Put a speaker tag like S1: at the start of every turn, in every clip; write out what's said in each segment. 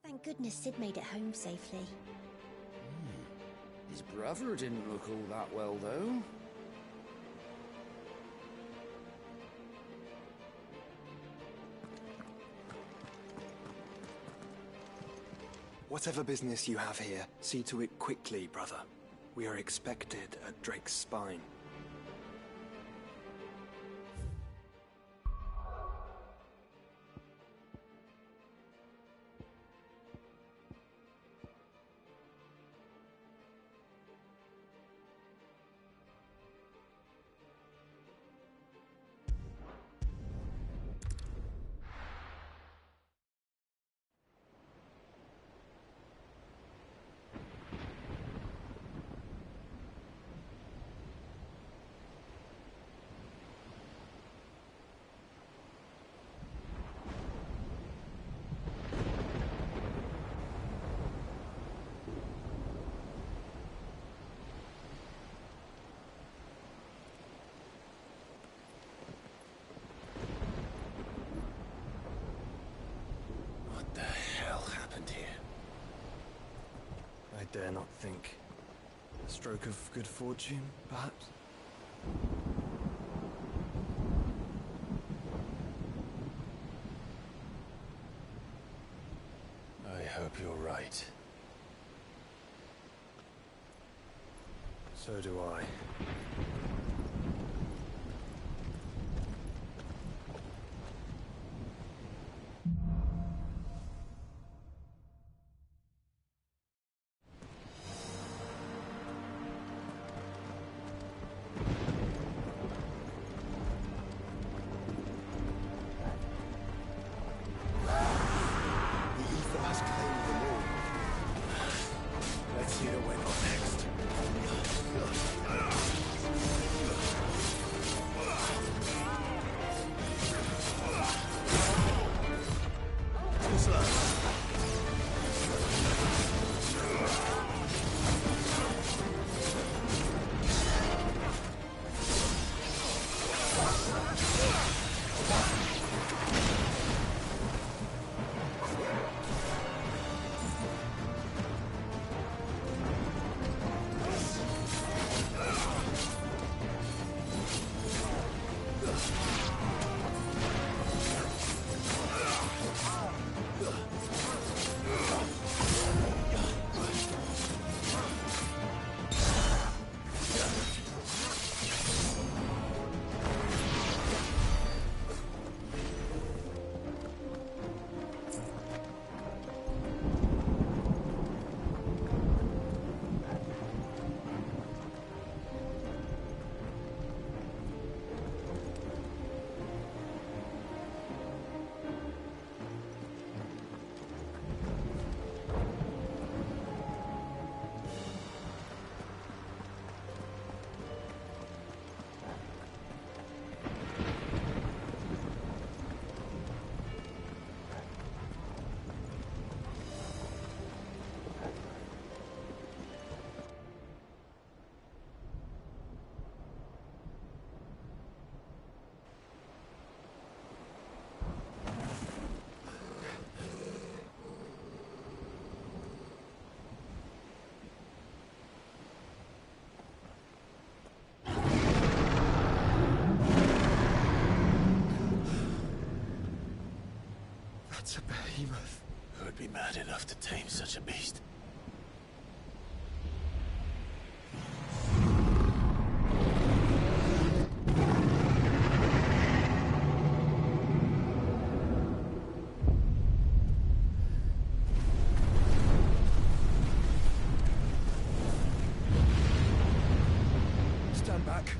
S1: Thank goodness Sid made it home safely.
S2: His brother didn't look all that well, though.
S3: Whatever business you have here, see to it quickly, brother. We are expected at Drake's Spine. I dare not think. A stroke of good fortune, perhaps?
S4: I hope you're right.
S3: So do I. That's a behemoth.
S4: Who'd be mad enough to tame such a beast?
S3: Stand back.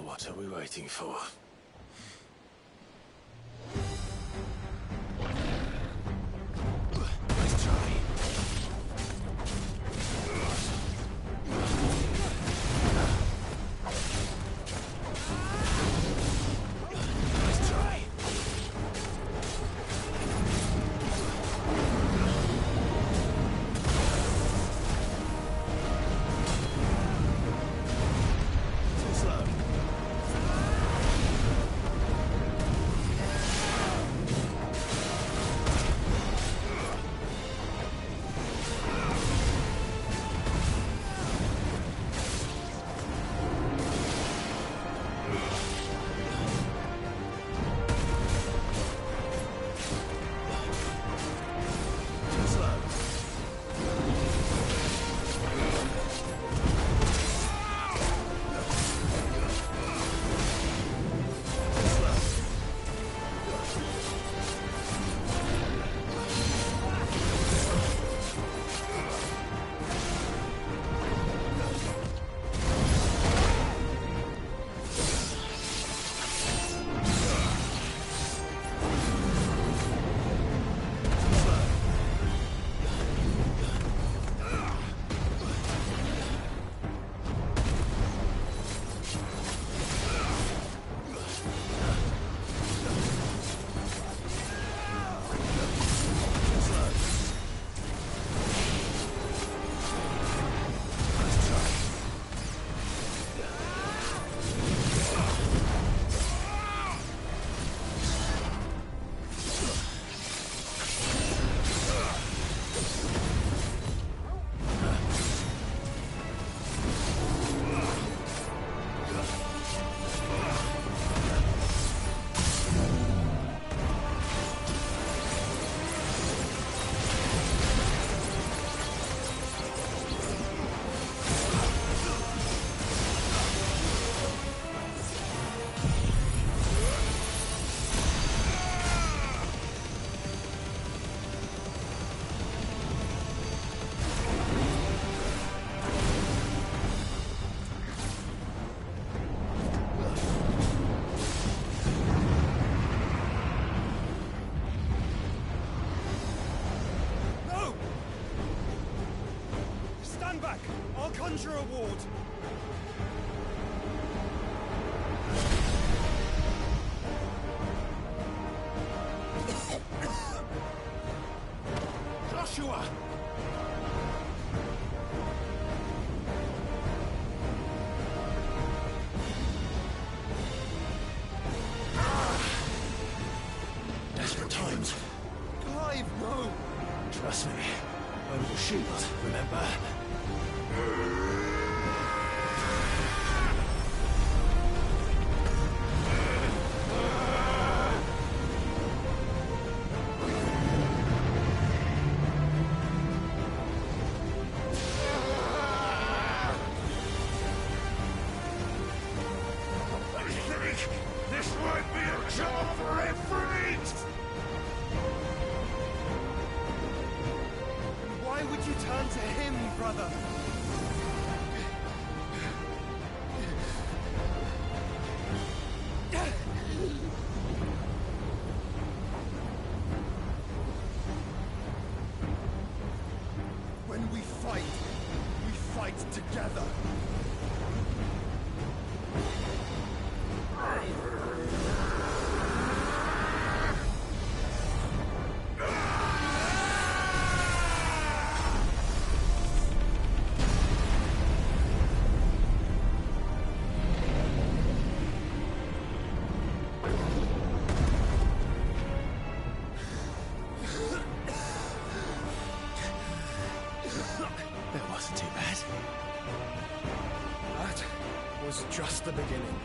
S4: What are we waiting for?
S3: plunger award! Joshua!
S4: Desperate times.
S3: Clive, no!
S4: Trust me. Over shield, remember?
S5: This might be a job for Ifrit!
S3: Why would you turn to him, brother? When we fight together.
S4: That wasn't too bad.
S3: That was just the beginning.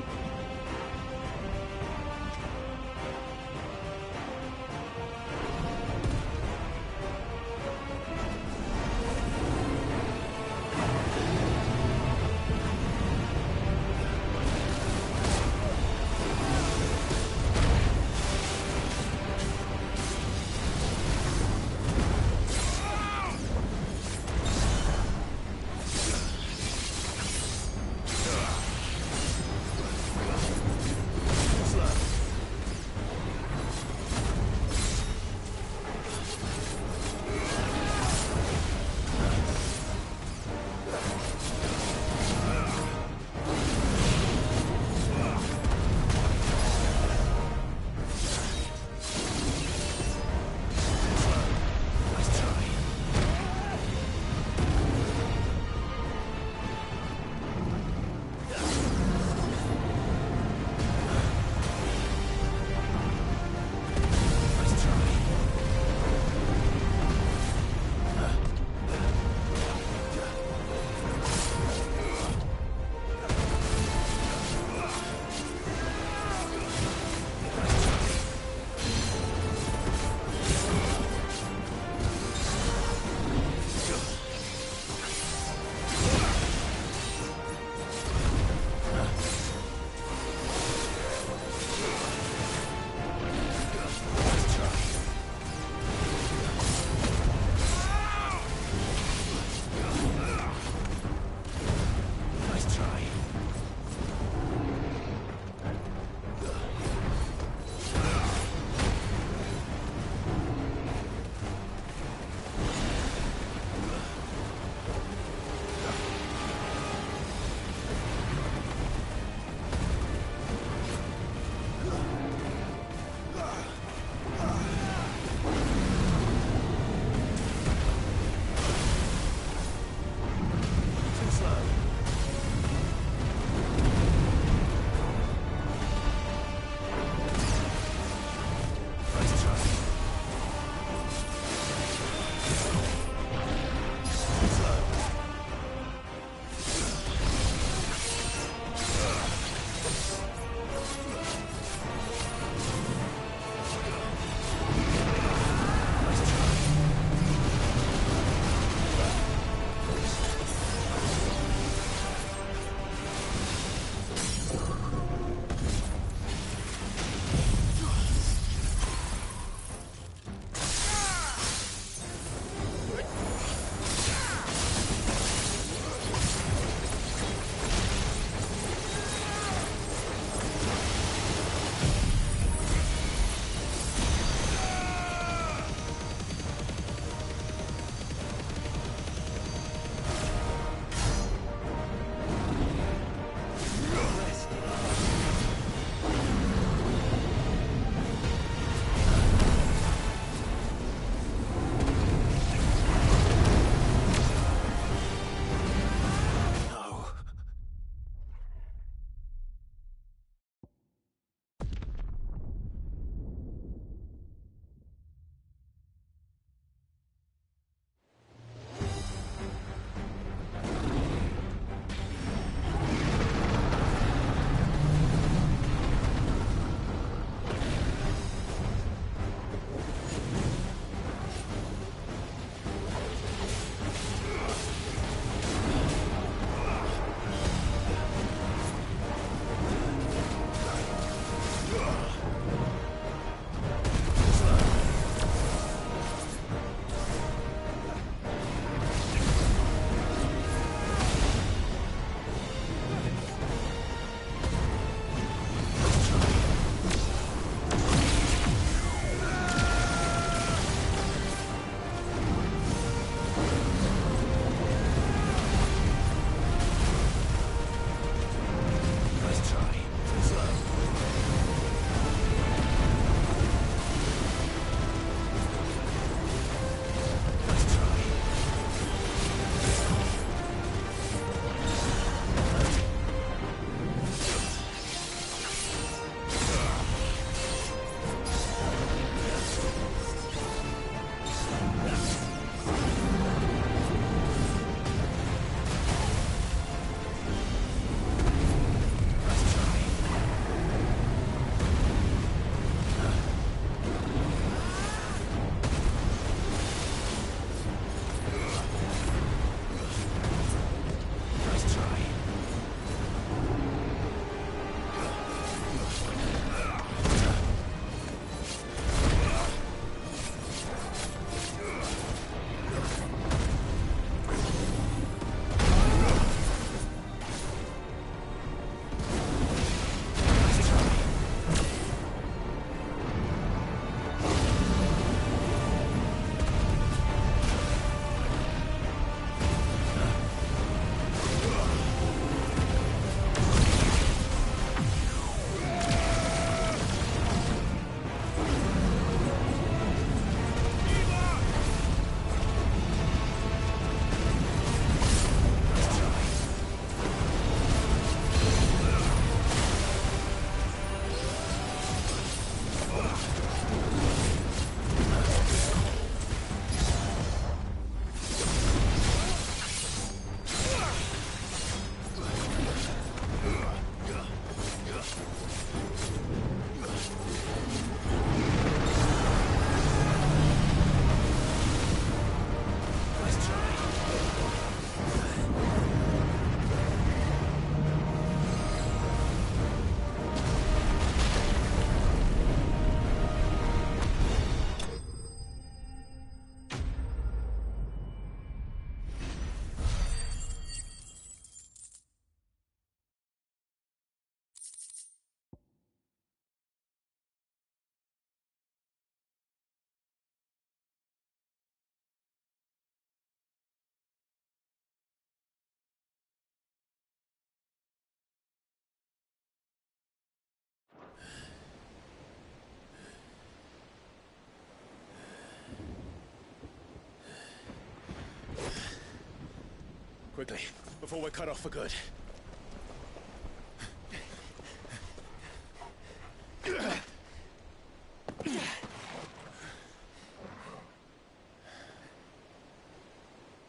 S4: quickly, before we're cut off for good.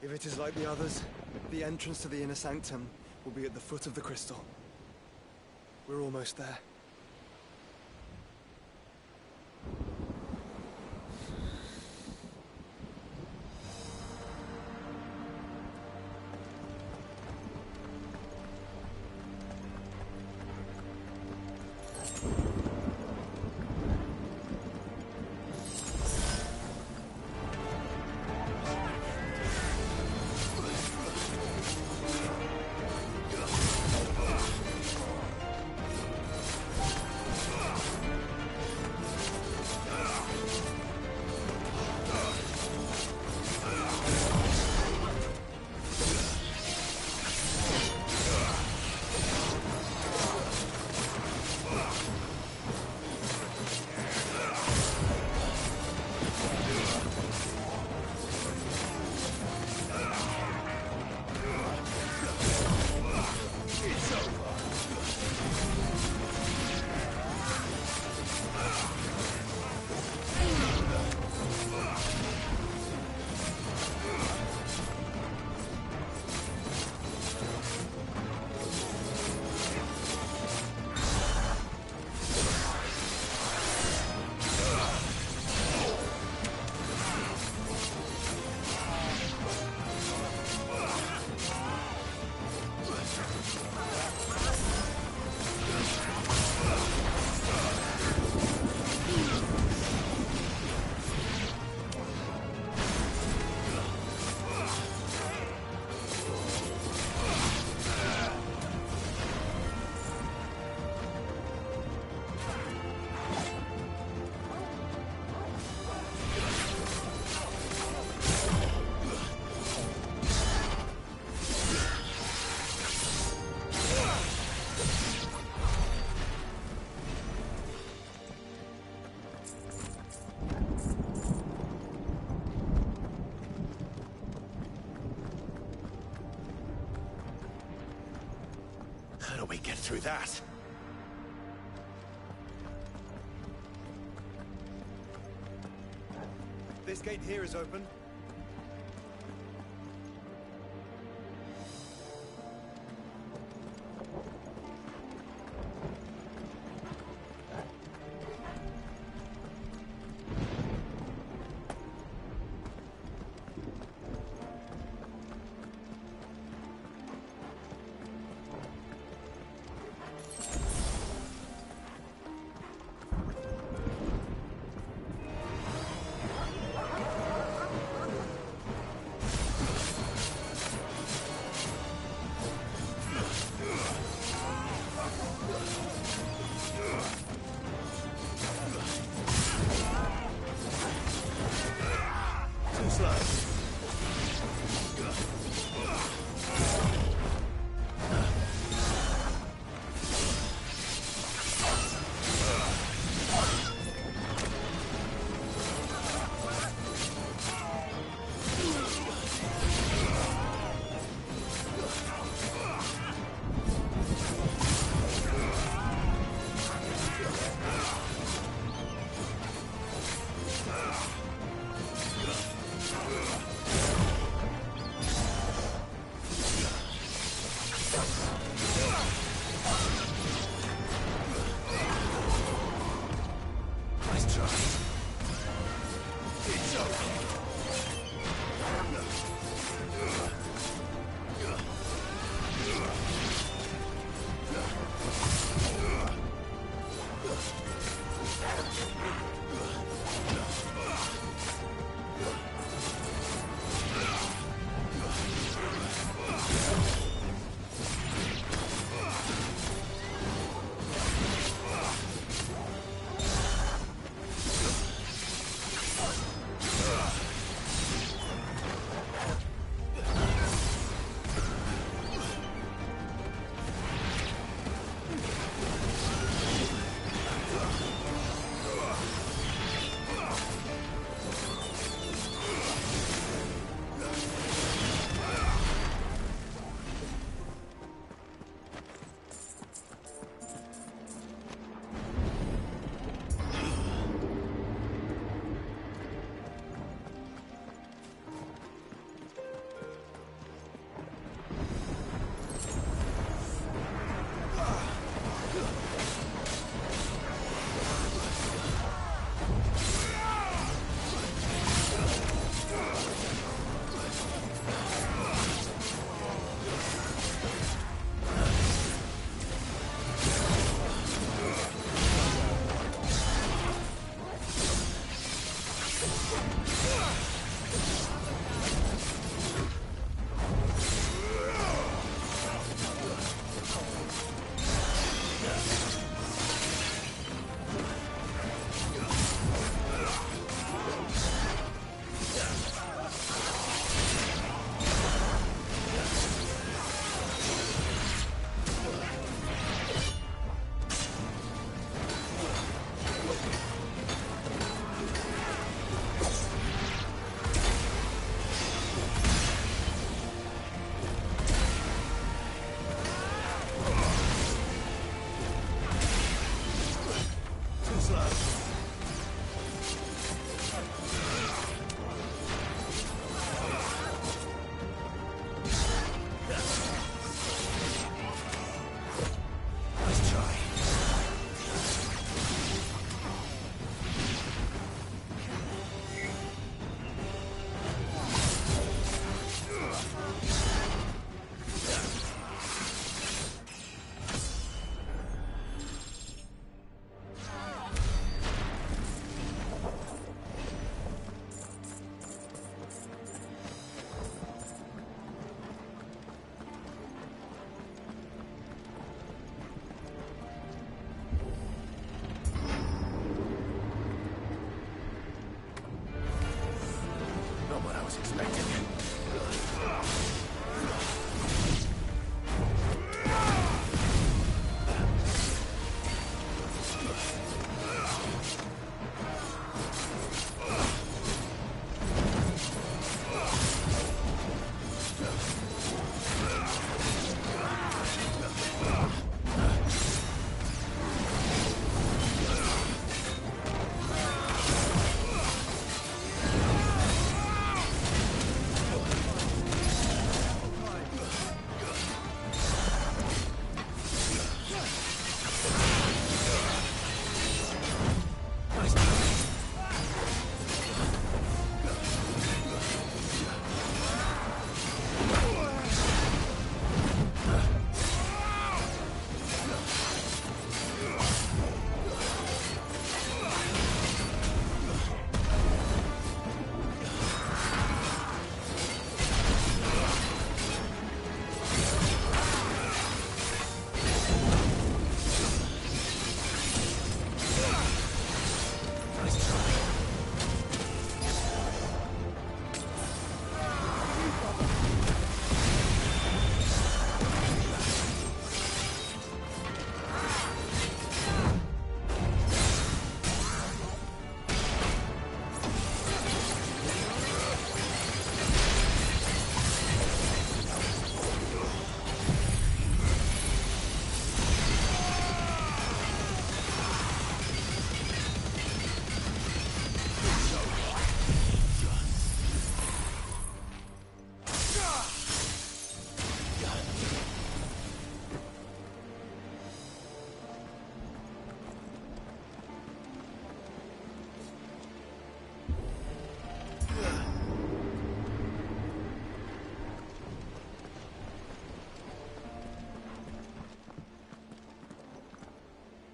S3: If it is like the others, the entrance to the inner sanctum will be at the foot of the crystal. We're almost there.
S4: How do we get through that?
S3: This gate here is open.
S4: was expecting.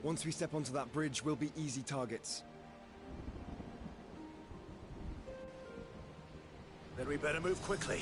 S3: Once we step onto that bridge, we'll be easy targets.
S4: Then we better move quickly.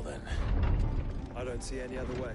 S4: Then.
S3: I don't see any other way.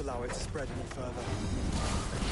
S3: not allow it to spread any further.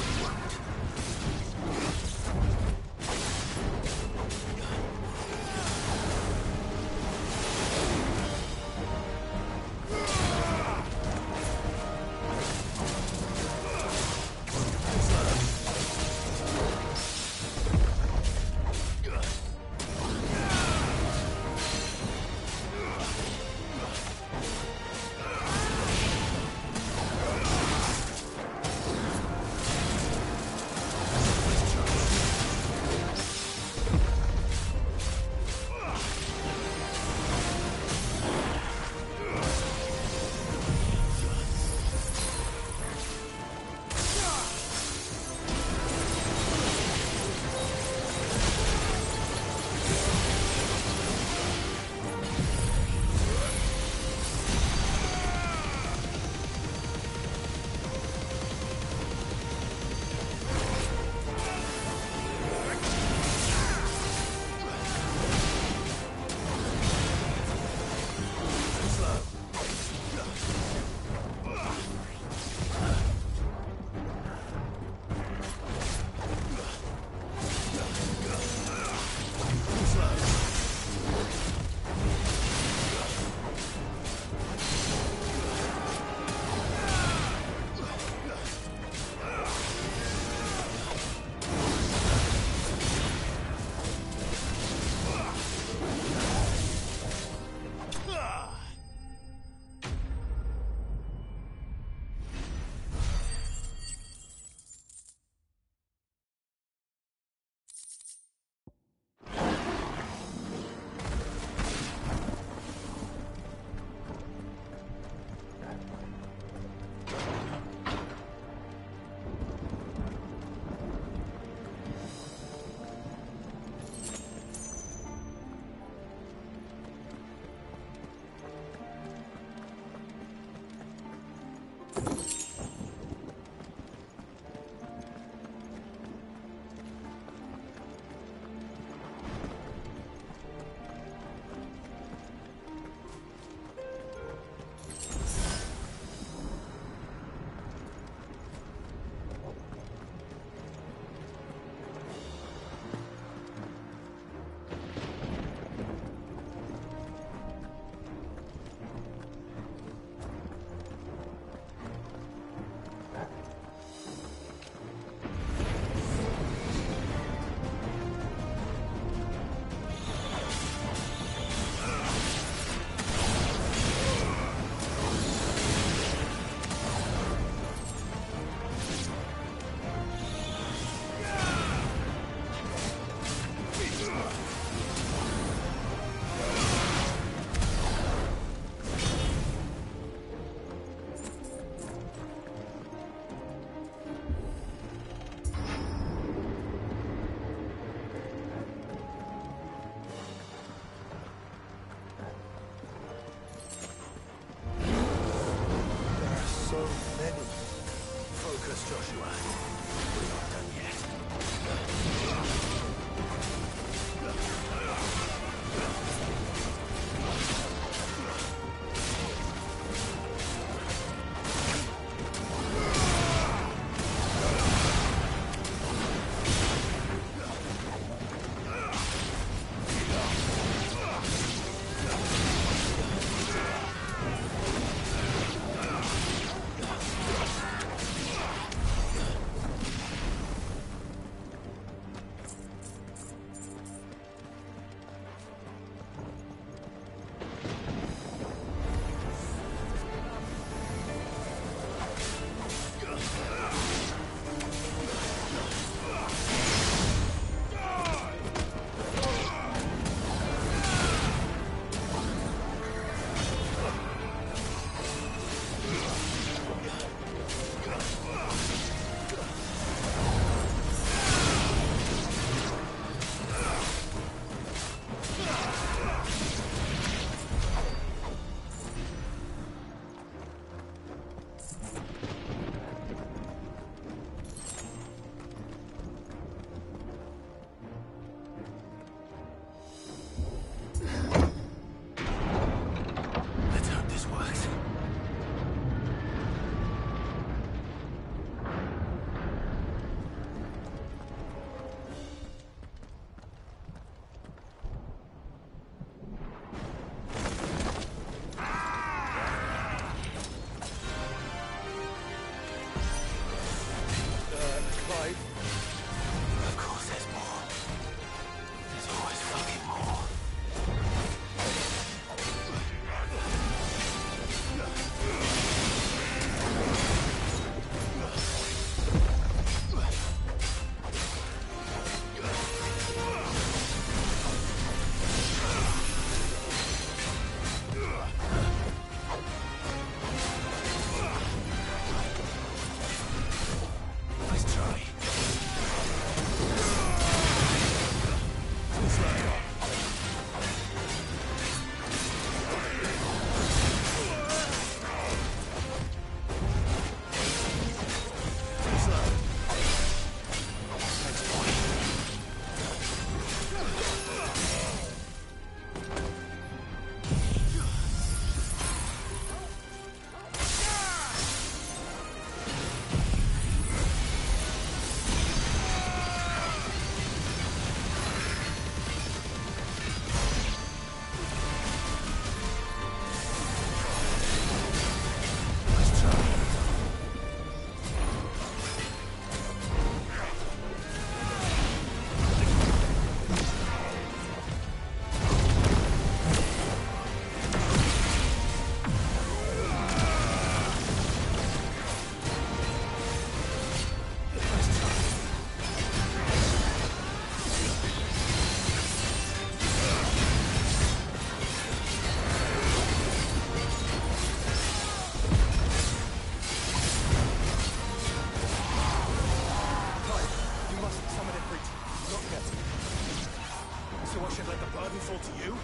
S4: So I should let the burden fall to you?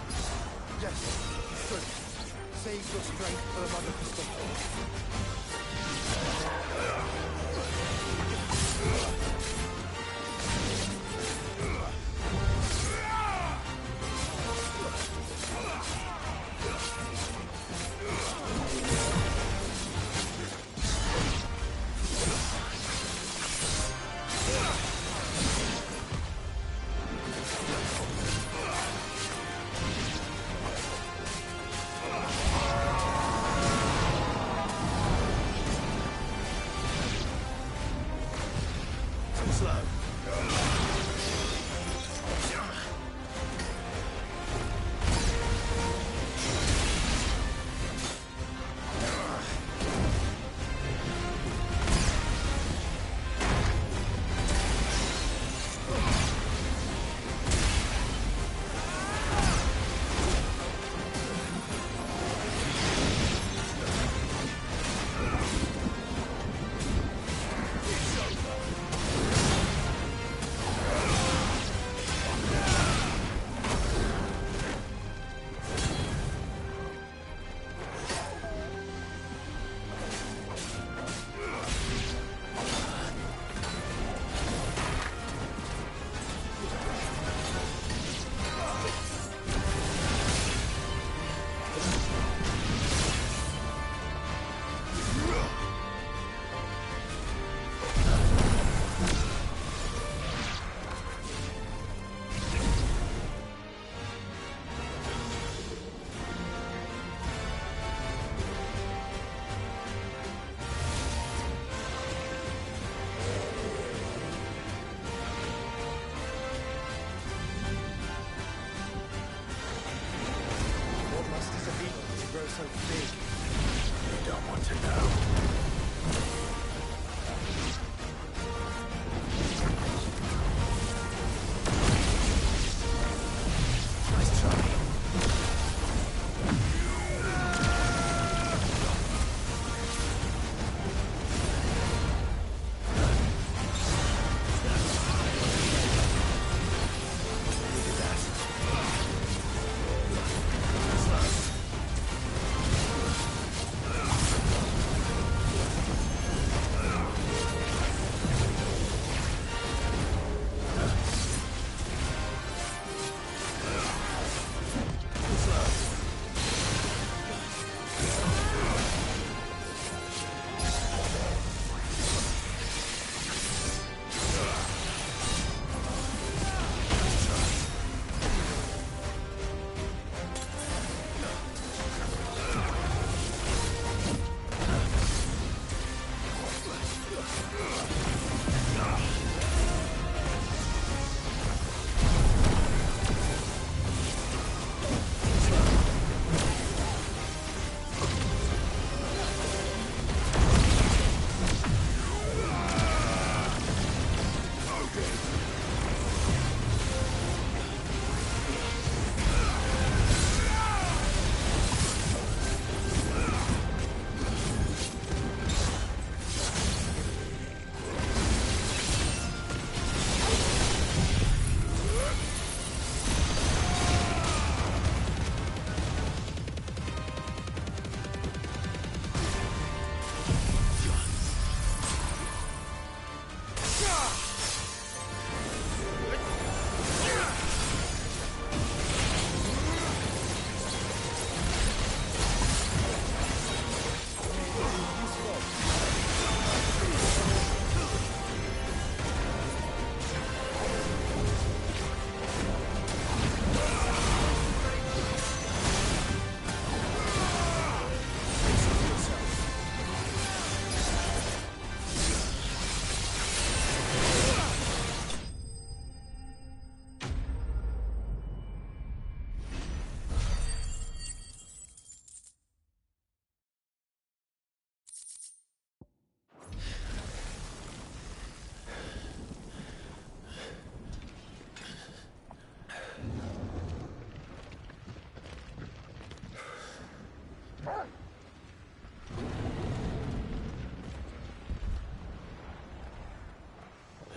S3: Yes, you should. Save your strength for the Mother Crystal. So big.
S4: You don't want to know. Nice try.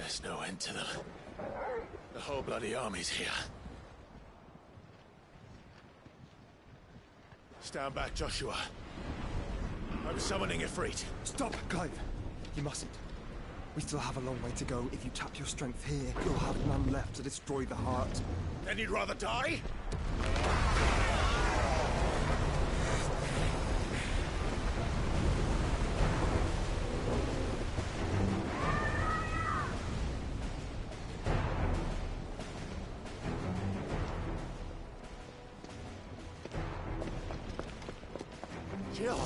S4: There's no end to them. The whole bloody army's here. Stand back, Joshua. I'm summoning Ifrit.
S3: Stop, Clive! You mustn't. We still have a long way to go. If you tap your strength here, you'll have none left to destroy the heart.
S4: Then you'd rather die? Jill!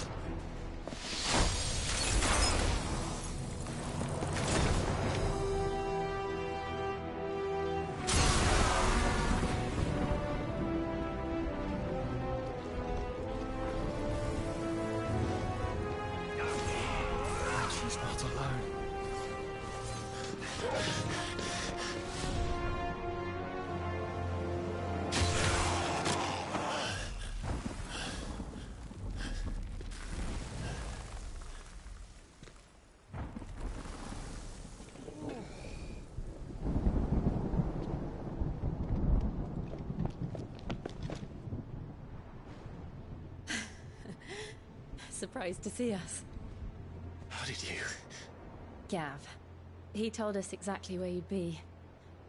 S3: She's not alone.
S6: Surprised to see us.
S4: How did you?
S6: Gav. He told us exactly where you'd be.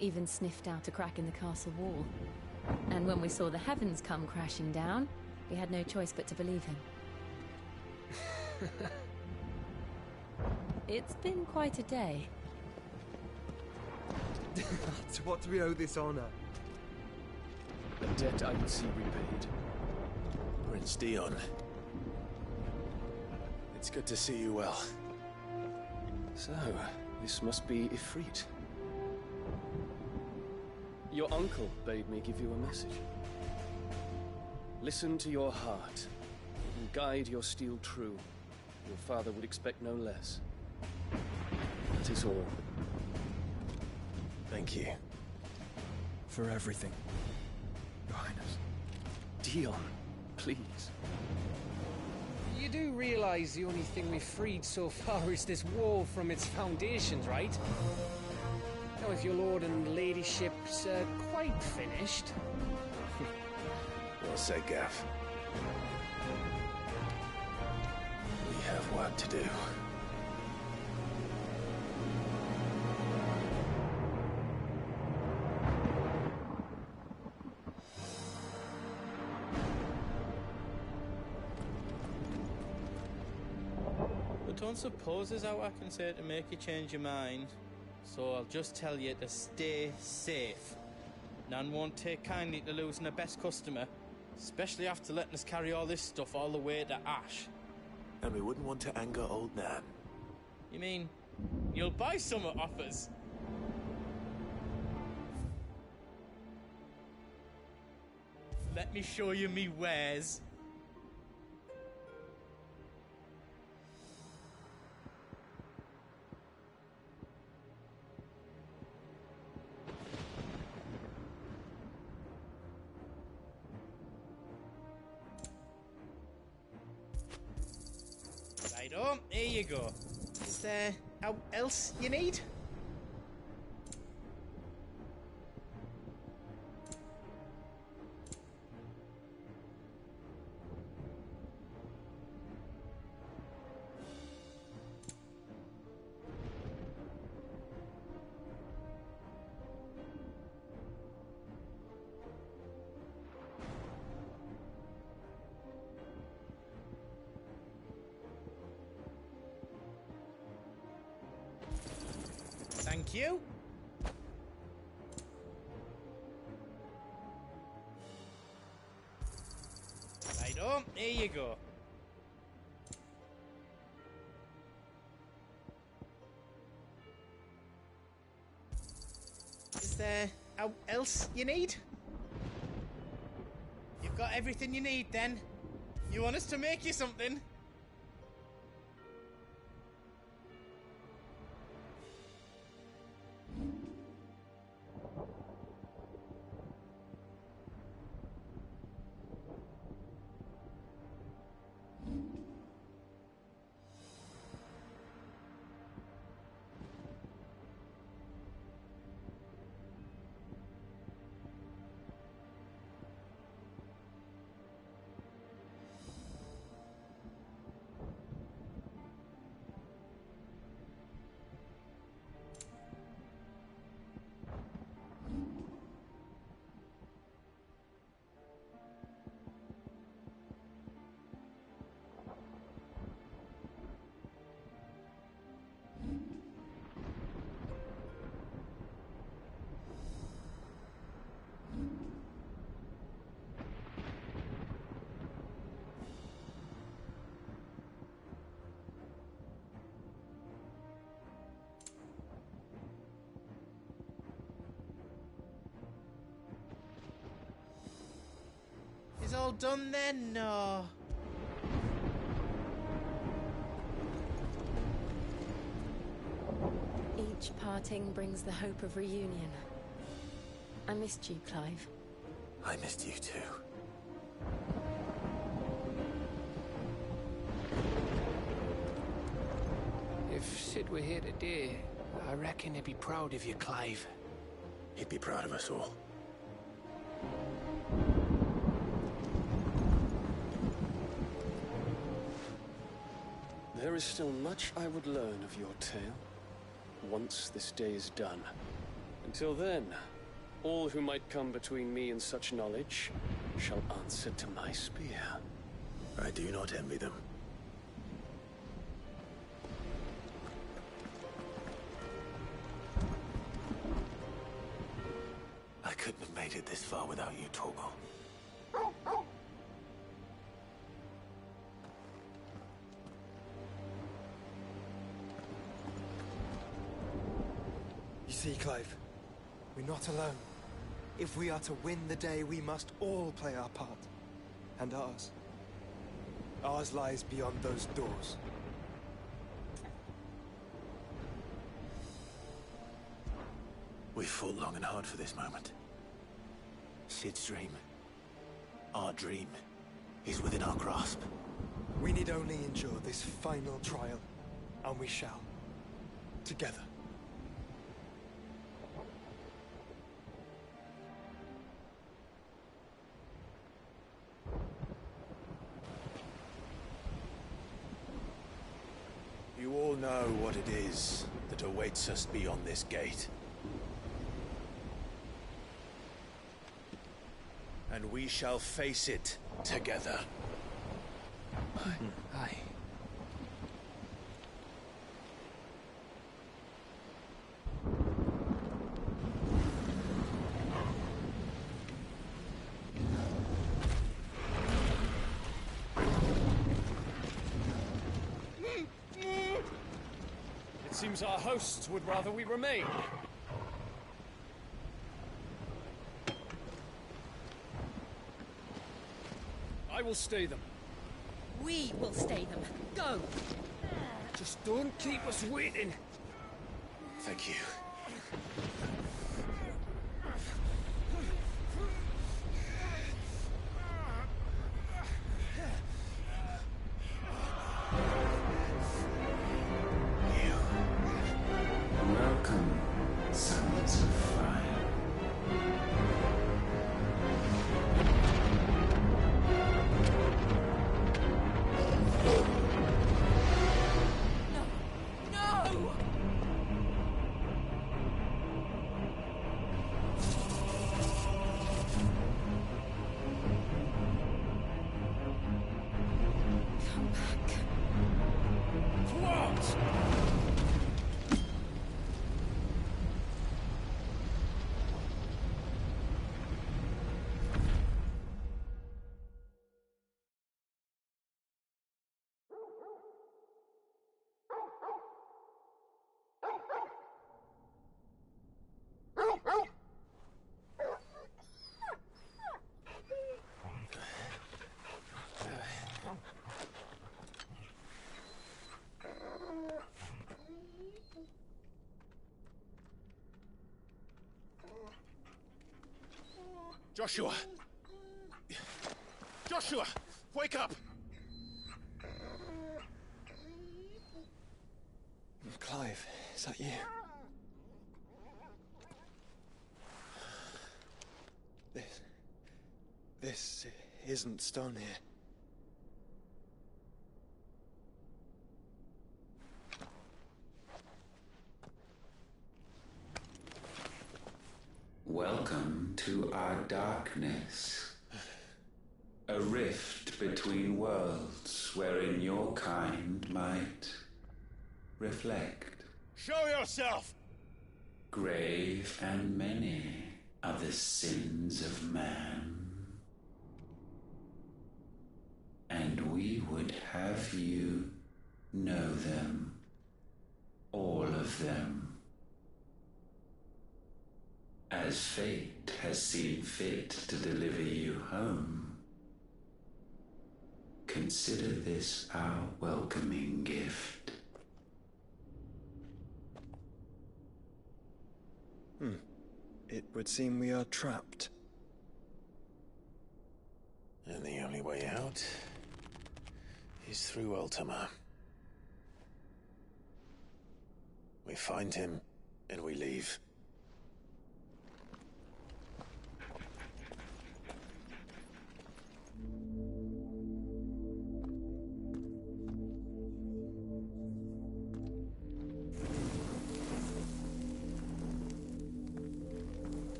S6: Even sniffed out a crack in the castle wall. And when we saw the heavens come crashing down, we had no choice but to believe him. It's been quite a day.
S3: To what do we owe this honor?
S2: A debt I will see repaid.
S4: Prince Dion. It's good to see you well.
S2: So, this must be Ifrit. Your uncle bade me give you a message. Listen to your heart, and guide your steel true. Your father would expect no less. That is all.
S4: Thank you.
S3: For everything, Your Highness.
S2: Dion, please.
S7: You do realize the only thing we've freed so far is this wall from its foundations, right? Now, if your lord and ladyship's quite finished...
S4: Well said, Gav. We have work to do.
S8: Don't suppose there's out I can say to make you change your mind. So I'll just tell you to stay safe. Nan won't take kindly to losing her best customer, especially after letting us carry all this stuff all the way to Ash.
S4: And we wouldn't want to anger old Nan.
S8: You mean, you'll buy some off us? Let me show you me wares. Righto, here you go. Is there out else you need? Thank you. Righto, here you go. Is there out else you need? You've got everything you need then. You want us to make you something? all done then? No.
S6: Each parting brings the hope of reunion. I missed you, Clive.
S4: I missed you too.
S7: If Sid were here today, I reckon he'd be proud of you, Clive.
S4: He'd be proud of us all.
S2: There is still much I would learn of your tale, once this day is done. Until then, all who might come between me and such knowledge shall answer to my spear.
S4: I do not envy them. I couldn't have made it this far without you, Torgal.
S3: You see, Clive, we're not alone. If we are to win the day, we must all play our part. And ours. Ours lies beyond those doors.
S4: We fought long and hard for this moment. Sid's dream, our dream, is within our grasp.
S3: We need only endure this final trial, and we shall. Together.
S4: You all know what it is that awaits us beyond this gate. And we shall face it together.
S7: Aye.
S2: It seems our hosts would rather we remain. I will stay them.
S6: We will stay them. Go!
S7: Just don't keep us waiting.
S4: Thank you.
S9: Welcome, sons of fire.
S4: Joshua! Joshua! Wake up!
S3: Clive, is that you? This isn't Stonhyrr.
S9: Welcome to our darkness. A rift between worlds wherein your kind might reflect.
S5: Show yourself!
S9: Grave and many are the sins of man. And we would have you know them. All of them. As fate has seen fit to deliver you home, consider this our welcoming gift.
S3: It would seem we are trapped.
S4: And the only way out is through Ultima. We find him, and we leave.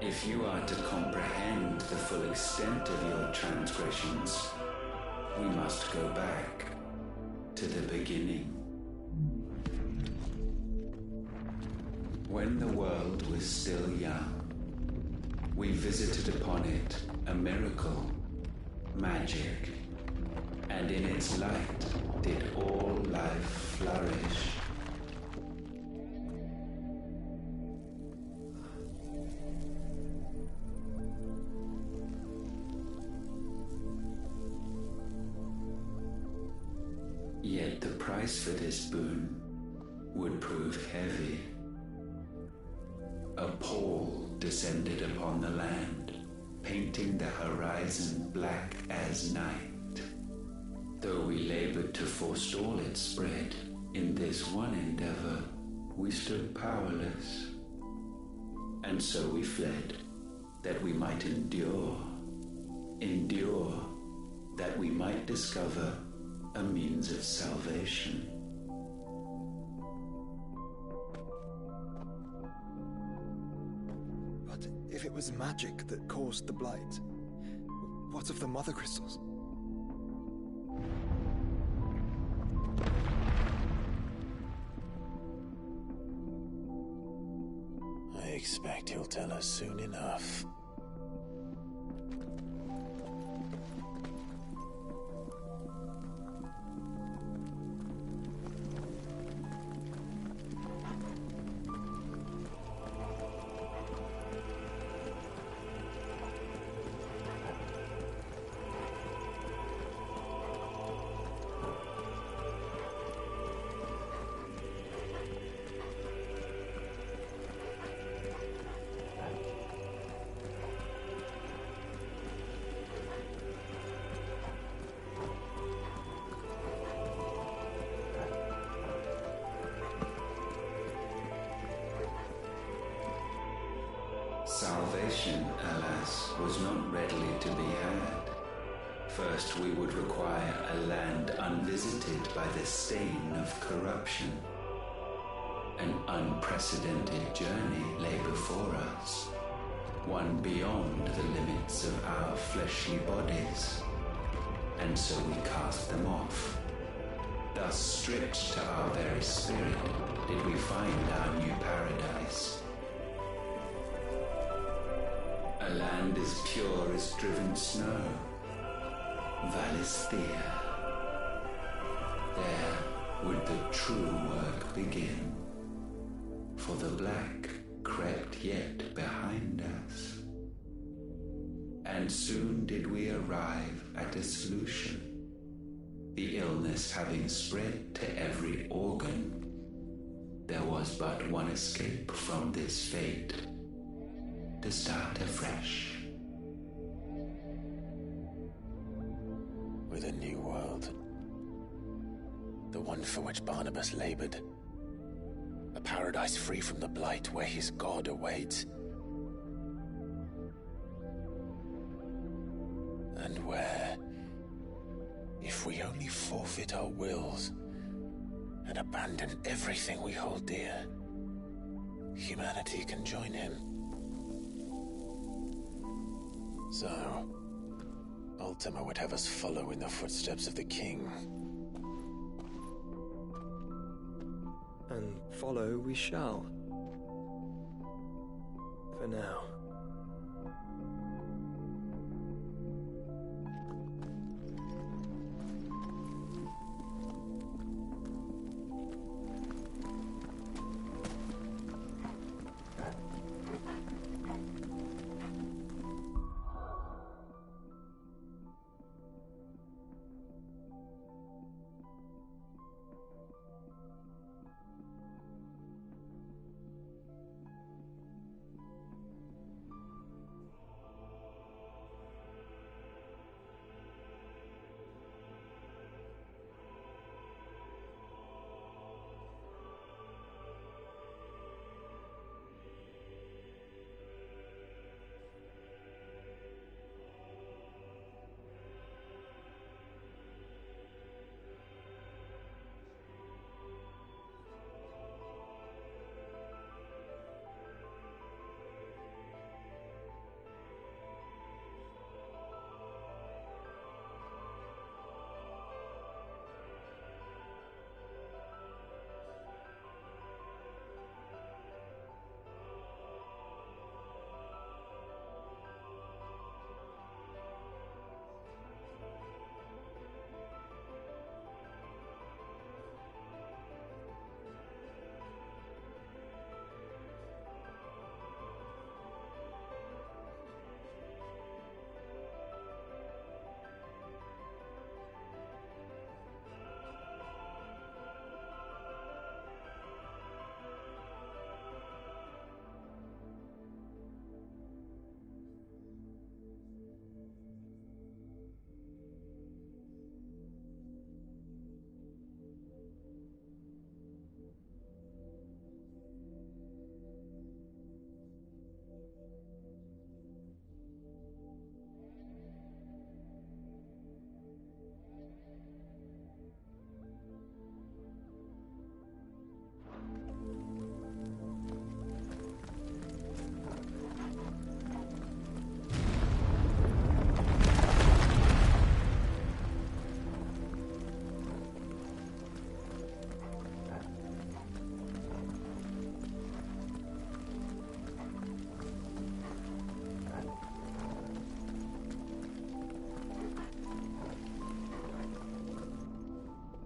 S9: If you are to comprehend the full extent of your transgressions, we must go back to the beginning. When the world was still young, we visited upon it a miracle, magic, and in its light did all life flourish. Yet the price for this boon would prove heavy. A pall descended upon the land, painting the horizon black as night. Though we labored to forestall its spread, in this one endeavor we stood powerless. And so we fled, that we might endure, that we might discover a means of salvation.
S3: But if it was magic that caused the blight, what of the mother crystals?
S4: I expect he'll tell us soon enough.
S9: Salvation, alas, was not readily to be had. First we would require a land unvisited by the stain of corruption. An unprecedented journey lay before us, one beyond the limits of our fleshly bodies, and so we cast them off. Thus stripped to our very spirit did we find our new paradise. A land as pure as driven snow, Valisthea. There would the true work begin, for the black crept yet behind us. And soon did we arrive at a solution. The illness having spread to every organ, there was but one escape from this fate: to start afresh.
S4: With a new world. The one for which Barnabas labored. A paradise free from the blight where his God awaits. And where, if we only forfeit our wills and abandon everything we hold dear, humanity can join him. So, Ultima would have us follow in the footsteps of the king.
S3: And follow we shall. For now.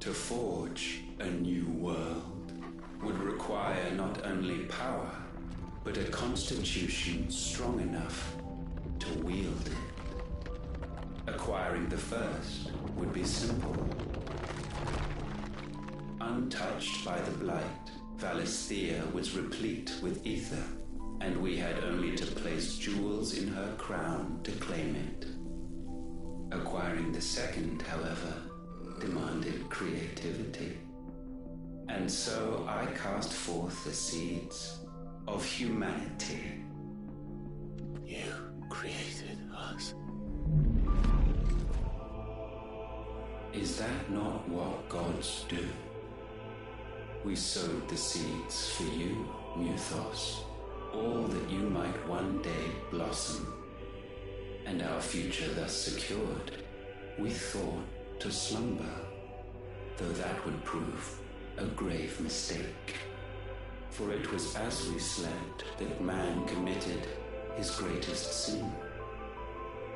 S9: To forge a new world would require not only power, but a constitution strong enough to wield it. Acquiring the first would be simple. Untouched by the blight, Valisthea was replete with ether, and we had only to place jewels in her crown to claim it. Acquiring the second, however, demanded creativity. And so I cast forth the seeds of humanity.
S4: You created us.
S9: Is that not what gods do? We sowed the seeds for you, Muthos, all that you might one day blossom, and our future thus secured, we thought to slumber, though that would prove a grave mistake. For it was as we slept that man committed his greatest sin.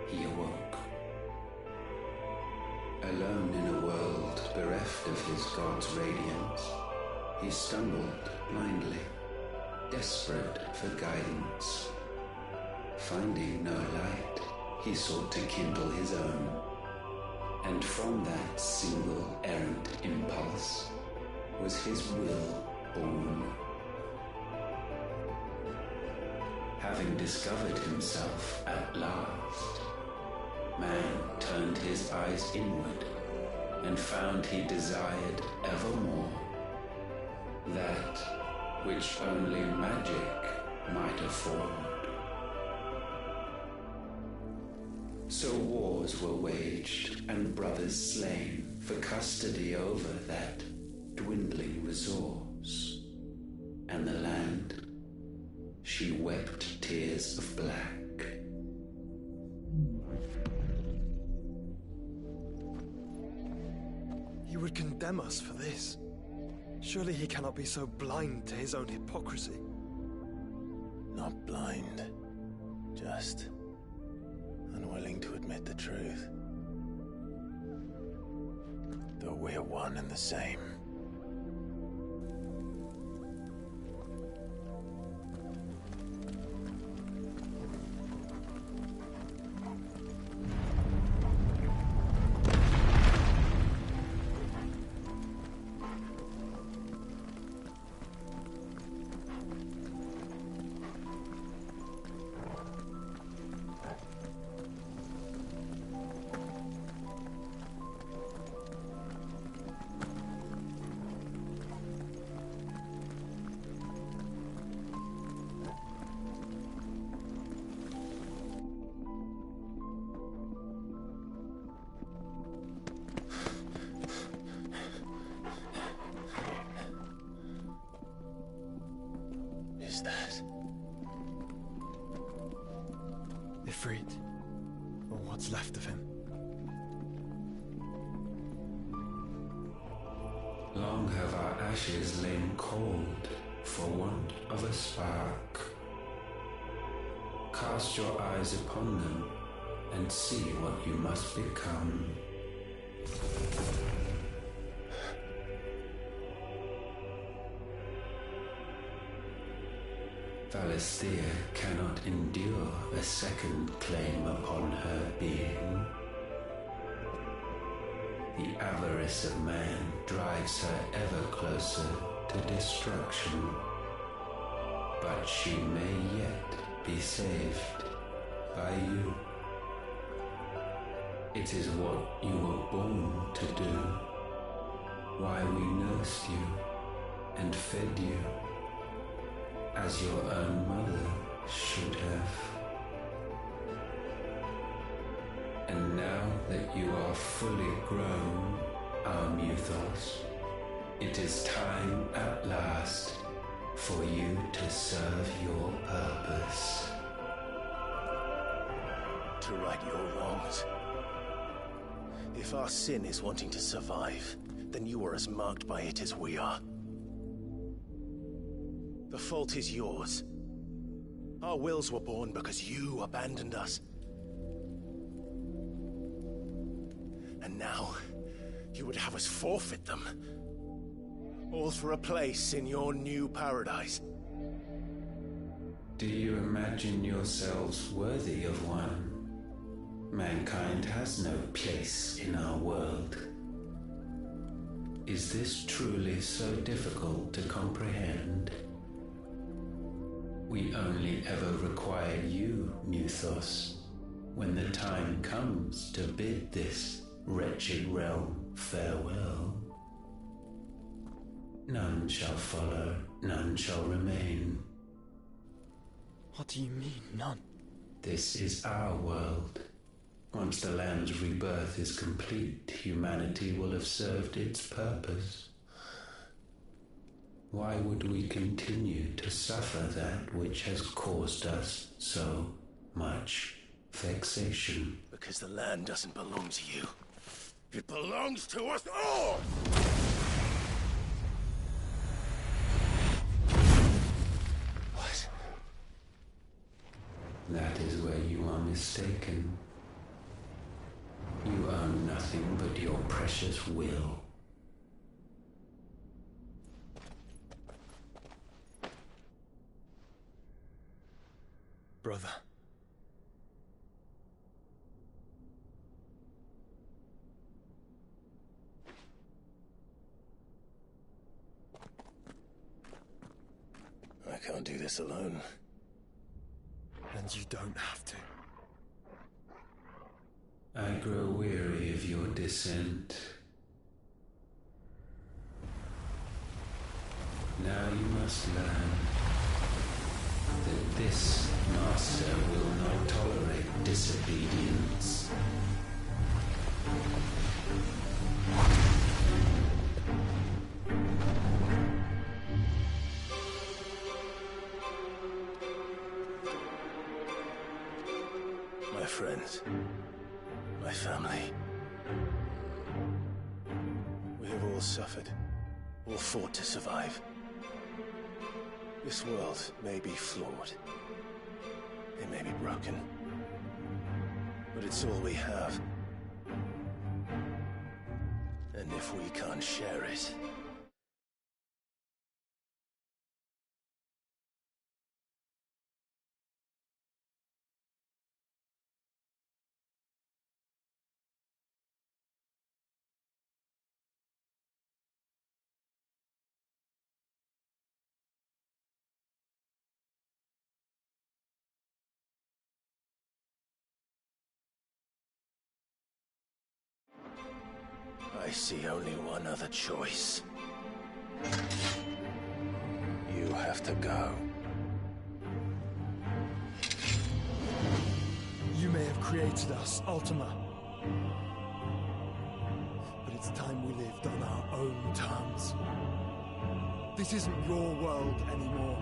S9: He awoke. Alone in a world bereft of his God's radiance, he stumbled blindly, desperate for guidance. Finding no light, he sought to kindle his own, and from that single errant impulse was his will born. Having discovered himself at last, man turned his eyes inward and found he desired evermore that which only magic might afford. So wars were waged and brothers slain for custody over that dwindling resource, and the land, she wept tears of black.
S3: He would condemn us for this. Surely he cannot be so blind to his own hypocrisy.
S4: Not blind, just unwilling to admit the truth. Though we're one and the same. That?
S3: Ifrit, or what's left of him.
S9: Long have our ashes lain cold for want of a spark. Cast your eyes upon them and see what you must become. Valisthea cannot endure a second claim upon her being. The avarice of man drives her ever closer to destruction, but she may yet be saved by you. It is what you were born to do, why we nursed you and fed you, as your own mother should have. And now that you are fully grown, our Muthos, it is time at last for you to serve your purpose.
S4: To right your wrongs. If our sin is wanting to survive, then you are as marked by it as we are. The fault is yours. Our wills were born because you abandoned us. And now, you would have us forfeit them. All for a place in your new paradise.
S9: Do you imagine yourselves worthy of one? Mankind has no place in our world. Is this truly so difficult to comprehend? We only ever require you, Muthos, when the time comes to bid this wretched realm farewell. None shall follow, none shall remain.
S3: What do you mean, none?
S9: This is our world. Once the land's rebirth is complete, humanity will have served its purpose. Why would we continue to suffer that which has caused us so much vexation?
S4: Because the land doesn't belong to you. It belongs to us all! What?
S9: That is where you are mistaken. You own nothing but your precious will.
S3: Brother.
S4: I can't do this alone.
S3: And you don't have to.
S9: I grow weary of your dissent. Now you must learn that this master will not tolerate disobedience.
S4: My friends, my family. We have all suffered, all fought to survive. This world may be flawed. It may be broken. But it's all we have. And if we can't share it... I see only one other choice. You have to go.
S3: You may have created us, Ultima. But it's time we lived on our own terms. This isn't your world anymore.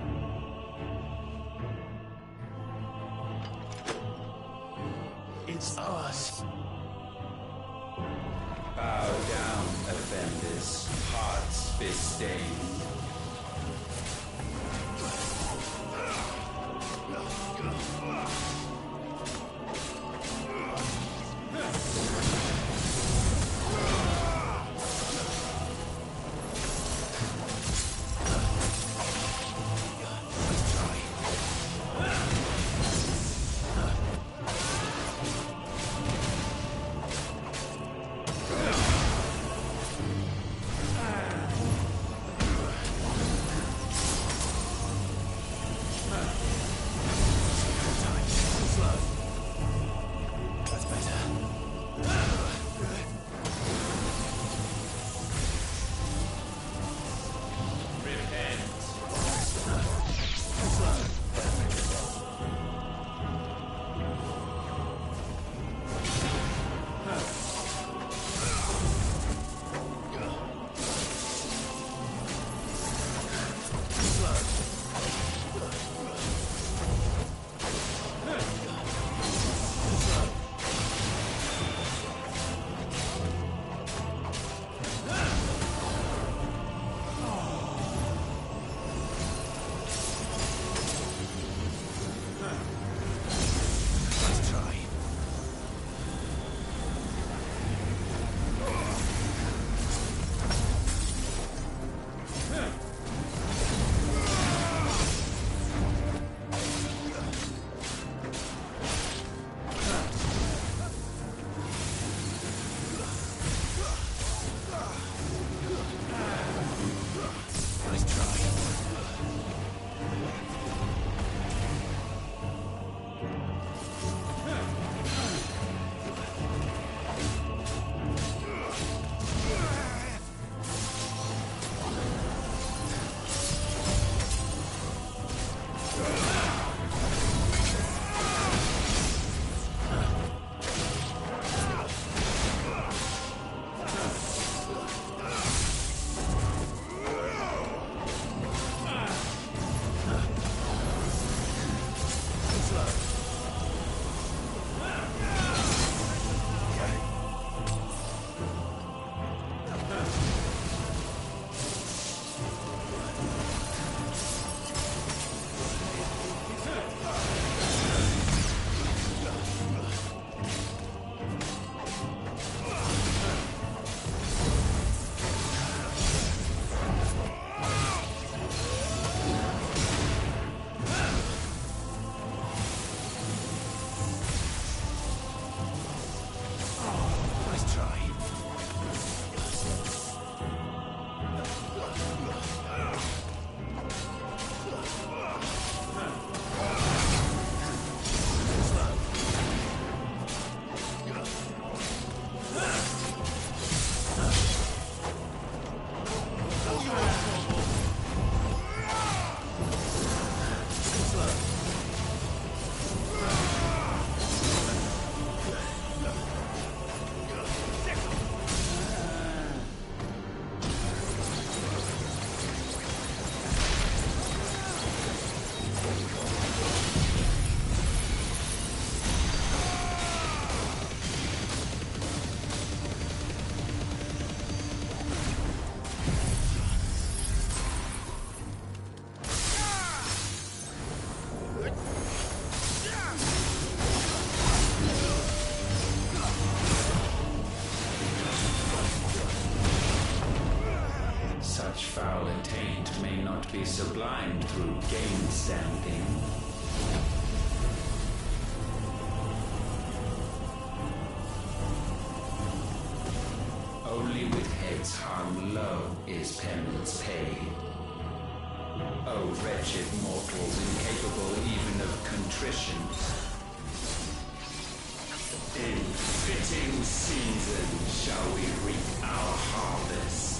S3: It's ours.
S9: Bow down, offenders, hearts be stained. shall attained may not be sublimed through gainstanding. Only with heads hung low is penance paid. O wretched mortals, incapable even of contrition. In fitting season shall we reap our harvest.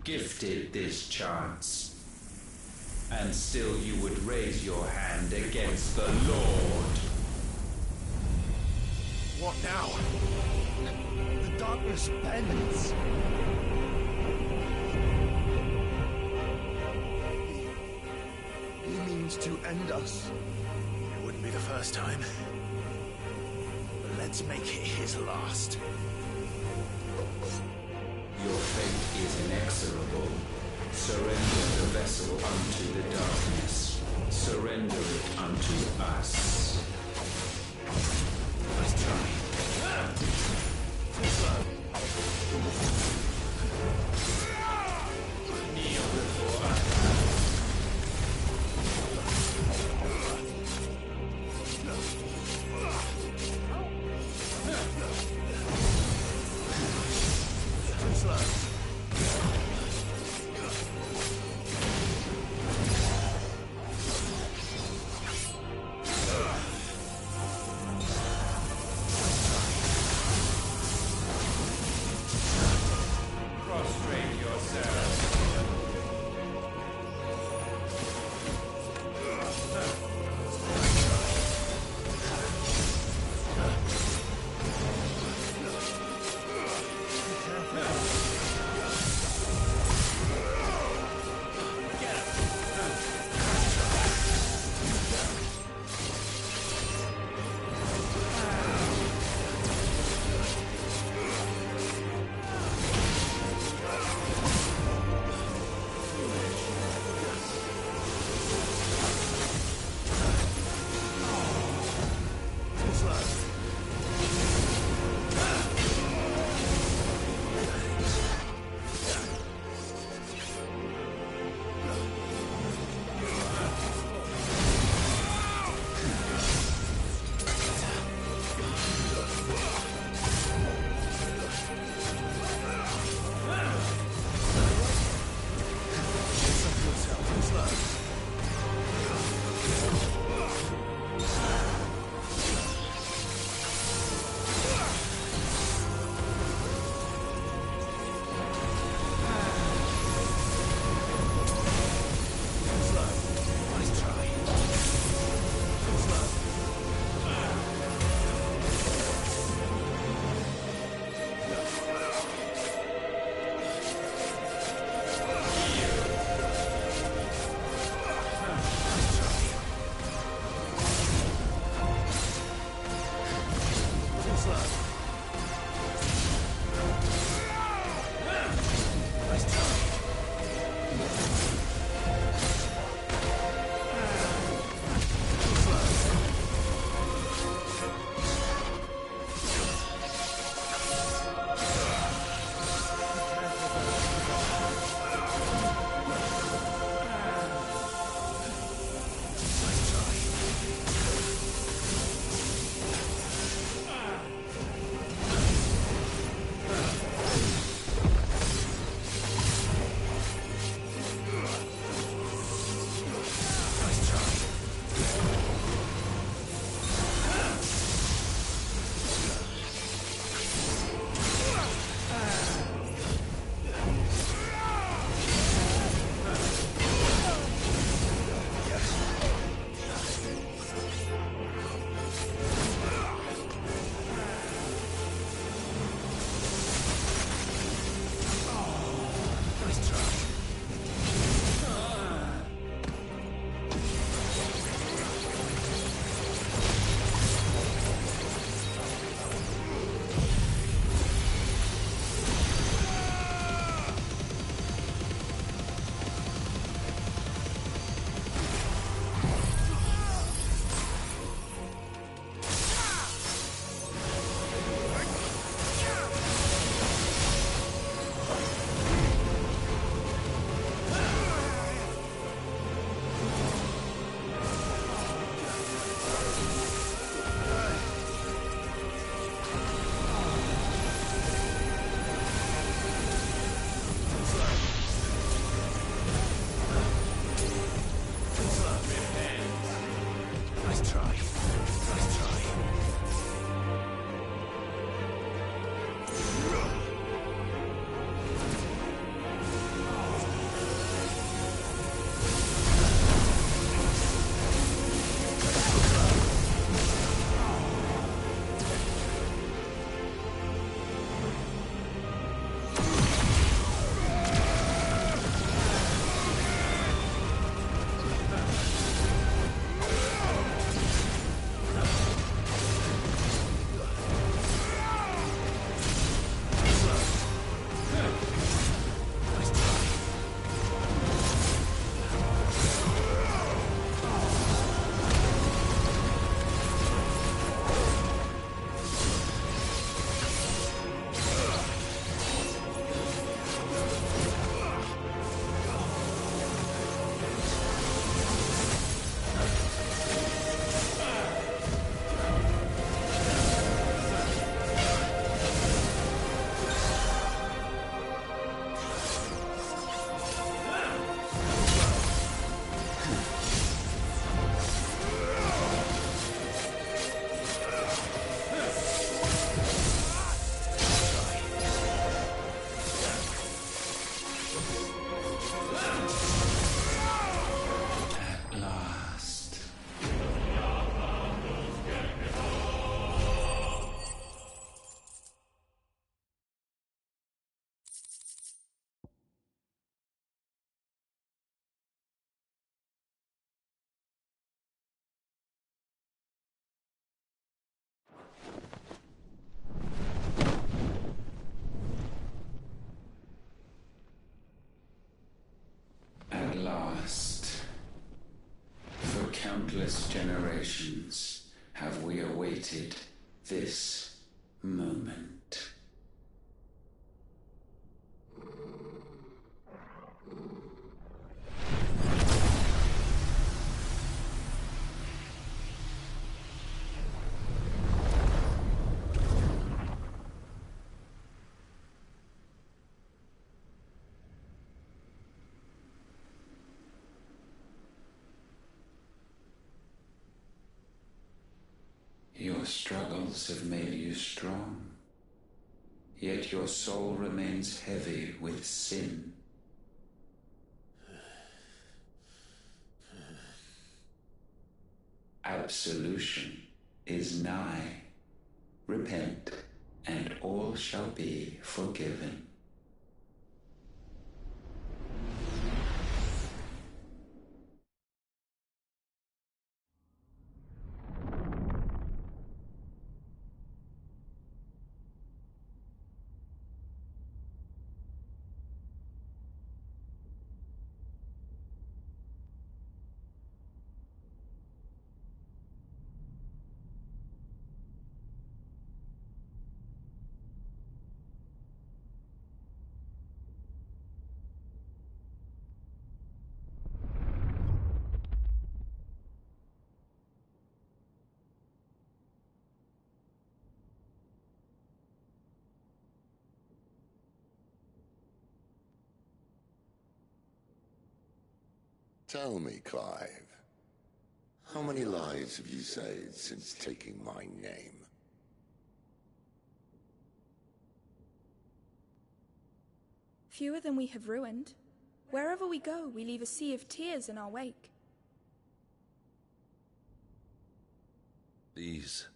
S9: Gifted this chance, and still you would raise your hand against the Lord.
S5: What now? The darkness bends.
S3: He means to end us.
S5: It wouldn't be the first time. But let's make it his last.
S9: Your fate is inexorable. Surrender the vessel unto the darkness. Surrender it unto us.
S5: Let's try. Too slow.
S9: Kneel before us.
S5: Too slow.
S9: countless generations have we awaited this moment. Your struggles have made you strong, yet your soul remains heavy with sin. Absolution is nigh. Repent, and all shall be forgiven.
S10: Tell me, Clive, how many lives have you saved since taking my name?
S11: Fewer than we have ruined. Wherever we go, we leave a sea of tears in our wake.
S12: These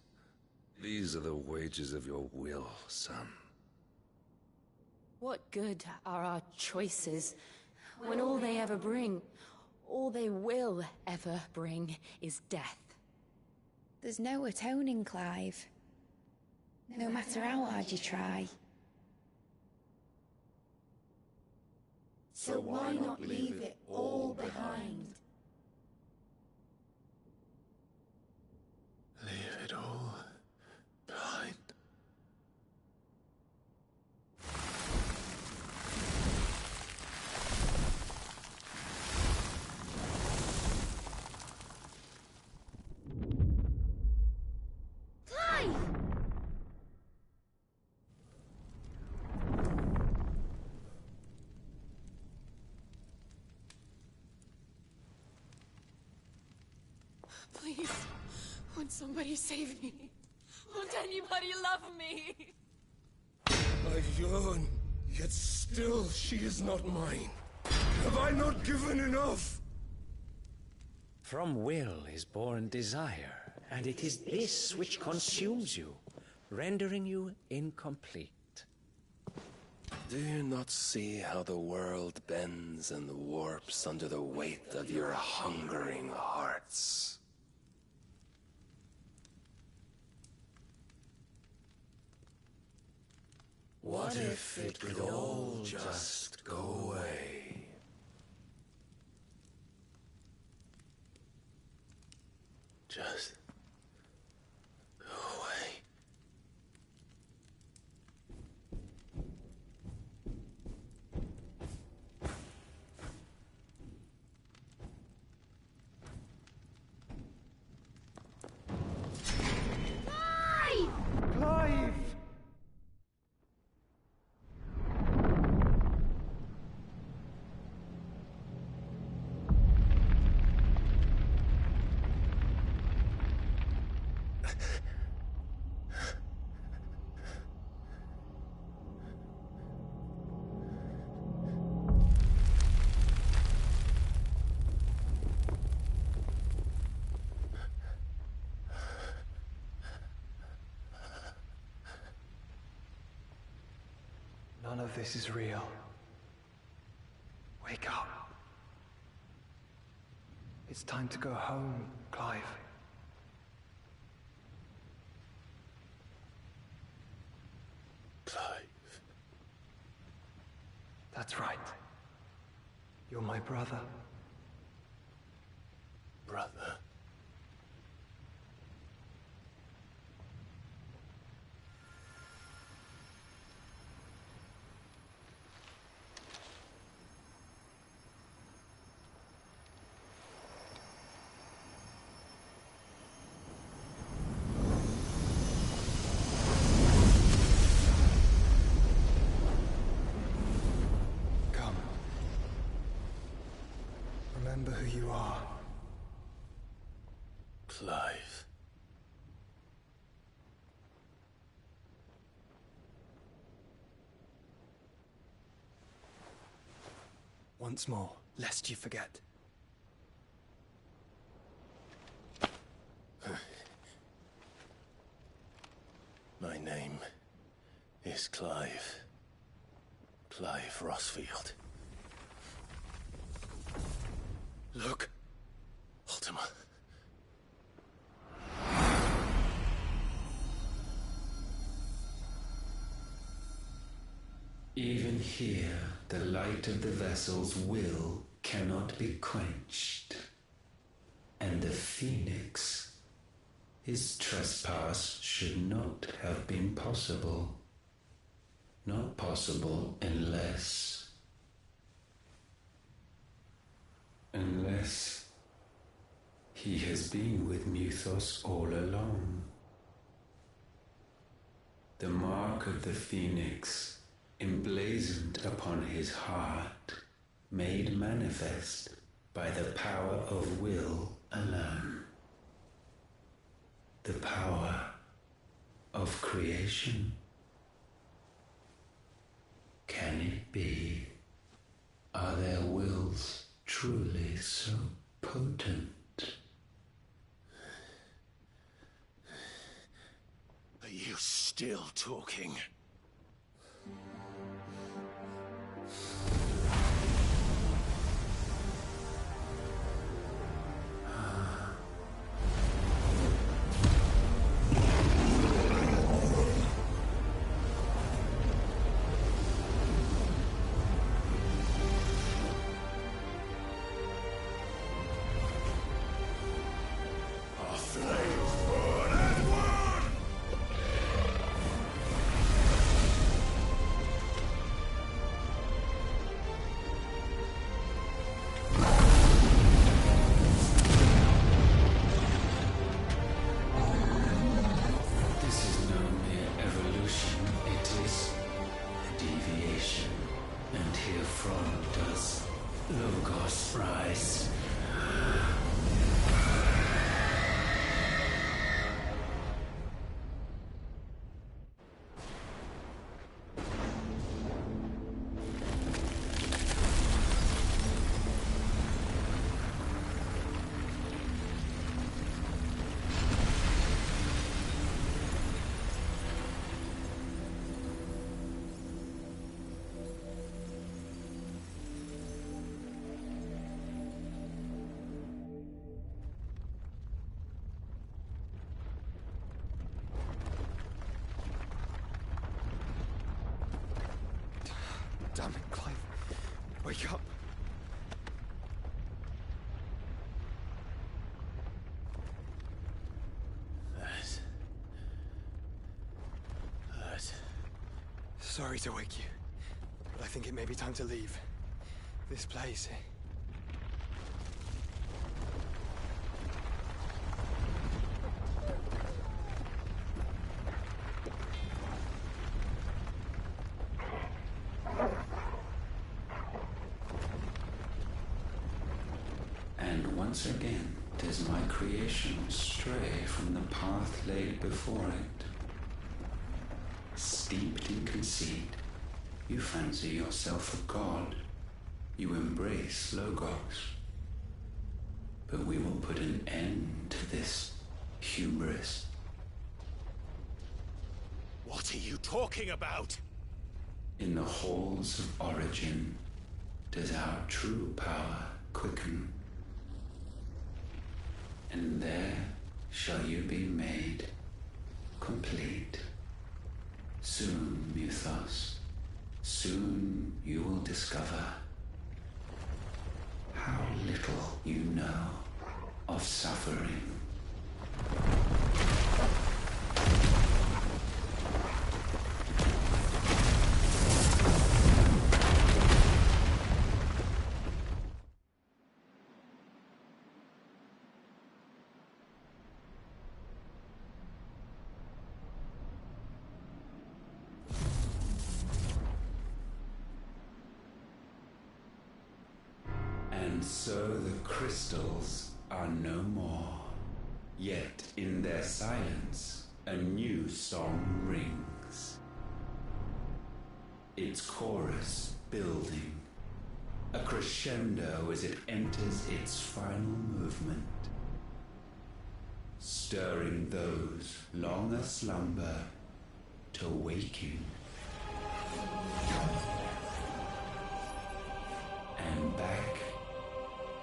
S12: are the wages of your will, son.
S6: What good are our choices when all they ever bring, all they will ever bring, is death?
S1: There's no atoning, Clive. No matter how hard you try. So why not leave it all behind?
S4: Leave it all behind.
S1: Clive!
S13: Please, won't somebody save me? Won't anybody love me?
S12: I yearn, yet still she is not mine. Have I not given enough?
S14: From will is born desire, and it is this which consumes you, rendering you incomplete.
S4: Do you not see how the world bends and warps under the weight of your hungering hearts? What if it could all just go away? Just go away.
S3: Clive! None of this is real. Wake up. It's time to go home, Clive.
S4: Clive.
S3: That's right. You're my brother.
S4: Brother.
S3: remember who you are.
S4: Clive.
S3: Once more, lest you forget.
S4: My name is Clive. Clive Rossfield.
S3: Look.
S4: Ultima.
S9: Even here, the light of the vessel's will cannot be quenched. And the Phoenix, his trespass should not have been possible. Not possible unless he has been with Mythos all along. The mark of the Phoenix, emblazoned upon his heart, made manifest by the power of will alone. The power of creation. Can it be? Are their wills truly so potent?
S5: Are you still talking?
S3: Damn it, Clive. Wake up.
S4: That.
S3: Sorry to wake you, but I think it may be time to leave. This place.
S9: Once again does my creation stray from the path laid before it. Steeped in conceit, you fancy yourself a god. You embrace Logos. But we will put an end to this hubris.
S5: What are you talking about?
S9: In the halls of origin does our true power quicken. And there shall you be made complete. Soon, Mythos, soon you will discover how little you know of suffering. And And so the crystals are no more. Yet in their silence, a new song rings. Its chorus building, a crescendo as it enters its final movement, stirring those long aslumber to waking. And back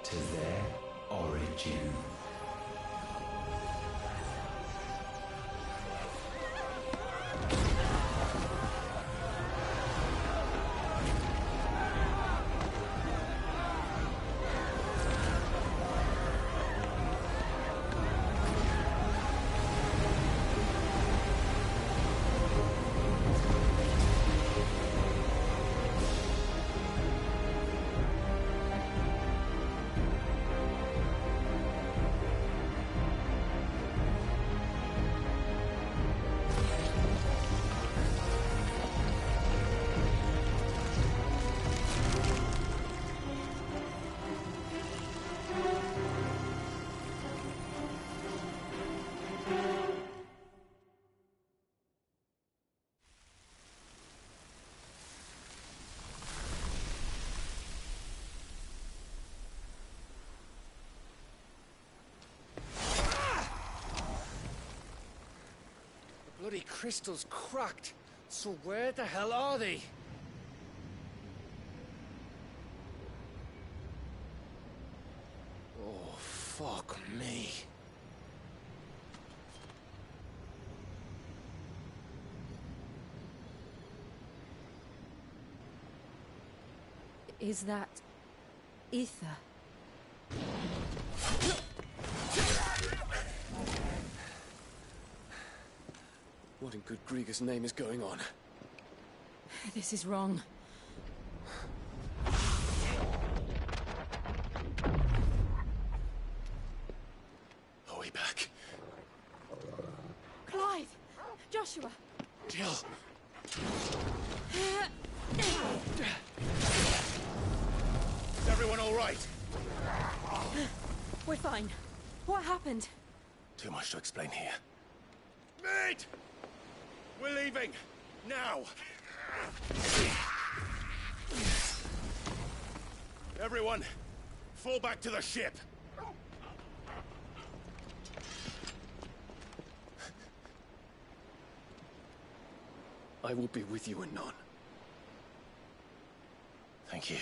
S9: to their origin.
S7: Bloody crystal's cracked. So where the hell are they? Oh, fuck me.
S6: Is that ether?
S2: What in good Grieger's name is going on?
S6: This is wrong.
S2: Are we back?
S13: Clive! Joshua!
S2: Jill!
S5: Is everyone all right?
S6: We're fine. What happened?
S4: Too much to explain here.
S5: Mate! We're leaving! Now! Everyone, fall back to the ship!
S2: I will be with you anon.
S4: Thank you.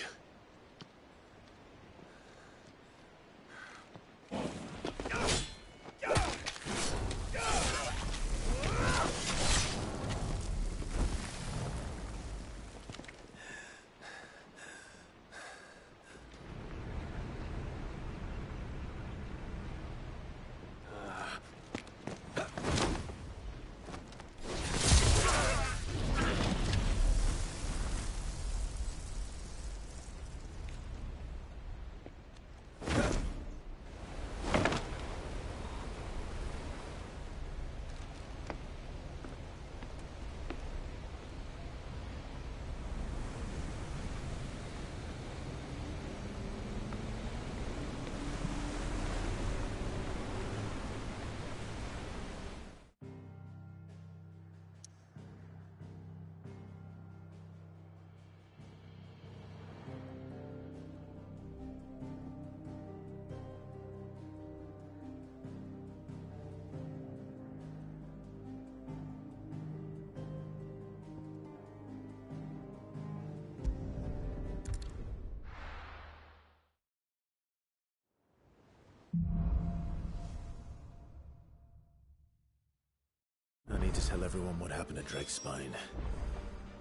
S4: I need to tell everyone what happened at Drake's Spine.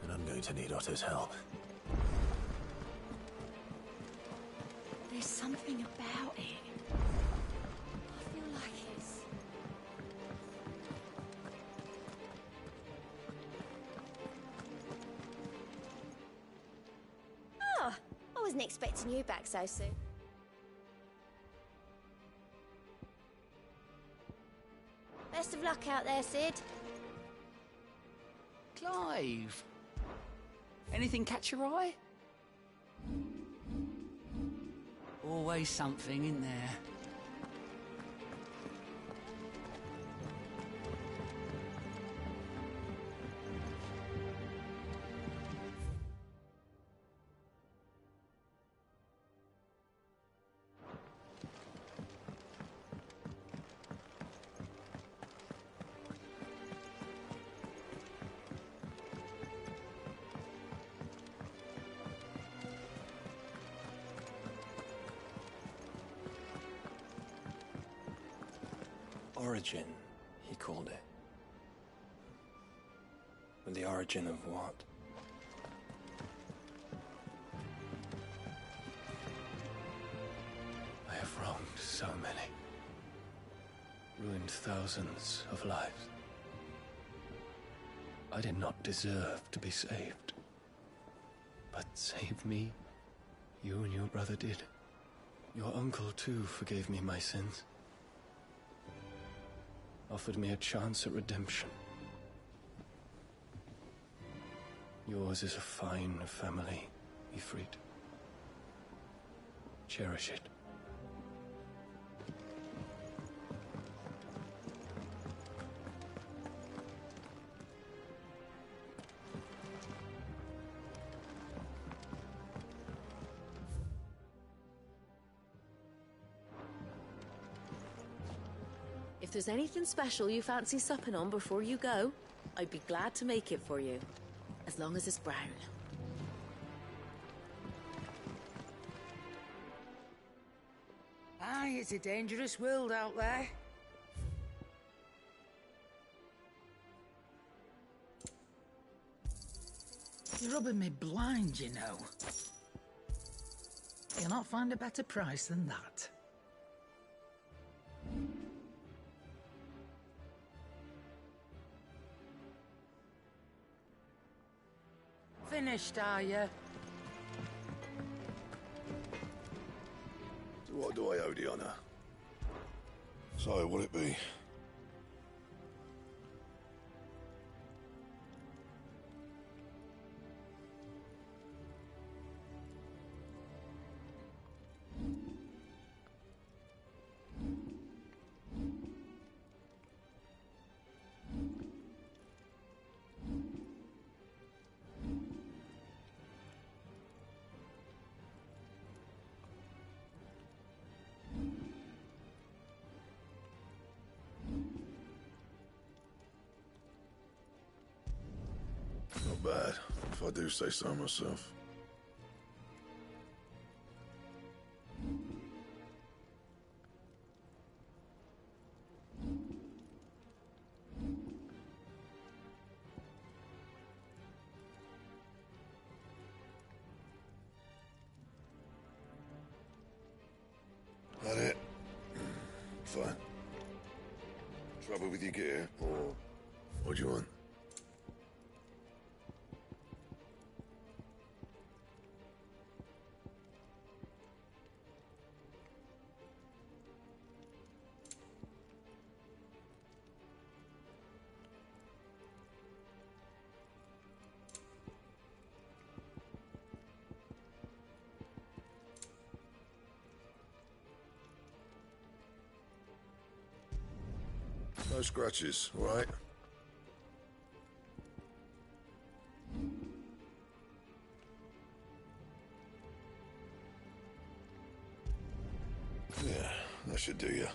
S4: And I'm going to need Otto's help.
S13: There's something about it. I feel like it's...
S15: Oh, I wasn't expecting you back so soon. Best of luck out there, Sid.
S16: Clive! Anything catch your eye? always something in there.
S4: Origin, he called it. But the origin of what? I have wronged so many. Ruined thousands of lives. I did not deserve to be saved. But save me, you and your brother did. Your uncle, too, forgave me my sins. Offered me a chance at redemption. Yours is a fine family, Ifrit. Cherish it.
S17: If there's anything special you fancy supping on before you go, I'd be glad to make it for you. As long as it's brown.
S18: Aye, it's a dangerous world out there.
S19: You're rubbing me blind, you know. You'll not find a better price than that. Finished, are you?
S12: So what do I owe the honour? So, what'll it be? Not bad, if I do say so myself. That it? Fine. Trouble with your gear, or what do you want? No scratches, all right? Yeah, that should do you.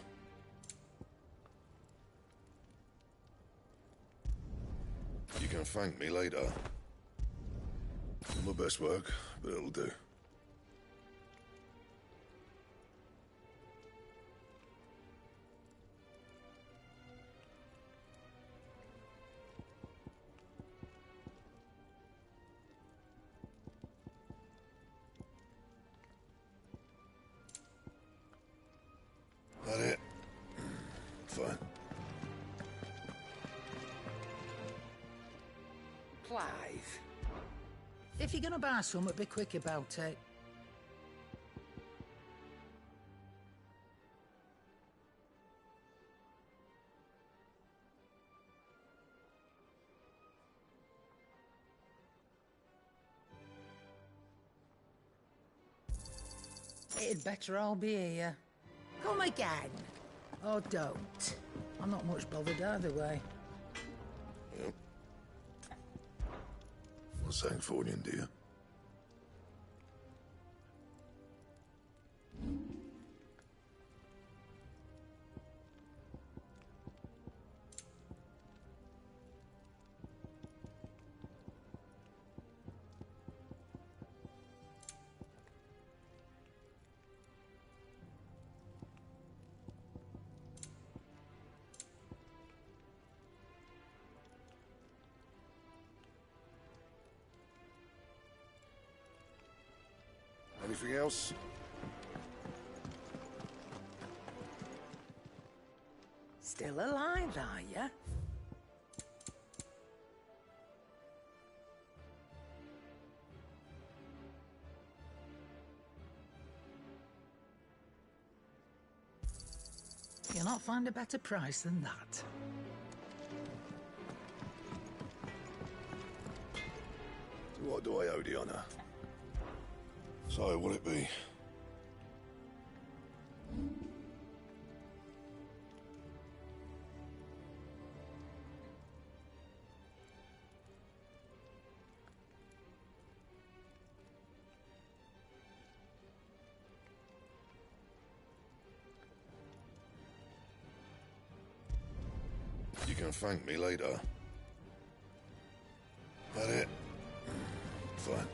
S12: You can thank me later. Not my best work, but it'll do. That it? Fine.
S19: Clive. If you're gonna buy something, be quick about it. It'd better all be here. Come again. Or don't. I'm not much bothered either way.
S10: Yep. What's Sancfordian, dear? Anything else?
S18: Still alive, are ya?
S19: You'll not find a better price than that.
S10: So what do I owe the honor? So, will it be? You can thank me later. That it? Fine.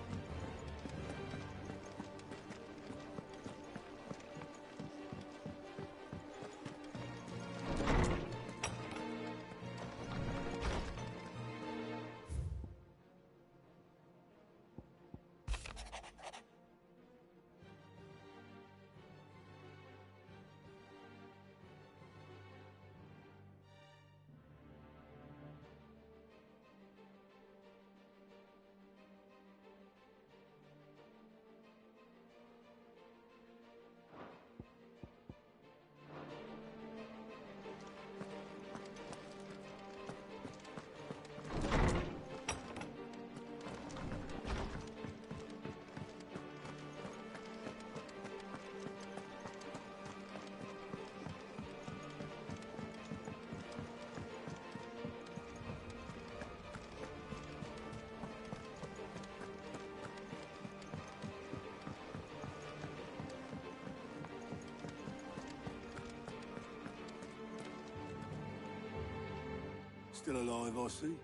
S16: Still alive, I see.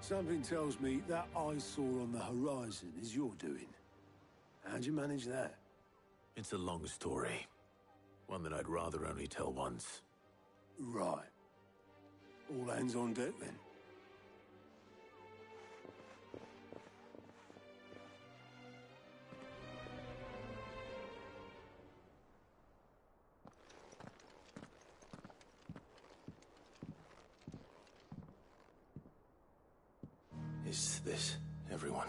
S16: Something tells me that I saw on the horizon is your doing. How'd you manage that?
S5: It's a long story. One that I'd rather only tell once.
S16: Right. All hands on deck, then.
S4: Is this everyone?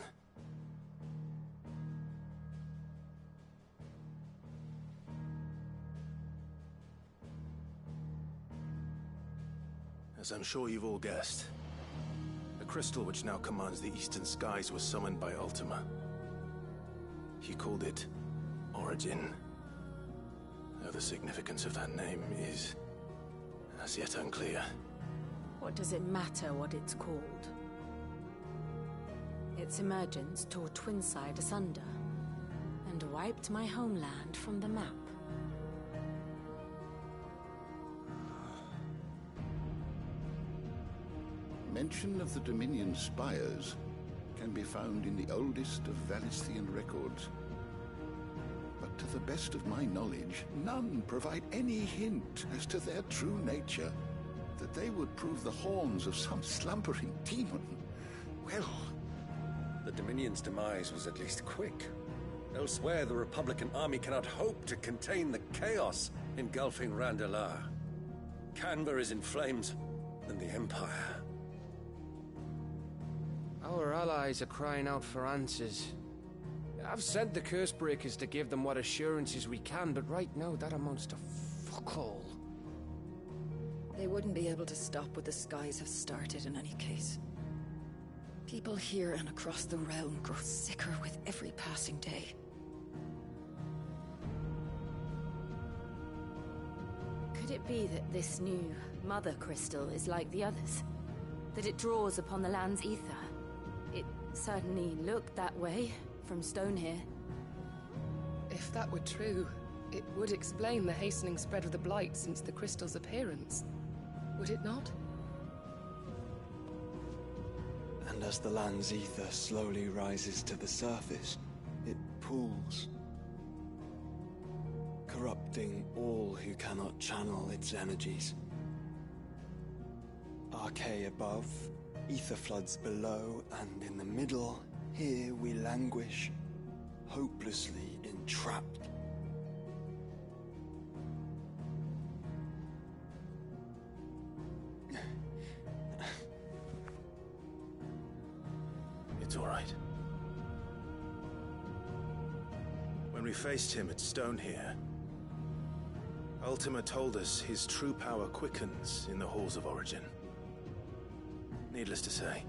S4: As I'm sure you've all guessed, the crystal which now commands the eastern skies was summoned by Ultima. He called it Origin. Though the significance of that name is as yet unclear.
S6: What does it matter what it's called? Its emergence tore Twinside asunder and wiped my homeland from the map.
S20: Mention of the Dominion spires can be found in the oldest of Valisthian records. But to the best of my knowledge, none provide any hint as to their true nature. That they would prove the horns of some slumbering demon. Well...
S21: The Dominion's demise was at least quick. Elsewhere, the Republican army cannot hope to contain the chaos engulfing Randalar. Canva is in flames, and the Empire.
S22: Our allies are crying out for answers. I've sent the Cursebreakers to give them what assurances we can, but right now that amounts to fuck all.
S23: They wouldn't be able to stop what the skies have started in any case. People here and across the realm grow sicker with every passing day.
S6: Could it be that this new mother crystal is like the others? That it draws upon the land's ether? It certainly looked that way from Stonhyrr.
S1: If that were true, it would explain the hastening spread of the Blight since the crystal's appearance. Would it not?
S3: And as the land's ether slowly rises to the surface, it pools, corrupting all who cannot channel its energies. Archay above, ether floods below, and in the middle, here we languish, hopelessly entrapped.
S4: It's all right. When we faced him at Stonhyrr, Ultima told us his true power quickens in the Halls of Origin. Needless to say,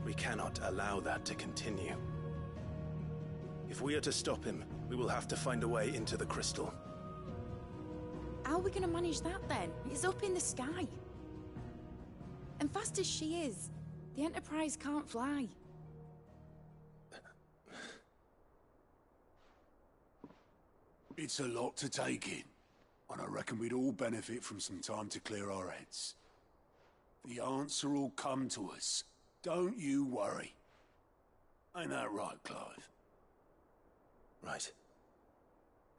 S4: we cannot allow that to continue. If we are to stop him, we will have to find a way into the crystal.
S13: How are we gonna manage that then? It's up in the sky. And fast as she is, the Enterprise can't fly.
S16: It's a lot to take in, and I reckon we'd all benefit from some time to clear our heads. The answer will come to us. Don't you worry. Ain't that right, Clive?
S4: Right.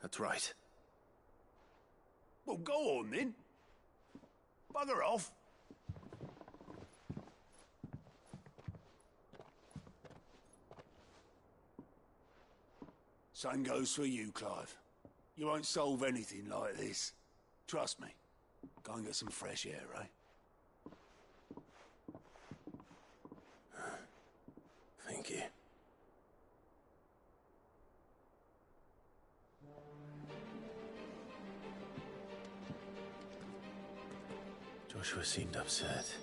S4: That's right.
S16: Well, go on then. Bugger off. Same goes for you, Clive. You won't solve anything like this. Trust me. Go and get some fresh air, eh?
S4: Thank you. Joshua seemed upset.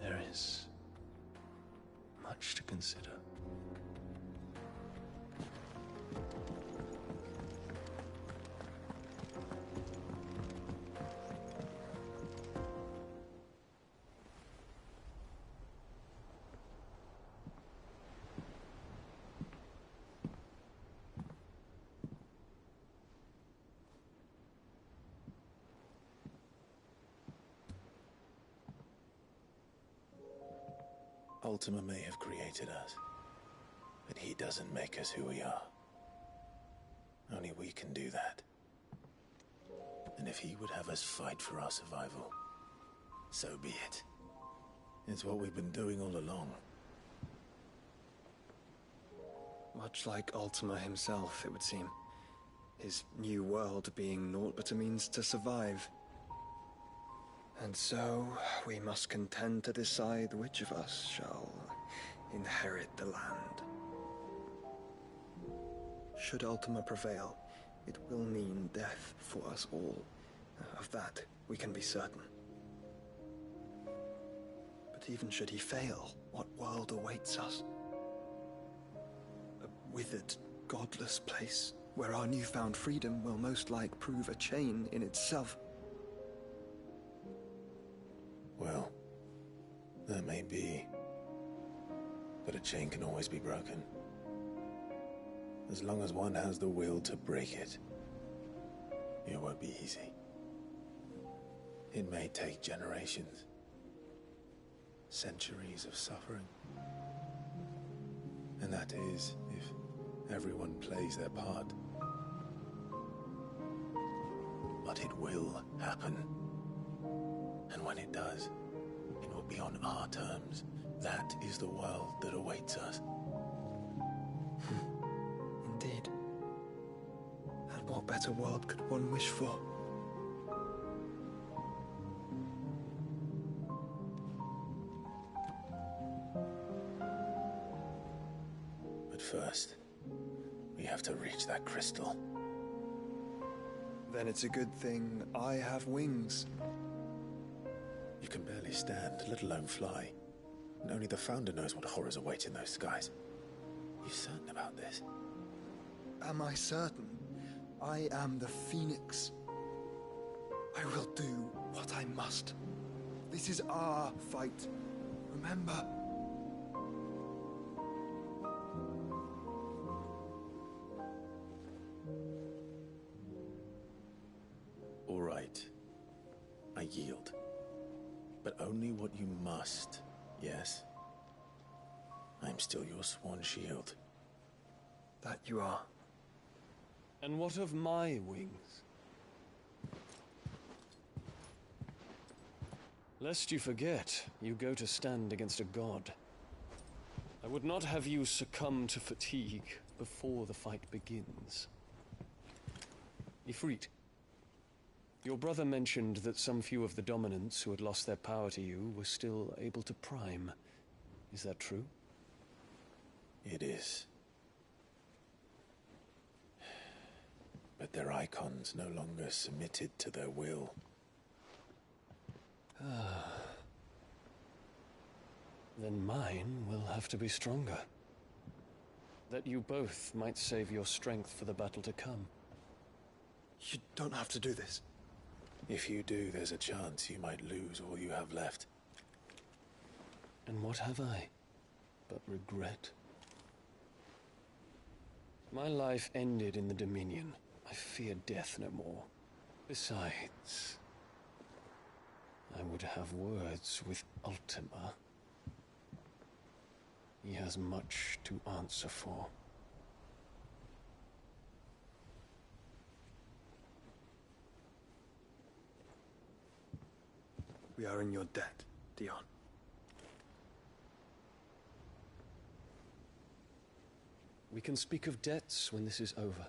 S4: There is much to consider. Ultima may have created us, but he doesn't make us who we are. Only we can do that. And if he would have us fight for our survival, so be it. It's what we've been doing all along.
S3: Much like Ultima himself, it would seem. His new world being naught but a means to survive. And so, we must contend to decide which of us shall inherit the land. Should Ultima prevail, it will mean death for us all. Of that, we can be certain. But even should he fail, what world awaits us? A withered, godless place, where our newfound freedom will most like prove a chain in itself.
S4: Well, that may be, but a chain can always be broken. As long as one has the will to break it, it won't be easy. It may take generations, centuries of suffering. And that is, if everyone plays their part. But it will happen. And when it does, it will be on our terms. That is the world that awaits us.
S3: Indeed. And what better world could one wish for?
S4: But first, we have to reach that crystal.
S3: Then it's a good thing I have wings.
S4: You can barely stand, let alone fly. And only the Founder knows what horrors await in those skies. You certain about this?
S3: Am I certain? I am the Phoenix. I will do what I must. This is our fight. Remember?
S4: All right. I yield. But only what you must, yes? I'm still your sworn shield.
S3: That you are.
S2: And what of my wings? Lest you forget, you go to stand against a god. I would not have you succumb to fatigue before the fight begins. Ifrit, your brother mentioned that some few of the dominants who had lost their power to you were still able to prime. Is that true?
S4: It is. But their icons no longer submitted to their will.
S2: Then mine will have to be stronger. That you both might save your strength for the battle to come.
S3: You don't have to do this.
S4: If you do, there's a chance you might lose all you have left.
S2: And what have I but regret? My life ended in the Dominion. I fear death no more. Besides, I would have words with Ultima. He has much to answer for.
S3: We are in your debt, Dion.
S2: We can speak of debts when this is over.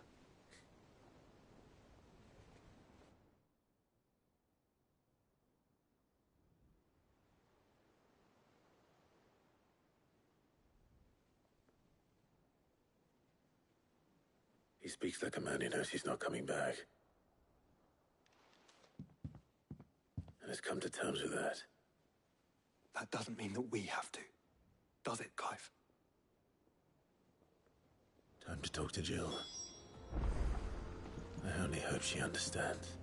S4: He speaks like a man who knows he's not coming back. And has come to terms with that.
S3: That doesn't mean that we have to, does it, Clive?
S4: Time to talk to Jill. I only hope she understands.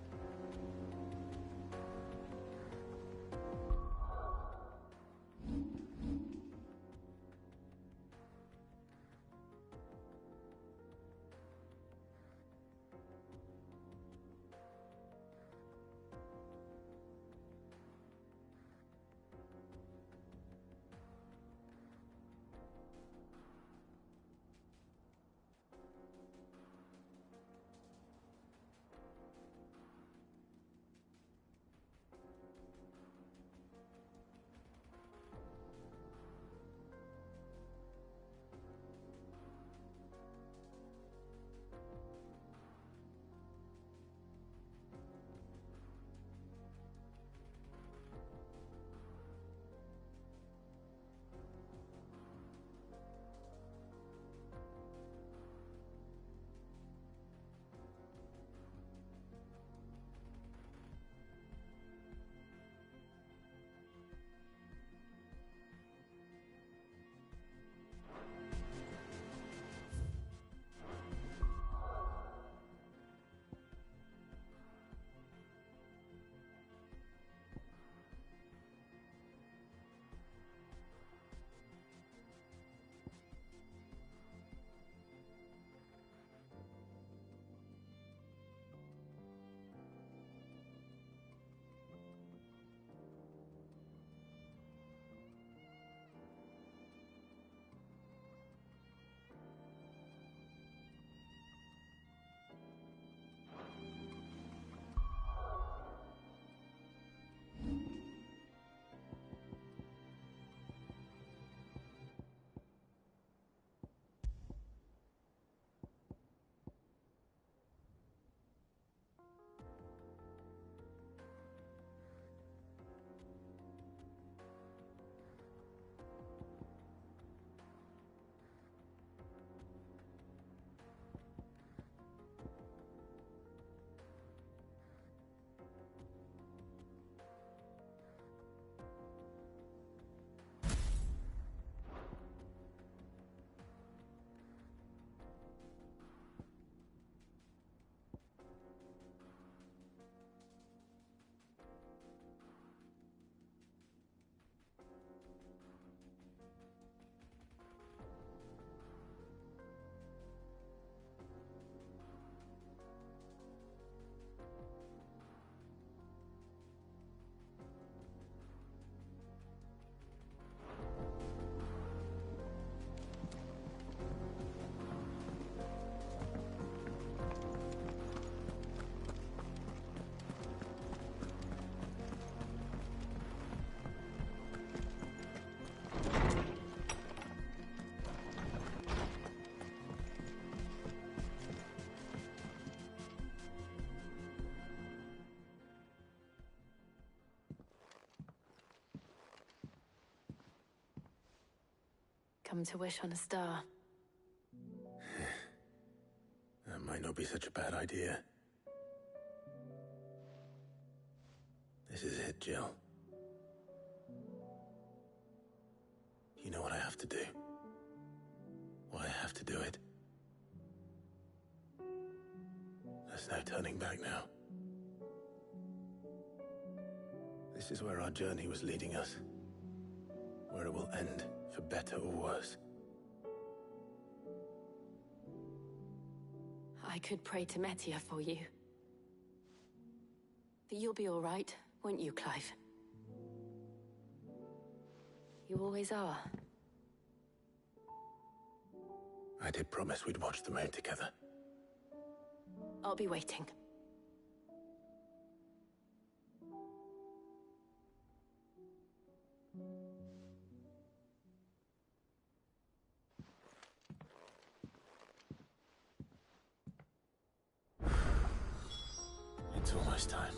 S6: come to wish on a star.
S4: That might not be such a bad idea. This is it, Jill. You know what I have to do. Why I have to do it. There's no turning back now. This is where our journey was leading us. Where it will end, for better or worse.
S6: I could pray to Metia for you. But you'll be all right, won't you, Clive? You always are.
S4: I did promise we'd watch the moon together.
S6: I'll be waiting.
S4: It's almost time.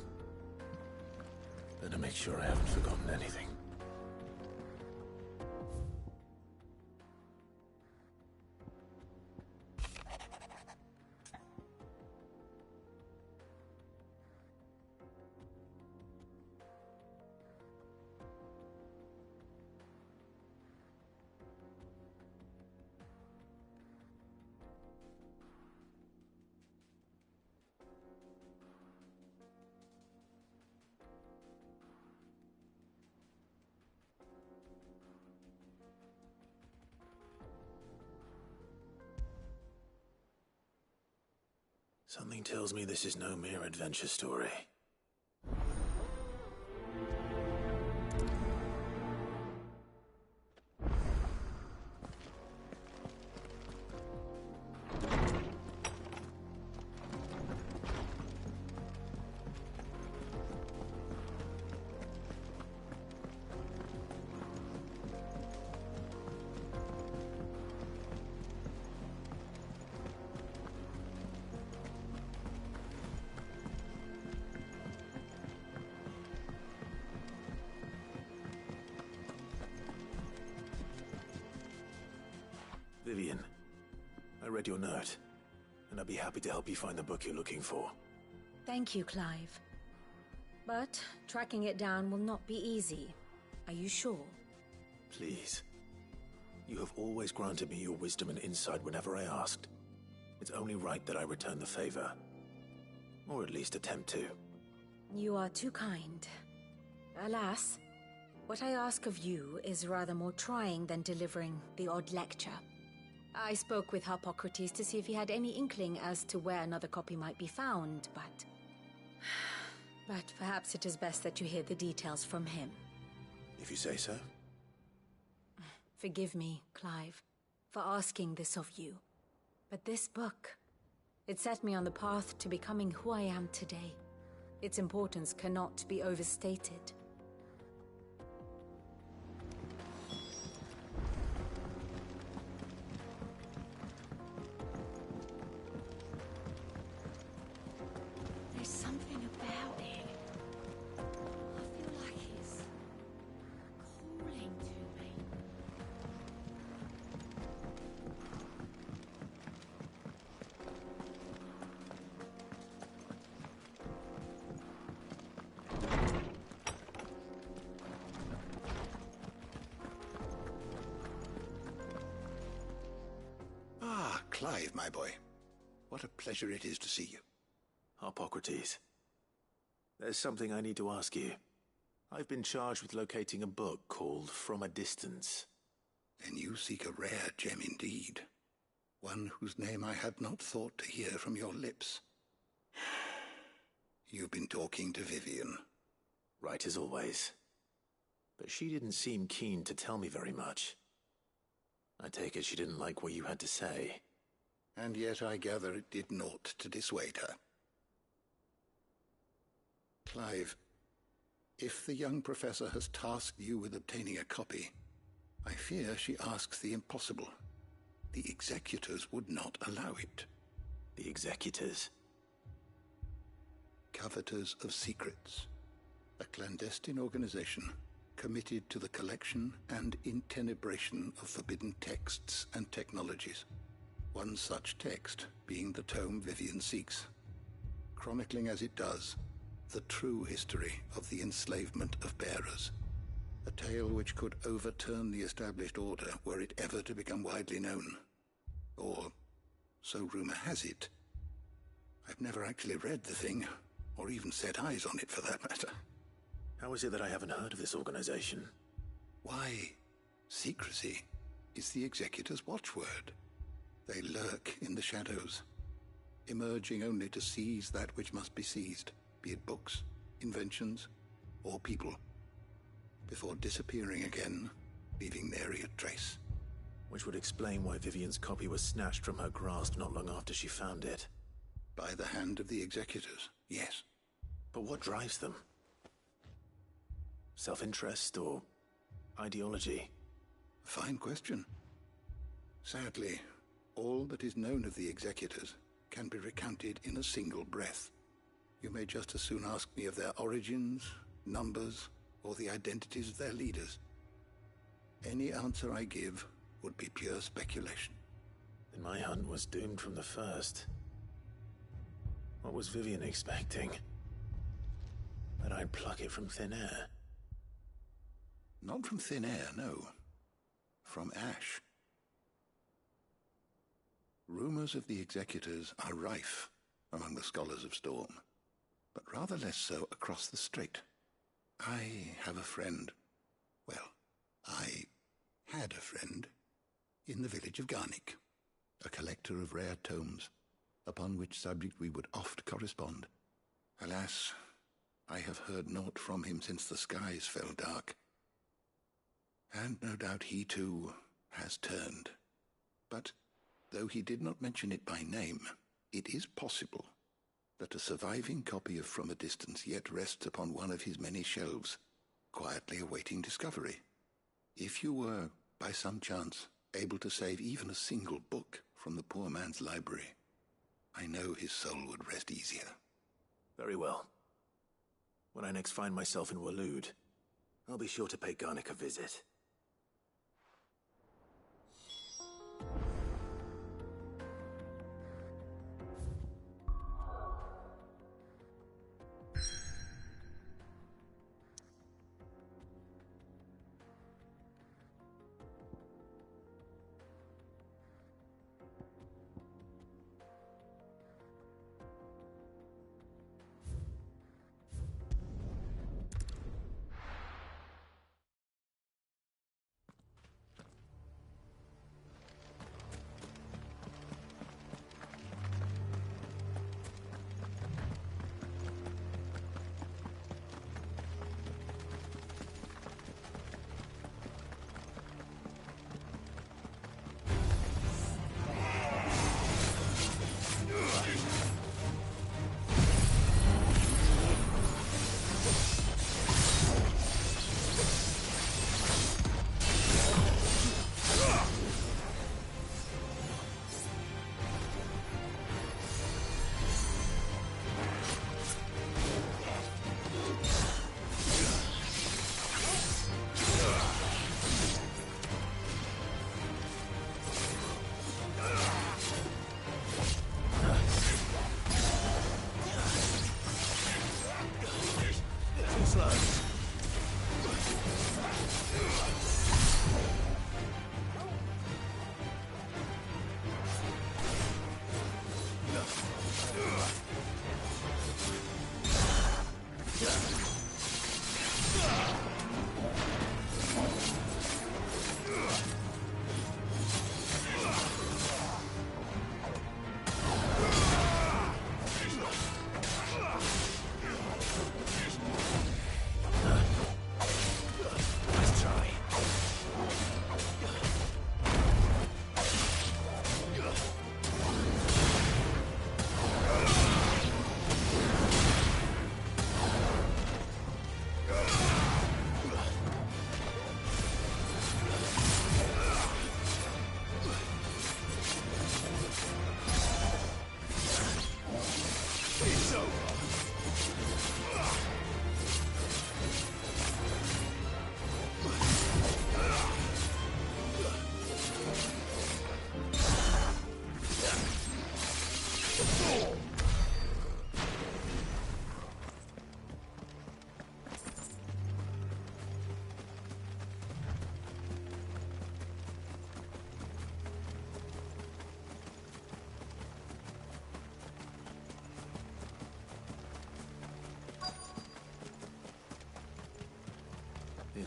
S4: Better make sure I haven't forgotten anything. Something tells me this is no mere adventure story. Vivian, I read your note, and I'd be happy to help you find the book you're looking for.
S8: Thank you, Clive. But tracking it down will not be easy. Are you sure?
S4: Please. You have always granted me your wisdom and insight whenever I asked. It's only right that I return the favor. Or at least attempt to.
S8: You are too kind. Alas, what I ask of you is rather more trying than delivering the odd lecture. I spoke with Harpocrates to see if he had any inkling as to where another copy might be found, but... But perhaps it is best that you hear the details from him.
S4: If you say so.
S8: Forgive me, Clive, for asking this of you. But this book, it set me on the path to becoming who I am today. Its importance cannot be overstated.
S13: There's something about it. I feel like it's calling to me.
S20: Ah, Clive, my boy. What a pleasure it is to see you.
S4: Harpocrates. There's something I need to ask you. I've been charged with locating a book called From a Distance.
S20: Then you seek a rare gem indeed. One whose name I had not thought to hear from your lips. You've been talking to Vivian.
S4: Right as always. But she didn't seem keen to tell me very much. I take it she didn't like what you had to say.
S20: And yet I gather it did naught to dissuade her. Clive, if the young professor has tasked you with obtaining a copy, I fear she asks the impossible. The executors would not allow it.
S4: The executors?
S20: Coveters of secrets. A clandestine organization committed to the collection and intenebration of forbidden texts and technologies. One such text being the tome Vivian seeks, chronicling as it does the true history of the enslavement of bearers. A tale which could overturn the established order were it ever to become widely known. Or, so rumor has it. I've never actually read the thing, or even set eyes on it for that matter.
S5: How is it that I haven't heard of this organization?
S20: Why, secrecy is the Executor's watchword. They lurk in the shadows, emerging only to seize that which must be seized, be it books, inventions, or people, before disappearing again, leaving nary a trace.
S5: Which would explain why Vivian's copy was snatched from her grasp not long after she found it.
S20: By the hand of the Executors, yes.
S5: But what drives them? Self-interest or ideology?
S20: Fine question. Sadly, all that is known of the Executors can be recounted in a single breath. You may just as soon ask me of their origins, numbers, or the identities of their leaders. Any answer I give would be pure speculation.
S5: Then my hunt was doomed from the first. What was Vivian expecting? That I'd pluck it from thin air?
S20: Not from thin air, no. From ash. Rumors of the Executors are rife among the scholars of Storm, but rather less so across the Strait. I have a friend. Well, I had a friend in the village of Garnick, a collector of rare tomes, upon which subject we would oft correspond. Alas, I have heard naught from him since the skies fell dark. And no doubt he too has turned. But though he did not mention it by name, it is possible that a surviving copy of From a Distance yet rests upon one of his many shelves, quietly awaiting discovery. If you were, by some chance, able to save even a single book from the poor man's library, I know his soul would rest easier.
S5: Very well. When I next find myself in Waloed, I'll be sure to pay Garnick a visit.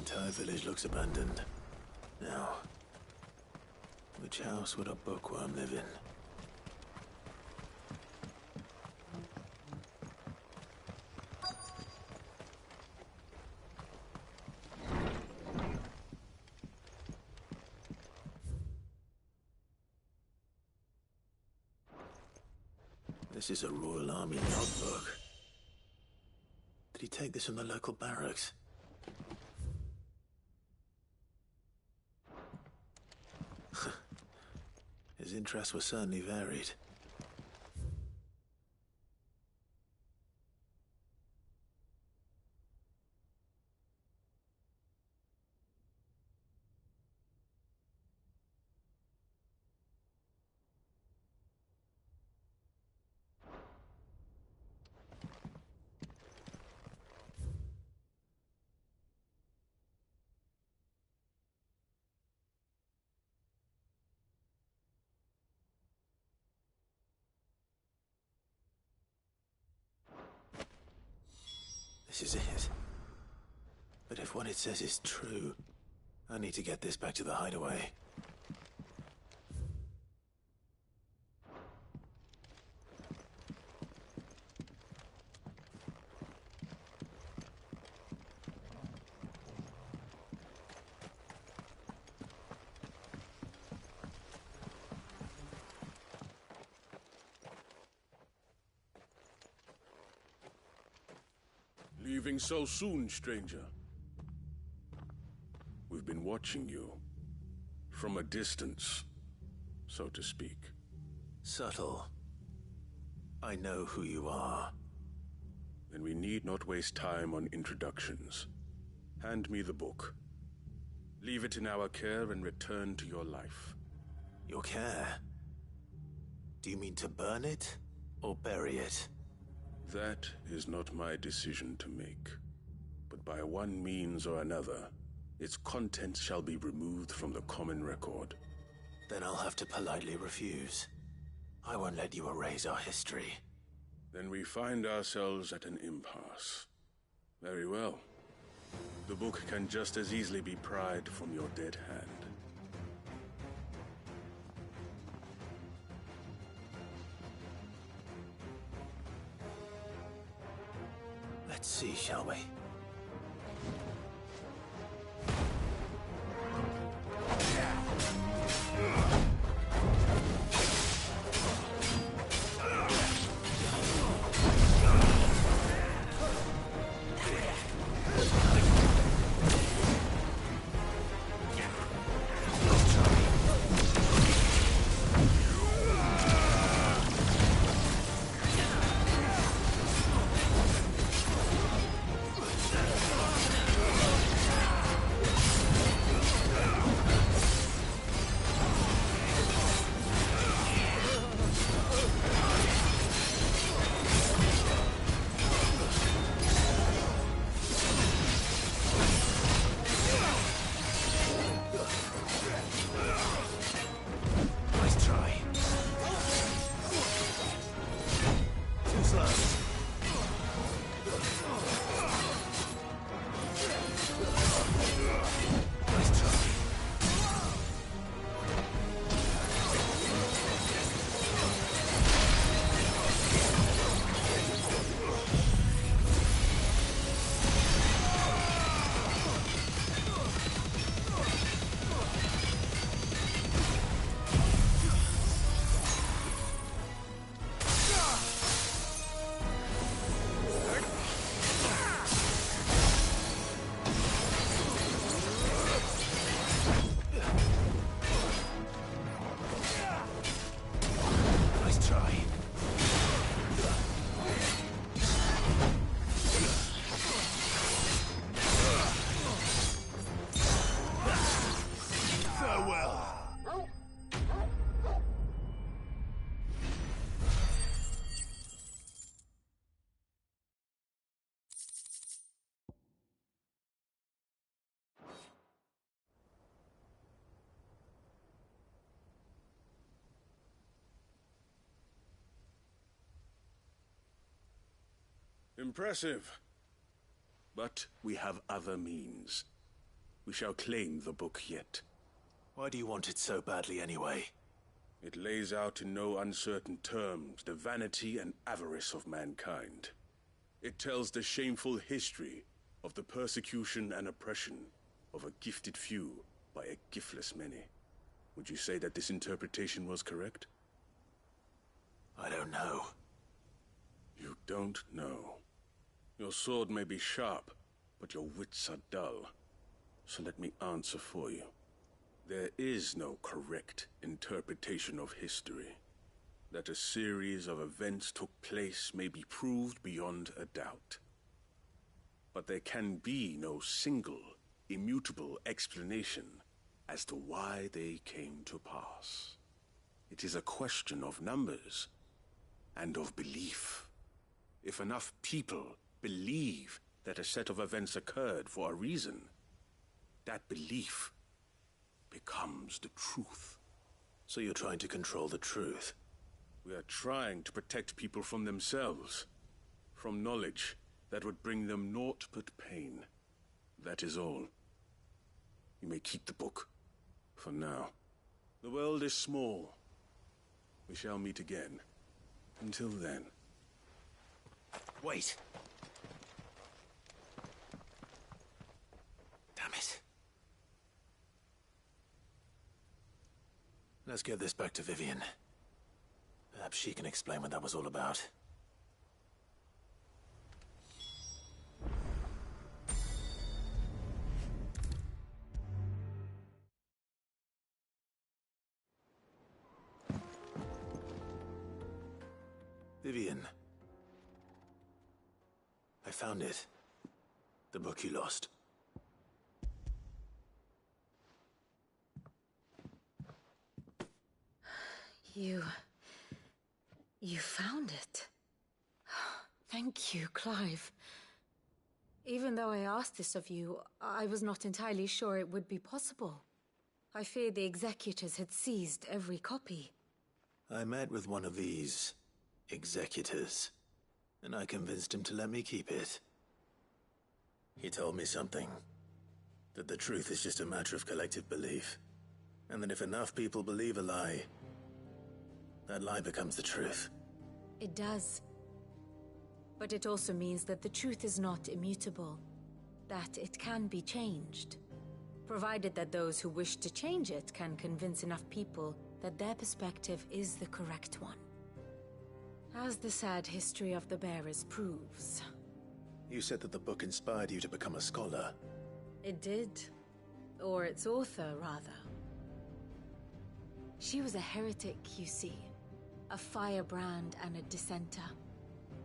S5: entire village looks abandoned. Now, which house would a bookworm live in? This is a Royal Army logbook. Did he take this from the local barracks? His interests were certainly varied. This is it. But if what it says is true, I need to get this back to the hideaway.
S9: Leaving so soon, stranger? We've been watching you. From a distance, so to speak.
S5: Subtle. I know who you are.
S9: Then we need not waste time on introductions. Hand me the book. Leave it in our care and return to your life.
S5: Your care? Do you mean to burn it, or bury it?
S9: That is not my decision to make. But by one means or another, its contents shall be removed from the common record.
S5: Then I'll have to politely refuse. I won't let you erase our history.
S9: Then we find ourselves at an impasse. Very well. The book can just as easily be pried from your dead hand.
S5: Let's see, shall we?
S9: Impressive. But we have other means. We shall claim the book yet.
S5: Why do you want it so badly anyway?
S9: It lays out in no uncertain terms the vanity and avarice of mankind. It tells the shameful history of the persecution and oppression of a gifted few by a giftless many. Would you say that this interpretation was correct?
S5: I don't know.
S9: You don't know. Your sword may be sharp, but your wits are dull. So let me answer for you. There is no correct interpretation of history. That a series of events took place may be proved beyond a doubt. But there can be no single, immutable explanation as to why they came to pass. It is a question of numbers and of belief. If enough people believe that a set of events occurred for a reason, that belief becomes the truth.
S5: So you're trying to control the truth?
S9: We are trying to protect people from themselves, from knowledge that would bring them naught but pain. That is all. You may keep the book, for now. The world is small. We shall meet again. Until then.
S5: Wait! Damn it. Let's get this back to Vivian. Perhaps she can explain what that was all about. Vivian. I found it. The book you lost.
S8: You found it. Thank you, Clive. Even though I asked this of you, I was not entirely sure it would be possible. I feared the executors had seized every copy.
S5: I met with one of these executors, and I convinced him to let me keep it. He told me something. That the truth is just a matter of collective belief. And that if enough people believe a lie, that lie becomes the truth.
S8: It does. But it also means that the truth is not immutable. That it can be changed. Provided that those who wish to change it can convince enough people that their perspective is the correct one. As the sad history of the Bearers proves.
S5: You said that the book inspired you to become a scholar.
S8: It did. Or its author, rather. She was a heretic, you see. A firebrand and a dissenter.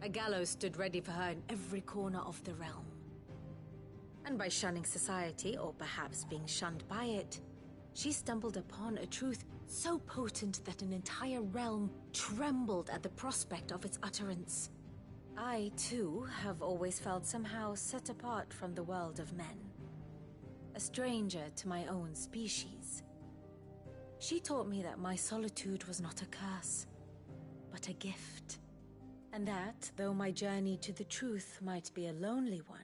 S8: A gallows stood ready for her in every corner of the realm. And by shunning society, or perhaps being shunned by it, she stumbled upon a truth so potent that an entire realm trembled at the prospect of its utterance. I, too, have always felt somehow set apart from the world of men. A stranger to my own species. She taught me that my solitude was not a curse, but a gift. And that, though my journey to the truth might be a lonely one,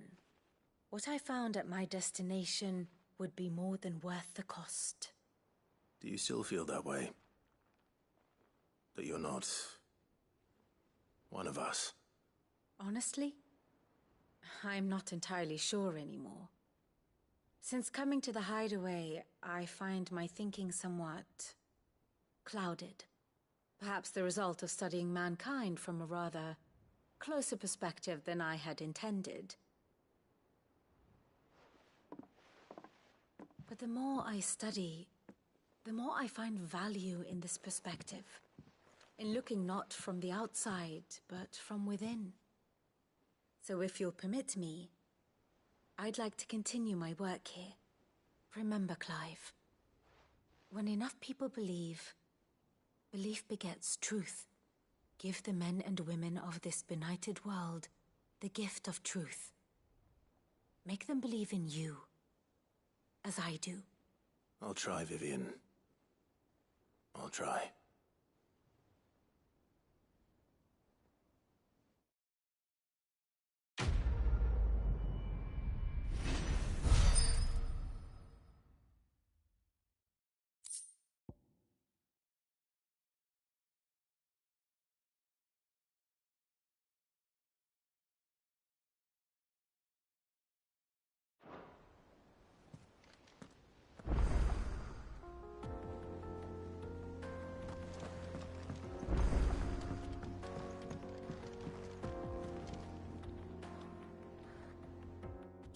S8: what I found at my destination would be more than worth the cost.
S5: Do you still feel that way? That you're not one of us?
S8: Honestly, I'm not entirely sure anymore. Since coming to the hideaway, I find my thinking somewhat clouded. Perhaps the result of studying mankind from a rather closer perspective than I had intended. But the more I study, the more I find value in this perspective. In looking not from the outside, but from within. So if you'll permit me, I'd like to continue my work here. Remember, Clive, when enough people believe, belief begets truth. Give the men and women of this benighted world the gift of truth. Make them believe in you, as I do.
S5: I'll try, Vivian. I'll try.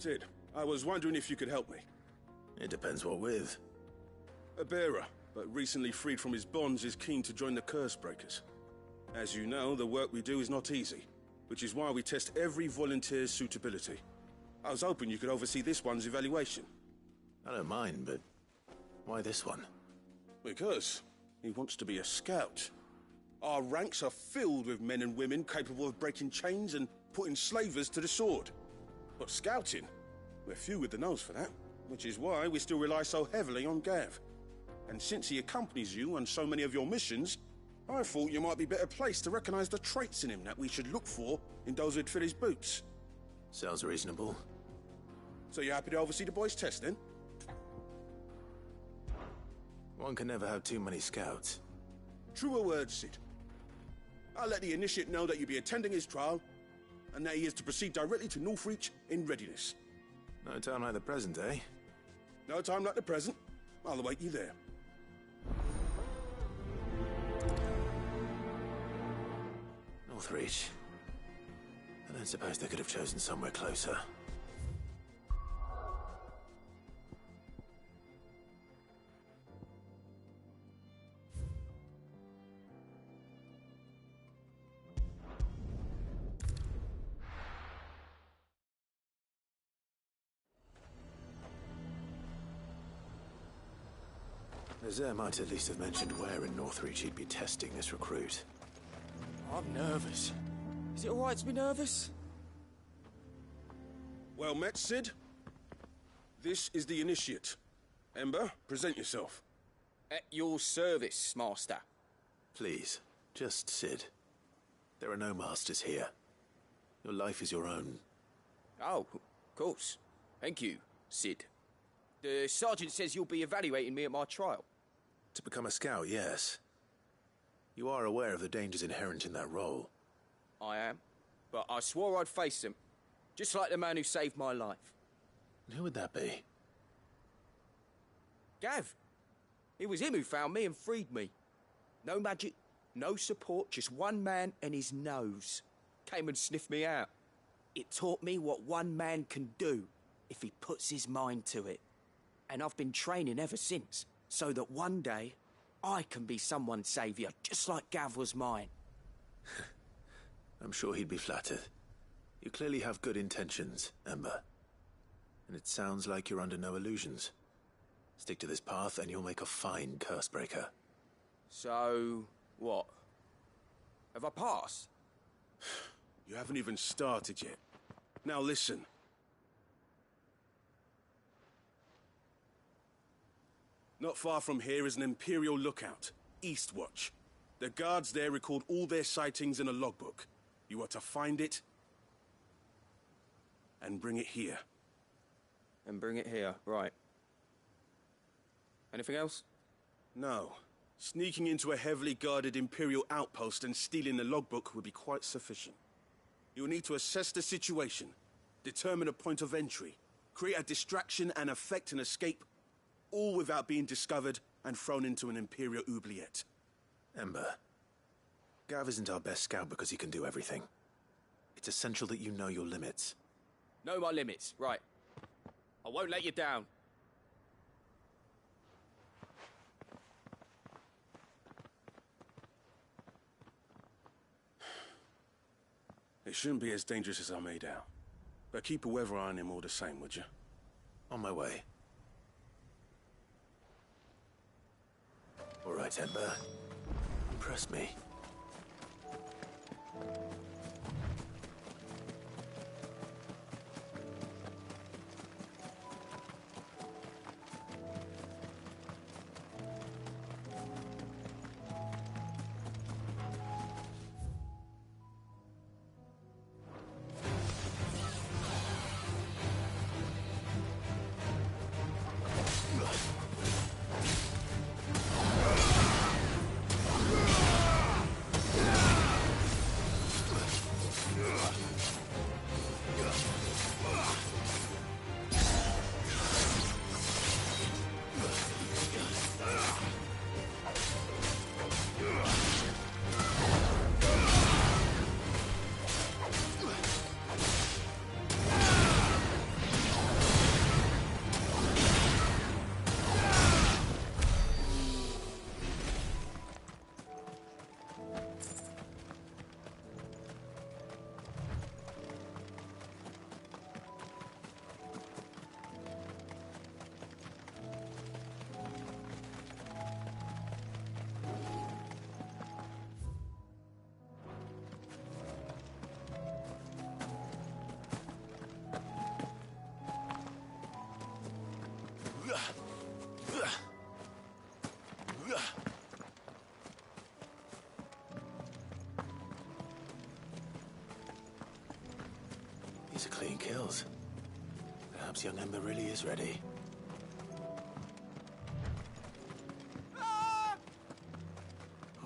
S9: Sid, I was wondering if you could help me.
S5: It depends what with.
S9: A bearer, but recently freed from his bonds, is keen to join the Cursebreakers. As you know, the work we do is not easy, which is why we test every volunteer's suitability. I was hoping you could oversee this one's evaluation.
S5: I don't mind, but why this one?
S9: Because he wants to be a scout. Our ranks are filled with men and women capable of breaking chains and putting slavers to the sword. But scouting, we're few with the nose for that, which is why we still rely so heavily on Gav. And since he accompanies you on so many of your missions, I thought you might be better placed to recognize the traits in him that we should look for in those who'd fill his boots.
S5: Sounds reasonable.
S9: So you're happy to oversee the boys' test, then?
S5: One can never have too many scouts.
S9: Truer words, Sid. I'll let the initiate know that you'll be attending his trial, and that he is to proceed directly to Northreach in readiness.
S5: No time like the present, eh?
S9: No time like the present. I'll await you there.
S5: Northreach. I don't suppose they could have chosen somewhere closer. Azir might at least have mentioned where in Northreach he'd be testing this recruit.
S22: I'm nervous. Is it alright to be nervous?
S9: Well met, Sid. This is the initiate. Ember, present yourself.
S22: At your service, Master.
S5: Please, just Sid. There are no masters here. Your life is your own.
S22: Oh, of course. Thank you, Sid. The sergeant says you'll be evaluating me at my trial.
S5: To become a scout, yes. You are aware of the dangers inherent in that role.
S22: I am. But I swore I'd face them. Just like the man who saved my life.
S5: And who would that be?
S22: Gav. It was him who found me and freed me. No magic, no support, just one man and his nose. Came and sniffed me out. It taught me what one man can do if he puts his mind to it. And I've been training ever since, so that one day I can be someone's saviour, just like Gav was mine.
S5: I'm sure he'd be flattered. You clearly have good intentions, Ember. And it sounds like you're under no illusions. Stick to this path and you'll make a fine Cursebreaker.
S22: So, what? Have I passed?
S9: You haven't even started yet. Now listen. Not far from here is an Imperial lookout, Eastwatch. The guards there record all their sightings in a logbook. You are to find it and bring it here.
S22: And bring it here, right. Anything else?
S9: No. Sneaking into a heavily guarded Imperial outpost and stealing the logbook would be quite sufficient. You'll need to assess the situation, determine a point of entry, create a distraction and effect an escape, all without being discovered and thrown into an Imperial oubliette.
S5: Ember, Gav isn't our best scout because he can do everything. It's essential that you know your limits.
S22: Know my limits, right. I won't let you down.
S9: It shouldn't be as dangerous as I made out. But keep a weather eye on him all the same, would you?
S5: On my way. All right, Ember. Impress me. These are clean kills. Perhaps young Ember really is ready. Or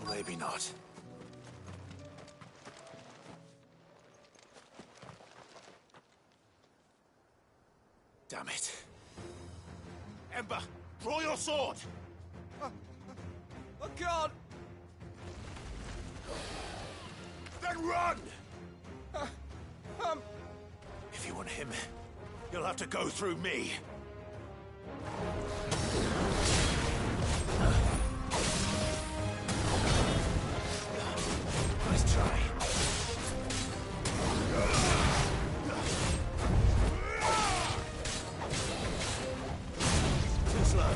S5: maybe not. Damn it. Ember, draw your sword!
S22: I can't!
S5: Then run! If you want him, you'll have to go through me. Nice try. Too slow.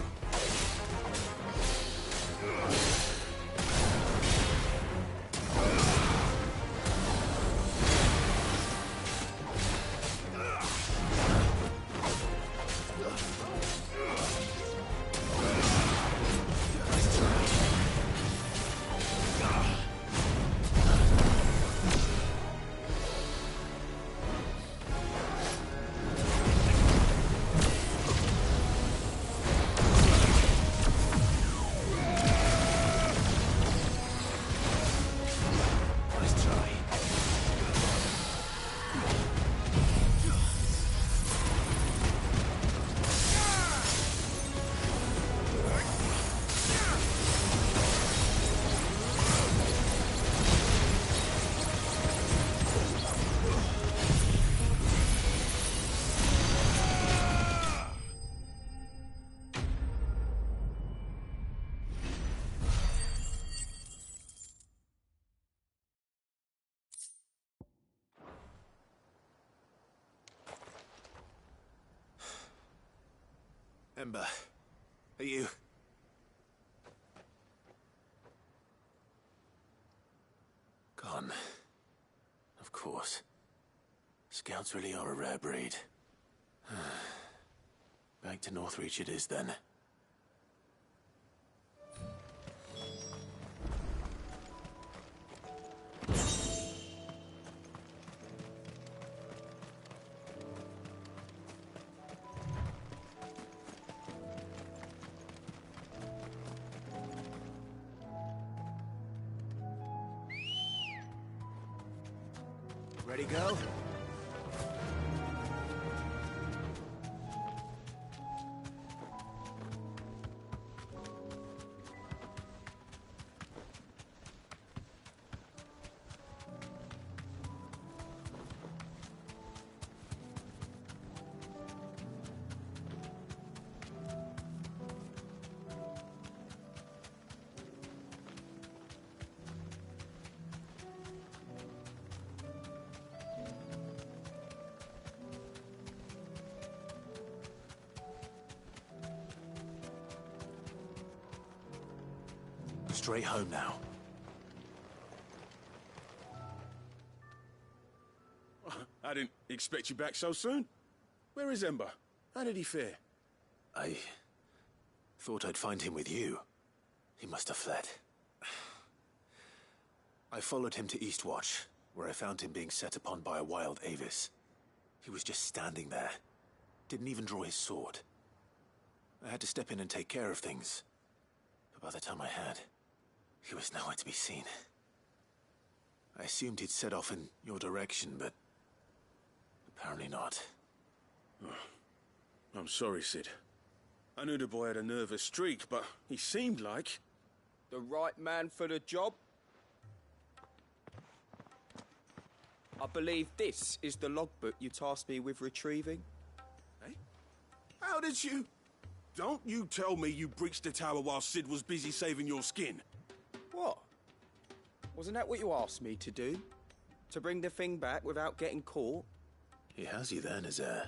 S5: Ember, are you... Gone. Of course. Scouts really are a rare breed. Back to Northreach it is then. Ready, go? Straight home now.
S9: I didn't expect you back so soon. Where is Ember? How did he fare?
S5: I thought I'd find him with you. He must have fled. I followed him to Eastwatch, where I found him being set upon by a wild Avis. He was just standing there. Didn't even draw his sword. I had to step in and take care of things. But by the time I had, he was nowhere to be seen. I assumed he'd set off in your direction, but apparently not.
S9: Oh, I'm sorry, Sid. I knew the boy had a nervous streak, but he seemed like...
S22: The right man for the job? I believe this is the logbook you tasked me with retrieving.
S9: Eh? How did you... Don't you tell me you breached the tower while Sid was busy saving your skin.
S22: What? Wasn't that what you asked me to do? To bring the thing back without getting caught?
S5: He has you there, Nazaire.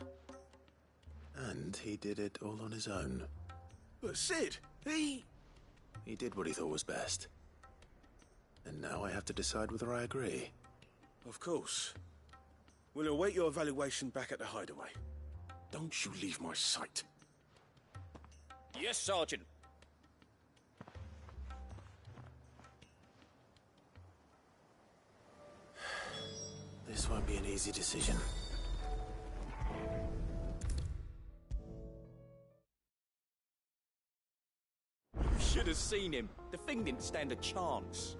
S5: And he did it all on his own.
S9: But Sid, he
S5: did what he thought was best. And now I have to decide whether I agree.
S9: Of course. We'll await your evaluation back at the hideaway. Don't you leave my sight.
S22: Yes, Sergeant.
S5: This won't be an easy decision.
S22: seen him. The thing didn't stand a chance.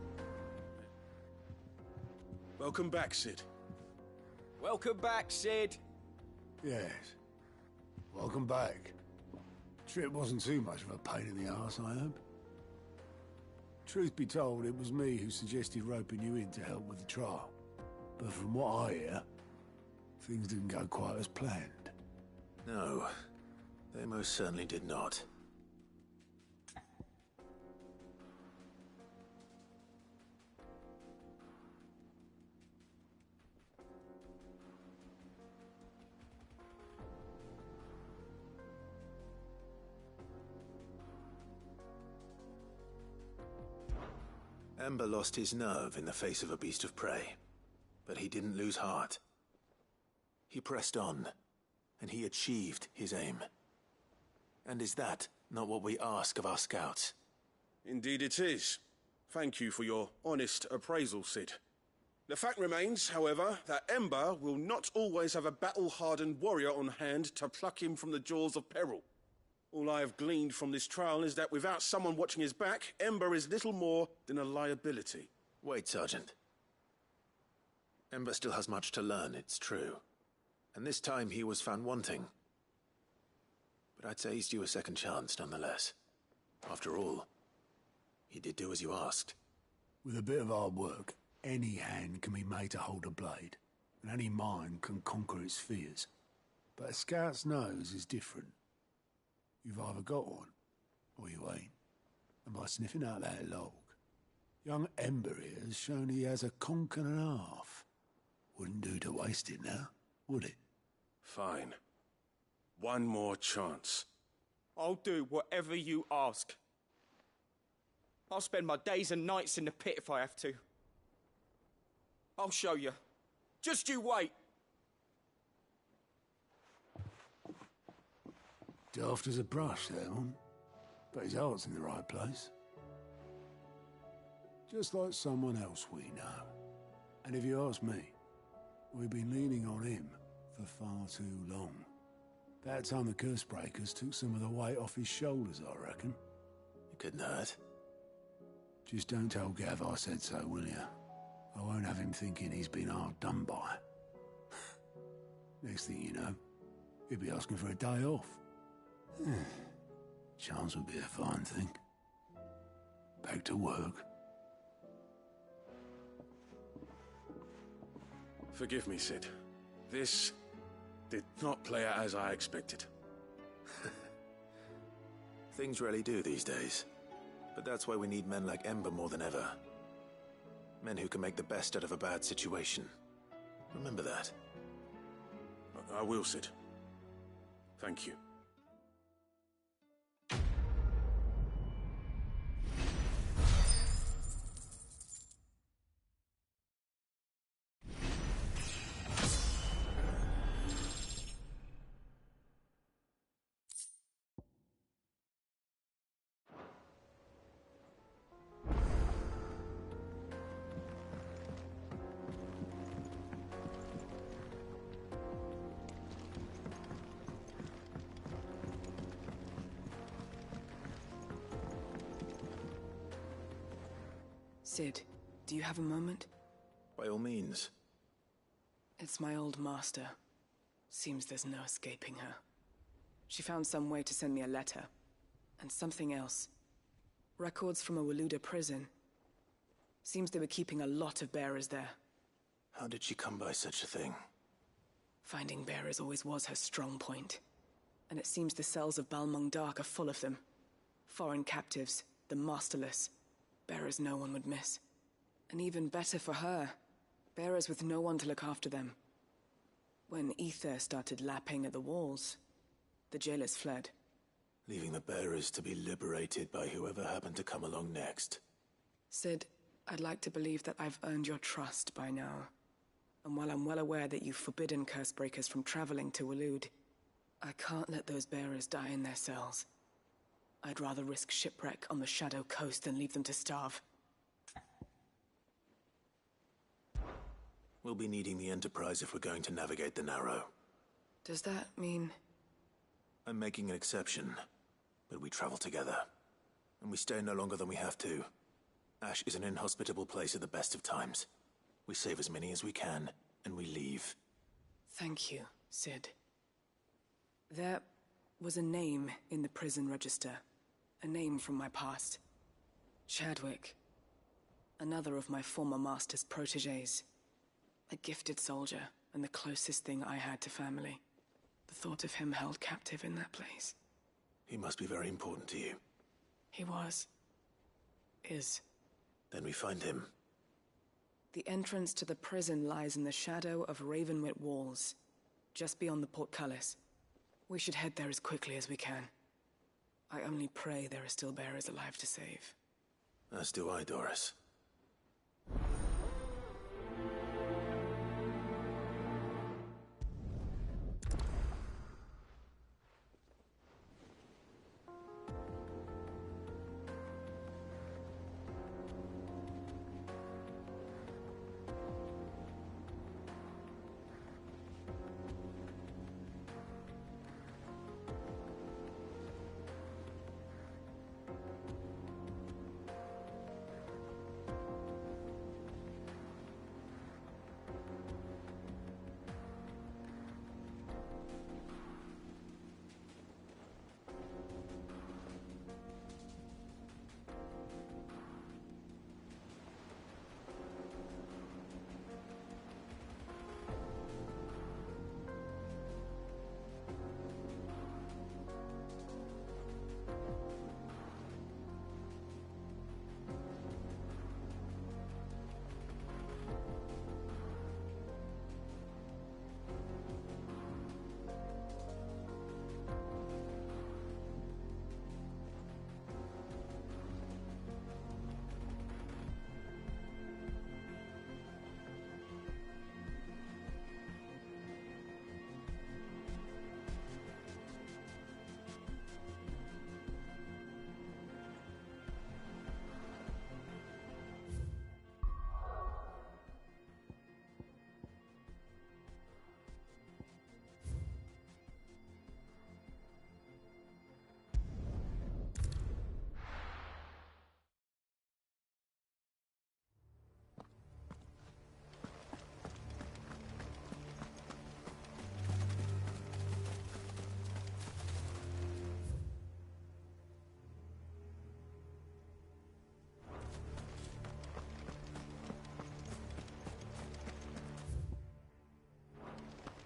S9: Welcome back, Sid.
S22: Welcome back, Sid.
S16: Yes. Welcome back. Trip wasn't too much of a pain in the arse, I hope. Truth be told, it was me who suggested roping you in to help with the trial. But from what I hear, things didn't go quite as planned.
S5: No, they most certainly did not. Ember lost his nerve in the face of a beast of prey, but he didn't lose heart. He pressed on, and he achieved his aim. And is that not what we ask of our scouts?
S9: Indeed it is. Thank you for your honest appraisal, Sid. The fact remains, however, that Ember will not always have a battle-hardened warrior on hand to pluck him from the jaws of peril. All I have gleaned from this trial is that without someone watching his back, Ember is little more than a liability.
S5: Wait, Sergeant. Ember still has much to learn, it's true. And this time he was found wanting. But I'd say he's due a second chance, nonetheless. After all, he did do as you asked.
S16: With a bit of hard work, any hand can be made to hold a blade, and any mind can conquer its fears. But a scout's nose is different. You've either got one, or you ain't. And by sniffing out that log, young Ember here has shown he has a conch and a half. Wouldn't do to waste it now, would it?
S9: Fine. One more chance.
S22: I'll do whatever you ask. I'll spend my days and nights in the pit if I have to. I'll show you. Just you wait.
S16: Daft as a brush, that one. But his heart's in the right place. Just like someone else we know. And if you ask me, we've been leaning on him for far too long. That time the curse breakers took some of the weight off his shoulders, I reckon.
S5: It couldn't hurt.
S16: Just don't tell Gav I said so, will you? I won't have him thinking he's been hard done by. Next thing you know, he'll be asking for a day off. Chance would be a fine thing. Back to work.
S9: Forgive me, Sid. This did not play out as I expected.
S5: Things really do these days. But that's why we need men like Ember more than ever. Men who can make the best out of a bad situation. Remember that.
S9: I will, Sid. Thank you.
S7: Sid, do you have a moment?
S5: By all means.
S7: It's my old master. Seems there's no escaping her. She found some way to send me a letter. And something else. Records from a Waluda prison. Seems they were keeping a lot of bearers there.
S5: How did she come by such a thing?
S7: Finding bearers always was her strong point. And it seems the cells of Balmung Dark are full of them. Foreign captives, the masterless. Bearers no one would miss. And even better for her, bearers with no one to look after them. When ether started lapping at the walls, the jailers fled.
S5: Leaving the bearers to be liberated by whoever happened to come along next.
S7: Sid, I'd like to believe that I've earned your trust by now. And while I'm well aware that you've forbidden Cursebreakers from traveling to Waloed, I can't let those bearers die in their cells. I'd rather risk shipwreck on the Shadow Coast than leave them to starve.
S5: We'll be needing the Enterprise if we're going to navigate the Narrow.
S7: Does that mean...
S5: I'm making an exception, but we travel together. and we stay no longer than we have to. Ash is an inhospitable place at the best of times. We save as many as we can, and we leave.
S7: Thank you, Sid. There was a name in the prison register. A name from my past. Chadwick. Another of my former master's protégés. A gifted soldier, and the closest thing I had to family. The thought of him held captive in that place.
S5: He must be very important to you.
S7: He was. Is.
S5: Then we find him.
S7: The entrance to the prison lies in the shadow of Ravenwit walls, just beyond the portcullis. We should head there as quickly as we can. I only pray there are still bearers alive to save.
S5: As do I, Doris.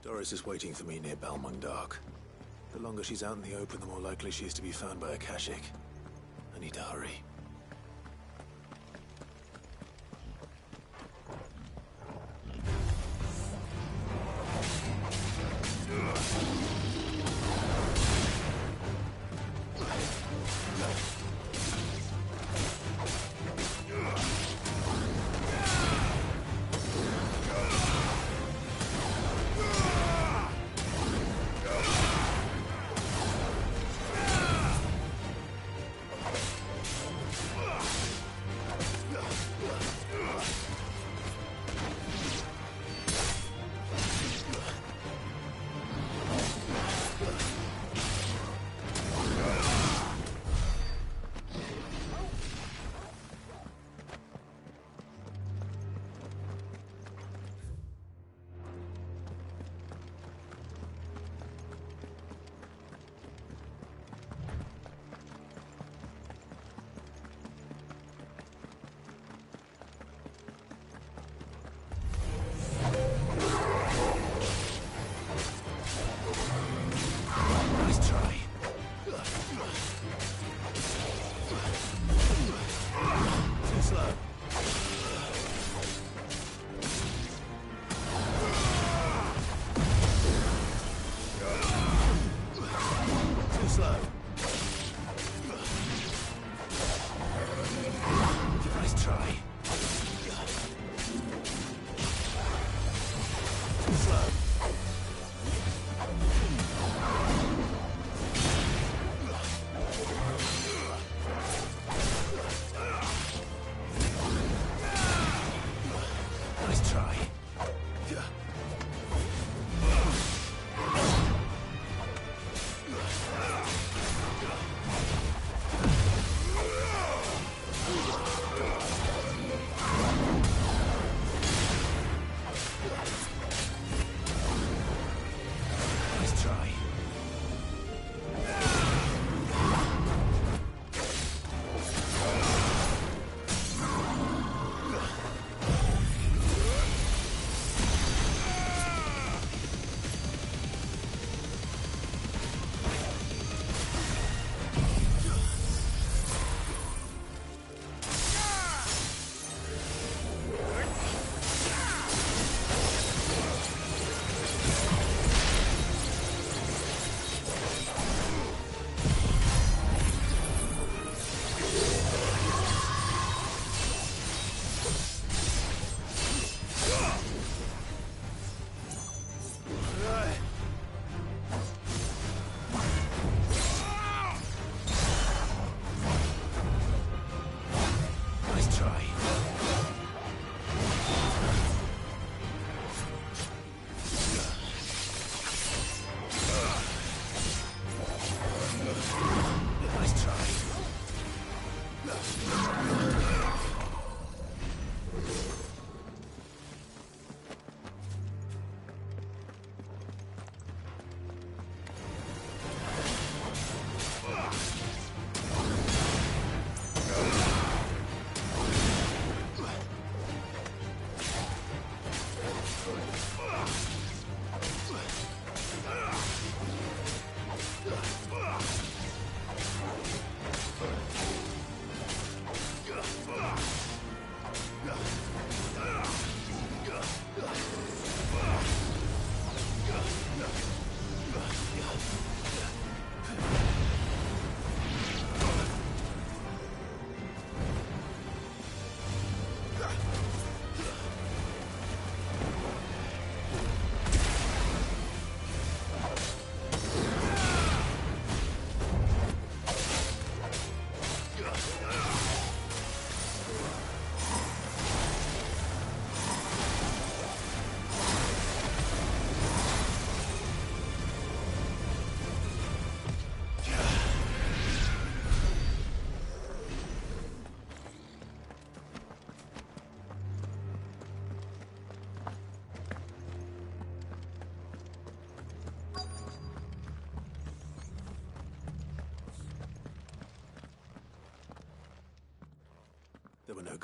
S5: Doris is waiting for me near Balmung Dark. The longer she's out in the open, the more likely she is to be found by a Kashik. I need to hurry.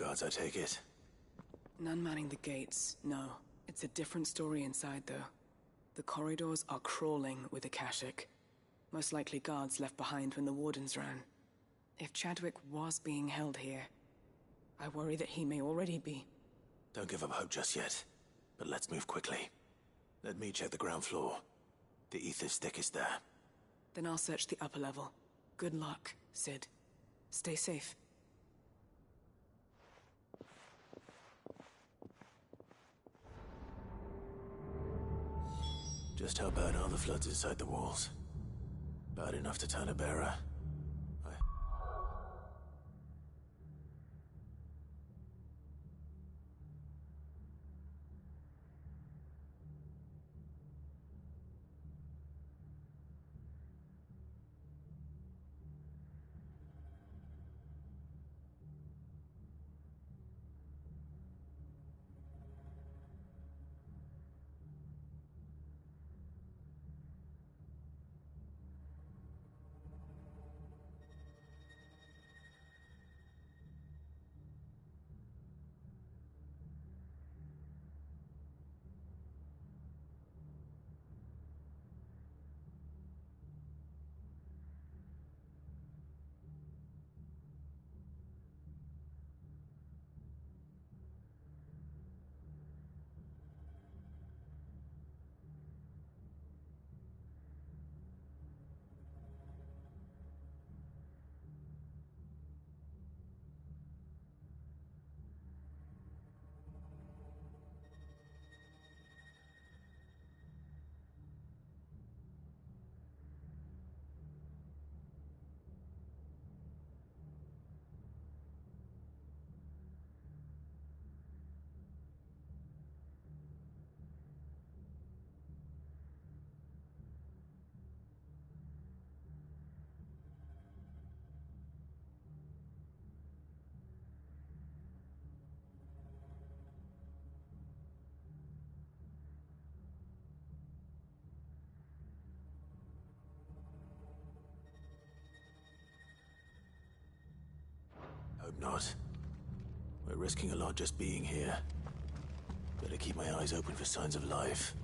S5: guards, I take it?
S7: None manning the gates, no. It's a different story inside, though. The corridors are crawling with Akashic. Most likely guards left behind when the Wardens ran. If Chadwick was being held here, I worry that he may already be.
S5: Don't give up hope just yet, but let's move quickly. Let me check the ground floor. The ether's thickest there.
S7: Then I'll search the upper level. Good luck, Sid. Stay safe.
S5: Just how bad are the floods inside the walls? Bad enough to turn a bearer. Hope not. We're risking a lot just being here. Better keep my eyes open for signs of life.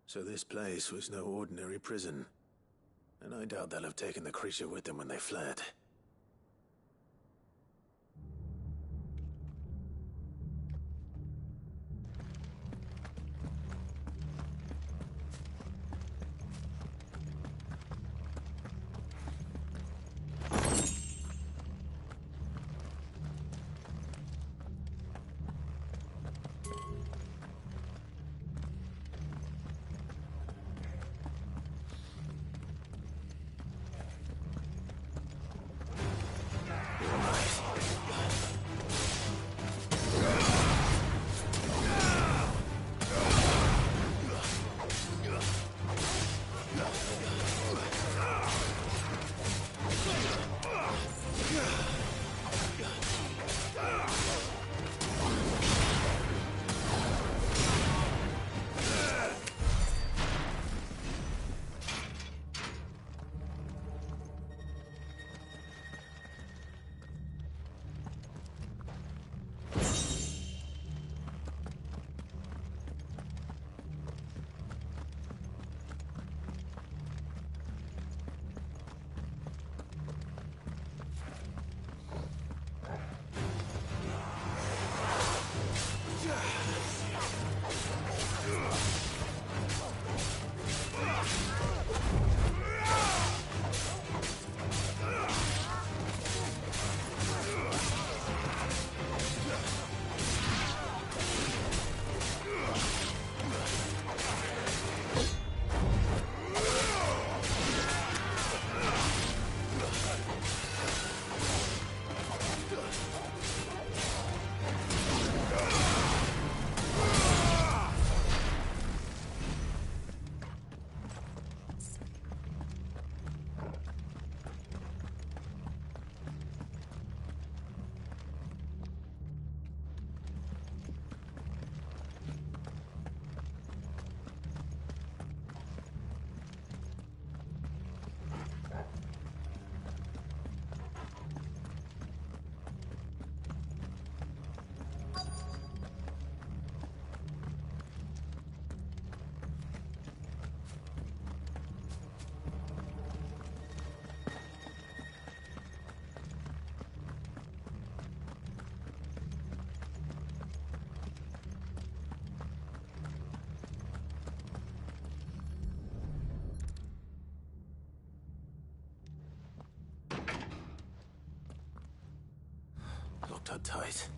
S5: So this place was no ordinary prison. And I doubt they'll have taken the creature with them when they fled. locked her tight.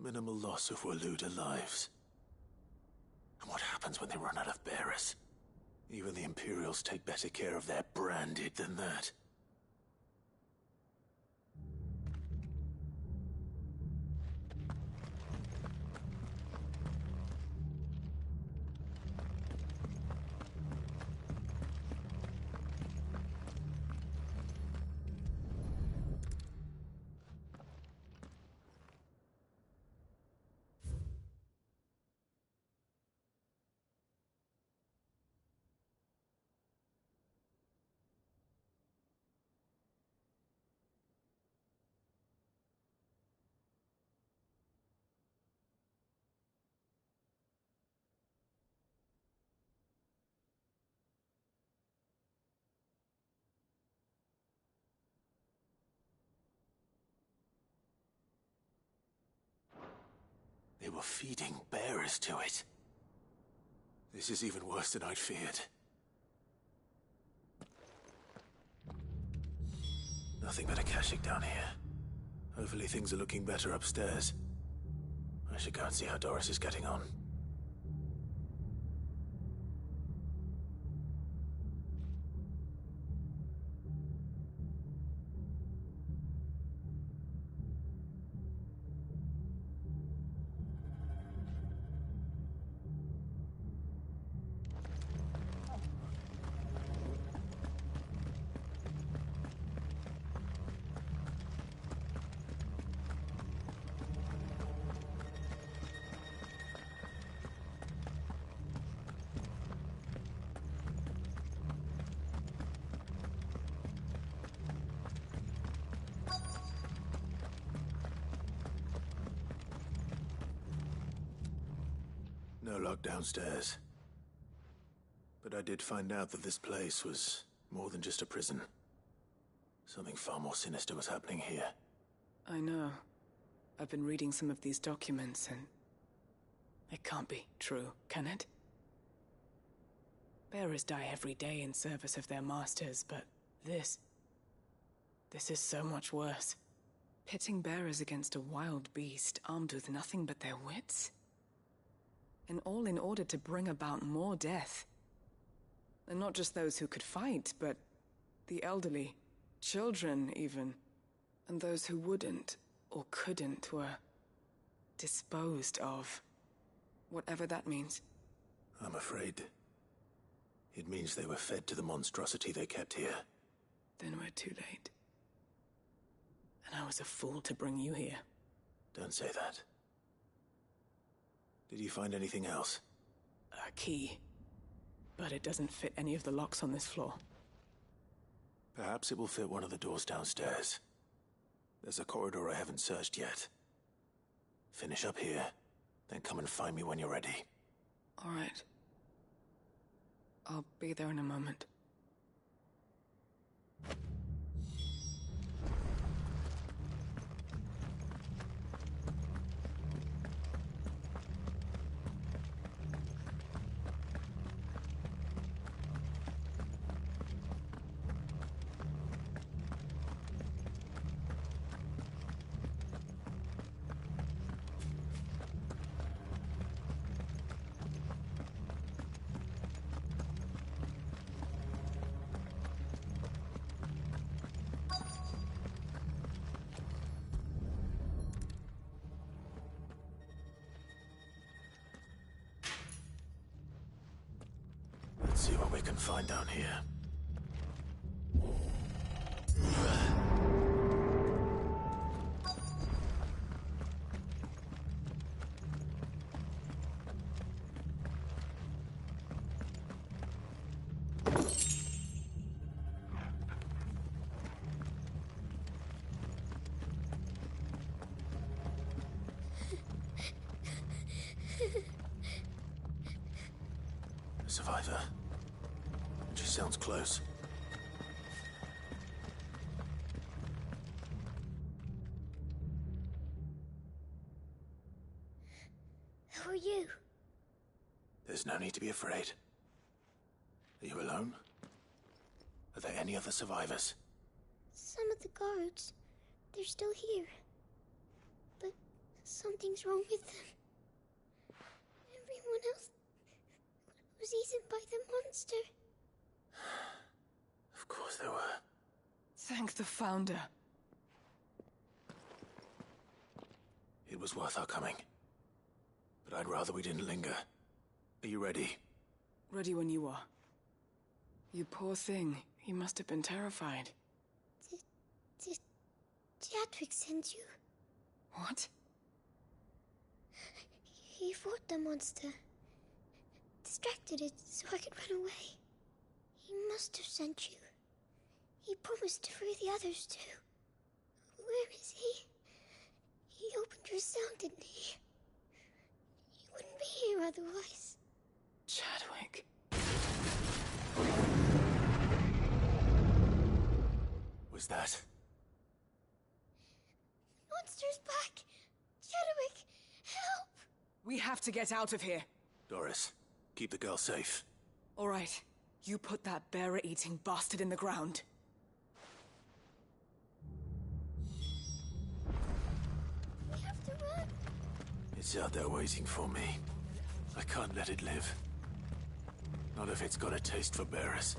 S5: Minimal loss of Waluda lives. And what happens when they run out of bearers? Even the Imperials take better care of their branded than that. They were feeding bearers to it. This is even worse than I'd feared. Nothing but a Akashic down here. Hopefully things are looking better upstairs. I should go and see how Doris is getting on. No lock downstairs. But I did find out that this place was more than just a prison. Something far more sinister was happening here.
S7: I know. I've been reading some of these documents and... it can't be true, can it? Bearers die every day in service of their masters, but this is so much worse. Pitting bearers against a wild beast armed with nothing but their wits? And all in order to bring about more death. And not just those who could fight, but the elderly, children even. And those who wouldn't or couldn't were Disposed of. Whatever that means.
S5: I'm afraid it means they were fed to the monstrosity they kept here.
S7: Then we're too late. And I was a fool to bring you here.
S5: Don't say that. Did you find anything else?
S7: A key. But it doesn't fit any of the locks on this floor.
S5: Perhaps it will fit one of the doors downstairs. There's a corridor I haven't searched yet. Finish up here, then come and find me when you're ready.
S7: All right. I'll be there in a moment.
S5: Let's see what we can find down here. Survivor. And she sounds close.
S11: Who are you?
S5: There's no need to be afraid. Are you alone? Are there any other survivors?
S11: Some of the guards. They're still here. But something's wrong with them. Everyone else was eaten by the monster.
S5: Of course there were.
S7: Thank the Founder.
S5: It was worth our coming. But I'd rather we didn't linger. Are you ready?
S7: Ready when you are. You poor thing. He must have been terrified.
S11: Did Chadwick send you?
S7: What?
S11: He fought the monster. Distracted it so I could run away. He must have sent you. He promised to free the others too. Where is he? He opened your cell, didn't he? He wouldn't be here otherwise.
S7: Chadwick.
S5: Was that?
S11: Monster's back! Chadwick, help!
S7: We have to get out of here.
S5: Doris, keep the girl safe.
S7: All right. You put that bearer-eating bastard in the ground.
S11: We have to run.
S5: It's out there waiting for me. I can't let it live. Not if it's got a taste for bearers.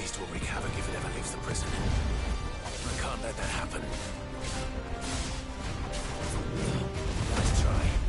S4: beast will wreak havoc if it ever leaves the prison. I can't let that happen. Let's try.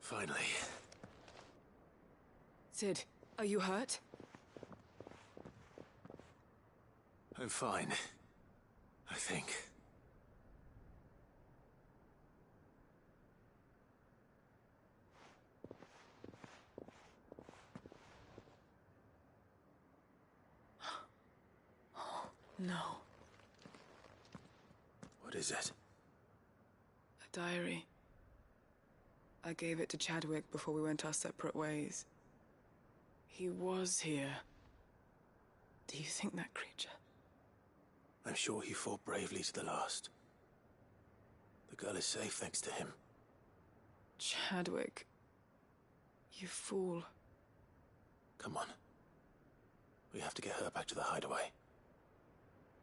S5: Finally.
S7: Sid, are you hurt?
S5: I'm fine. I think.
S7: No.
S5: What is it?
S7: A diary. I gave it to Chadwick before we went our separate ways. He was here. do you think that creature?
S5: I'm sure he fought bravely to the last. The girl is safe thanks to him.
S7: Chadwick. You fool.
S5: Come on. We have to get her back to the hideaway.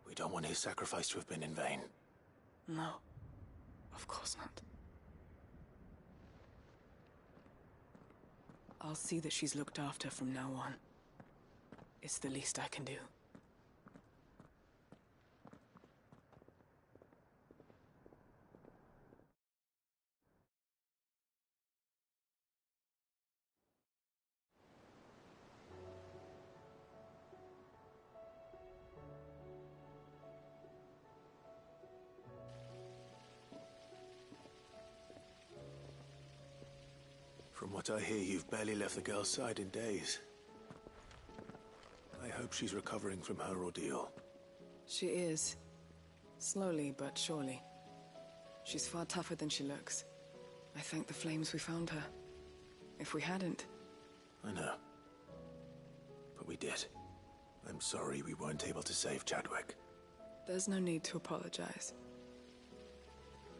S5: We don't want his sacrifice to have been in vain.
S7: No. Of course not. I'll see that she's looked after from now on. It's the least I can do.
S5: From what I hear, you've barely left the girl's side in days. I hope she's recovering from her ordeal.
S7: She is. Slowly but surely. She's far tougher than she looks. I thank the flames we found her. If we hadn't...
S5: I know. But we did. I'm sorry we weren't able to save Chadwick.
S7: There's no need to apologize.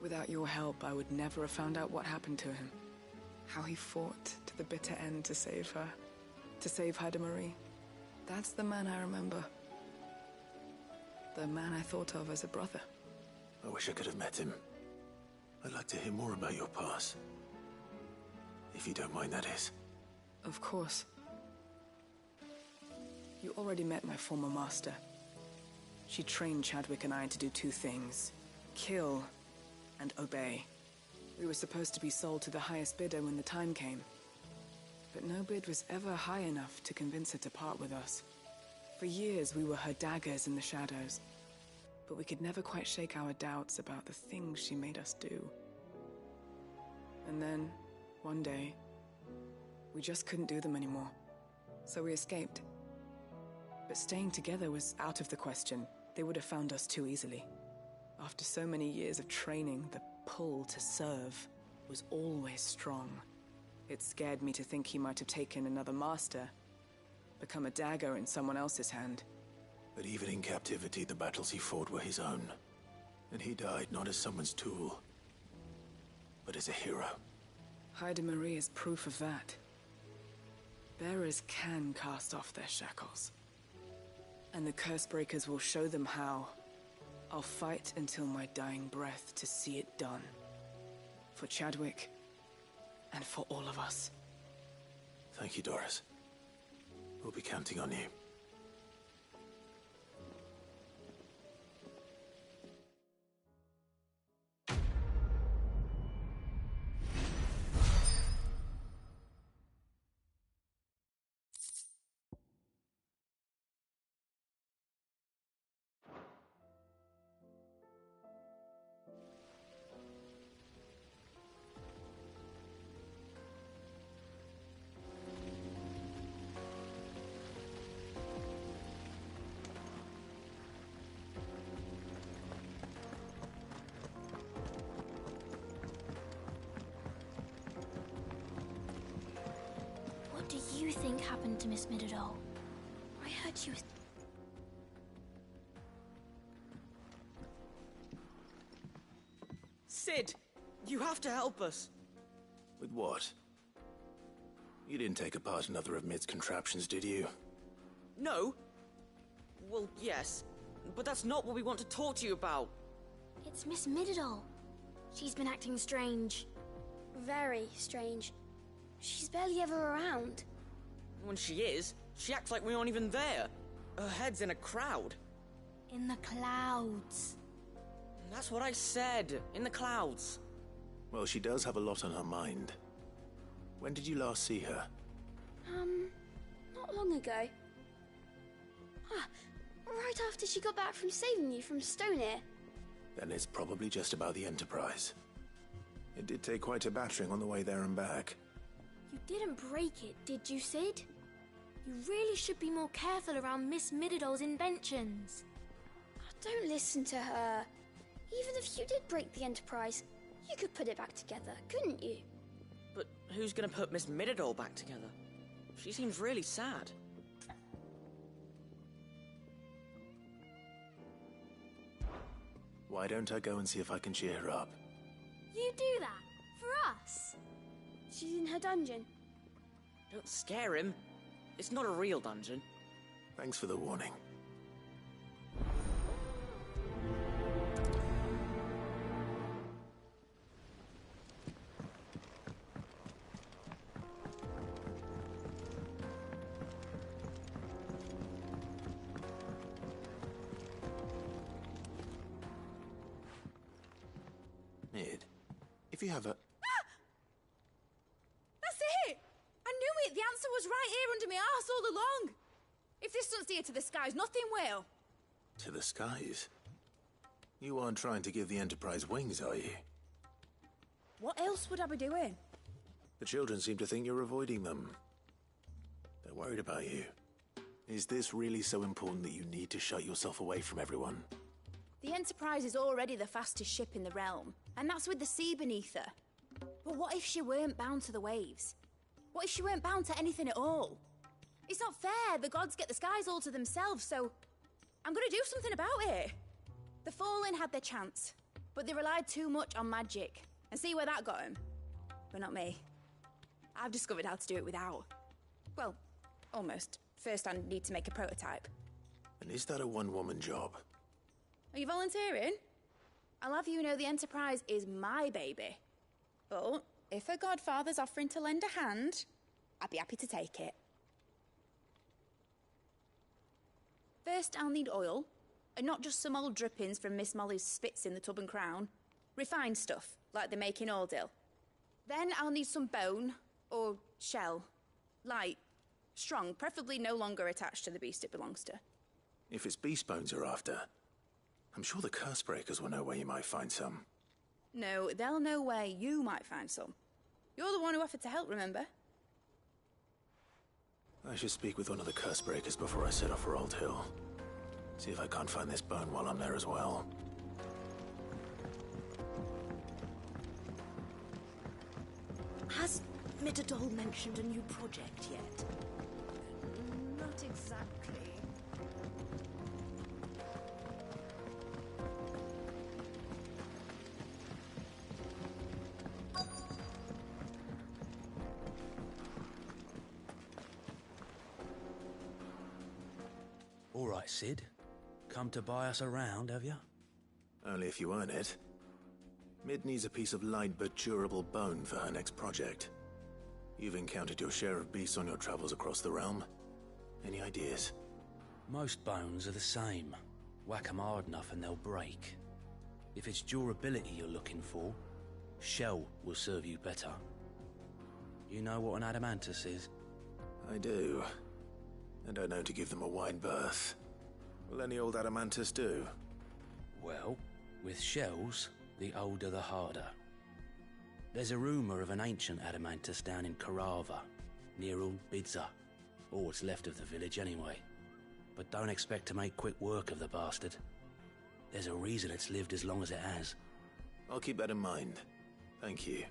S7: Without your help, I would never have found out what happened to him. How he fought to the bitter end to save her. To save Haida Marie. That's the man I remember. The man I thought of as a brother.
S5: I wish I could have met him. I'd like to hear more about your past. If you don't mind, that is.
S7: Of course. You already met my former master. She trained Chadwick and I to do two things. Kill and obey. We were supposed to be sold to the highest bidder when the time came. But no bid was ever high enough to convince her to part with us. For years, we were her daggers in the shadows. But we could never quite shake our doubts about the things she made us do. And then, one day, we just couldn't do them anymore. So we escaped. But staying together was out of the question. They would have found us too easily. After so many years of training, the pull to serve was always strong. It scared me to think he might have taken another master, become a dagger in someone else's hand.
S5: But even in captivity, the battles he fought were his own. And he died not as someone's tool, but as a hero.
S7: Haida Marie is proof of that. Bearers can cast off their shackles. And the Cursebreakers will show them how. I'll fight until my dying breath to see it done. For Chadwick, and for all of us.
S5: Thank you, Doris. We'll be counting on you.
S11: What do you think happened to Miss Midadol? I heard she was...
S14: Sid! You have to help us!
S5: With what? You didn't take apart another of Mid's contraptions, did you?
S14: No. Well, yes. But that's not what we want to talk to you about.
S11: It's Miss Midadol. She's been acting strange. Very strange. She's barely ever around.
S14: When she is, she acts like we aren't even there. Her head's in a crowd.
S11: In the clouds.
S14: That's what I said. In the clouds.
S5: Well, she does have a lot on her mind. When did you last see her?
S11: Not long ago. Right after she got back from saving you from Stonhyrr.
S5: Then it's probably just about the Enterprise. It did take quite a battering on the way there and back.
S11: You didn't break it, did you, Sid? You really should be more careful around Miss Midadol's inventions. Don't listen to her. Even if you did break the Enterprise, you could put it back together, couldn't you?
S14: But who's gonna put Miss Midadol back together? She seems really sad.
S5: Why don't I go and see if I can cheer her up?
S12: You do that? For us? She's in her dungeon.
S14: Don't scare him. It's not a real dungeon.
S5: Thanks for the warning. Mid, if you have a...
S13: That's it! I knew it! The answer was right here under my arse all along! If this doesn't steer to the skies, nothing will!
S5: To the skies? You aren't trying to give the Enterprise wings, are you?
S13: What else would I be doing?
S5: The children seem to think you're avoiding them. They're worried about you. Is this really so important that you need to shut yourself away from everyone?
S13: The Enterprise is already the fastest ship in the realm, and that's with the sea beneath her. But what if she weren't bound to the waves? What if she weren't bound to anything at all? It's not fair. The gods get the skies all to themselves, so I'm gonna do something about it. The Fallen had their chance, but they relied too much on magic. And see where that got them? But not me. I've discovered how to do it without. Well, almost. First I need to make a prototype.
S5: And is that a one-woman job?
S13: Are you volunteering? I'll have you know the Enterprise is my baby. But if a godfather's offering to lend a hand, I'd be happy to take it. First, I'll need oil, and not just some old drippings from Miss Molly's spits in the Tub and Crown. Refined stuff, like they make in Ordil. Then I'll need some bone, or shell. Light, strong, preferably no longer attached to the beast it belongs to.
S5: If it's beast bones you're after, I'm sure the Cursebreakers will know where you might find some.
S13: No, they'll know where you might find some. You're the one who offered to help, remember?
S5: I should speak with one of the Cursebreakers before I set off for Old Hill. See if I can't find this bone while I'm there as well.
S15: Has Mitadol mentioned a new project yet?
S12: Not exactly.
S17: All right, Sid. Come to buy us around, have you?
S5: Only if you earn it. Mid needs a piece of light but durable bone for her next project. You've encountered your share of beasts on your travels across the realm. Any ideas?
S17: Most bones are the same. Whack 'em hard enough and they'll break. If it's durability you're looking for, shell will serve you better. You know what an adamantus is?
S5: I do. And I know to give them a wide berth. Will any old adamantus do?
S17: Well, with shells, the older the harder. There's a rumour of an ancient adamantus down in Karava, near Old Bidza, or what's left of the village anyway. But don't expect to make quick work of the bastard. There's a reason it's lived as long as it has.
S5: I'll keep that in mind. Thank you.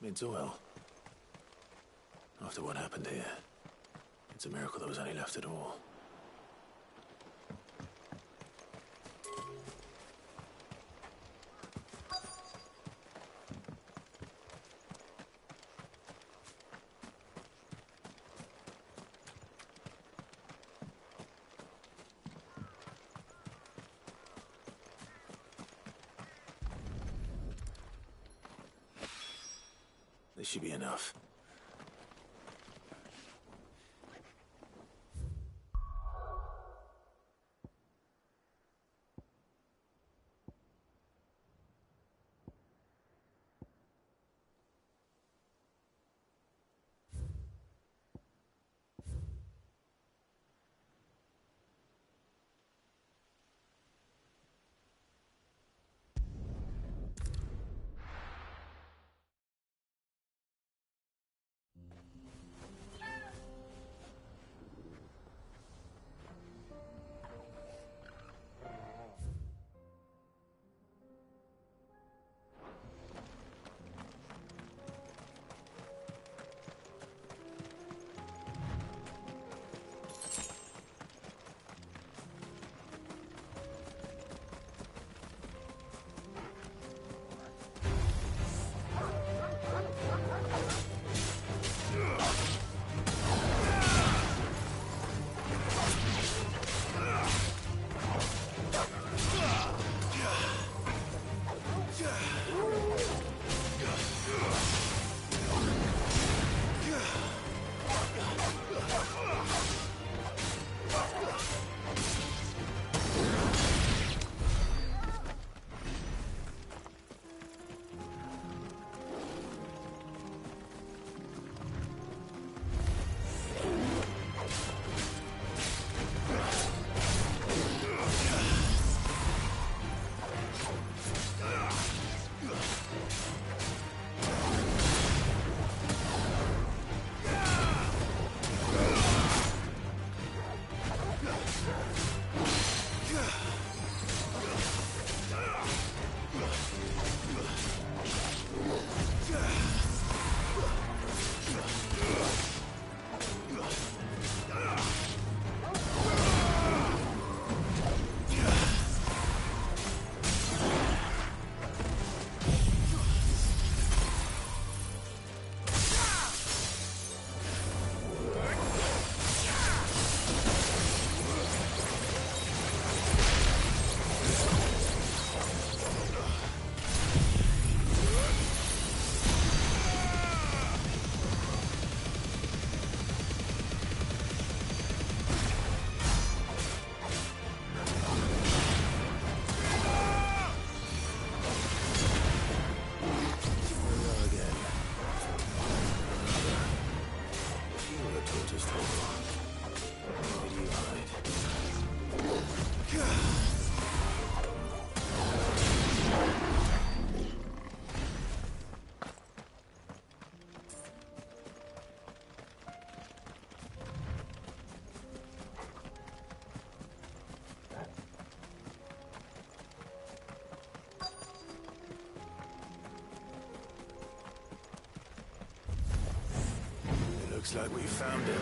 S5: It's well. After what happened here, it's a miracle there was any left at all. This should be enough. Looks like we found him.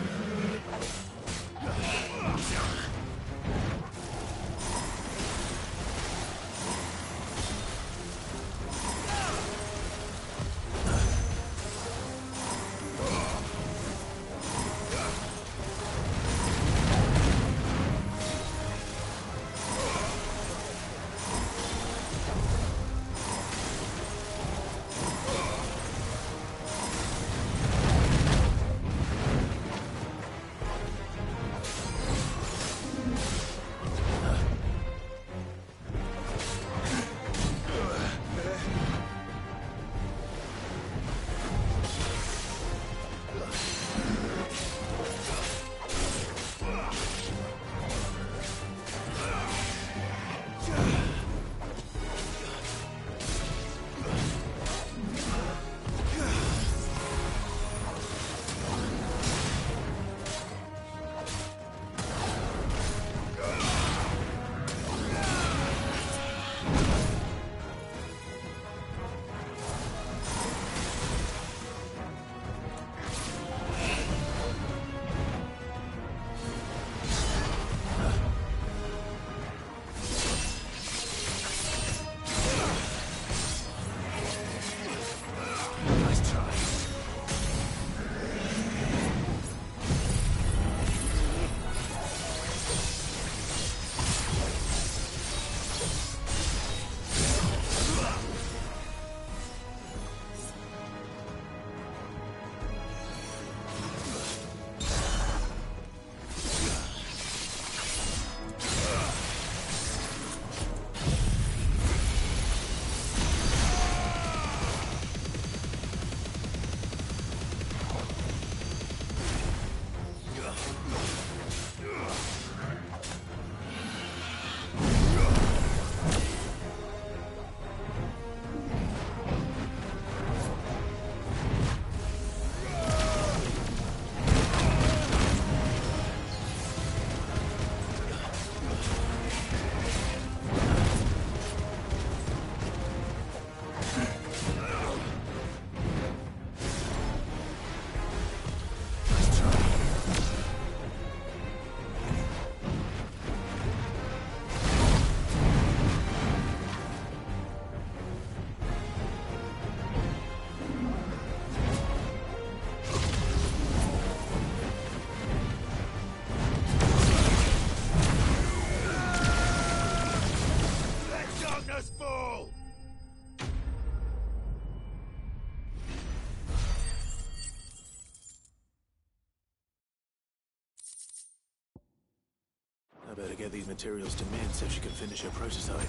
S5: I better get these materials to Mid so she can finish her prototype.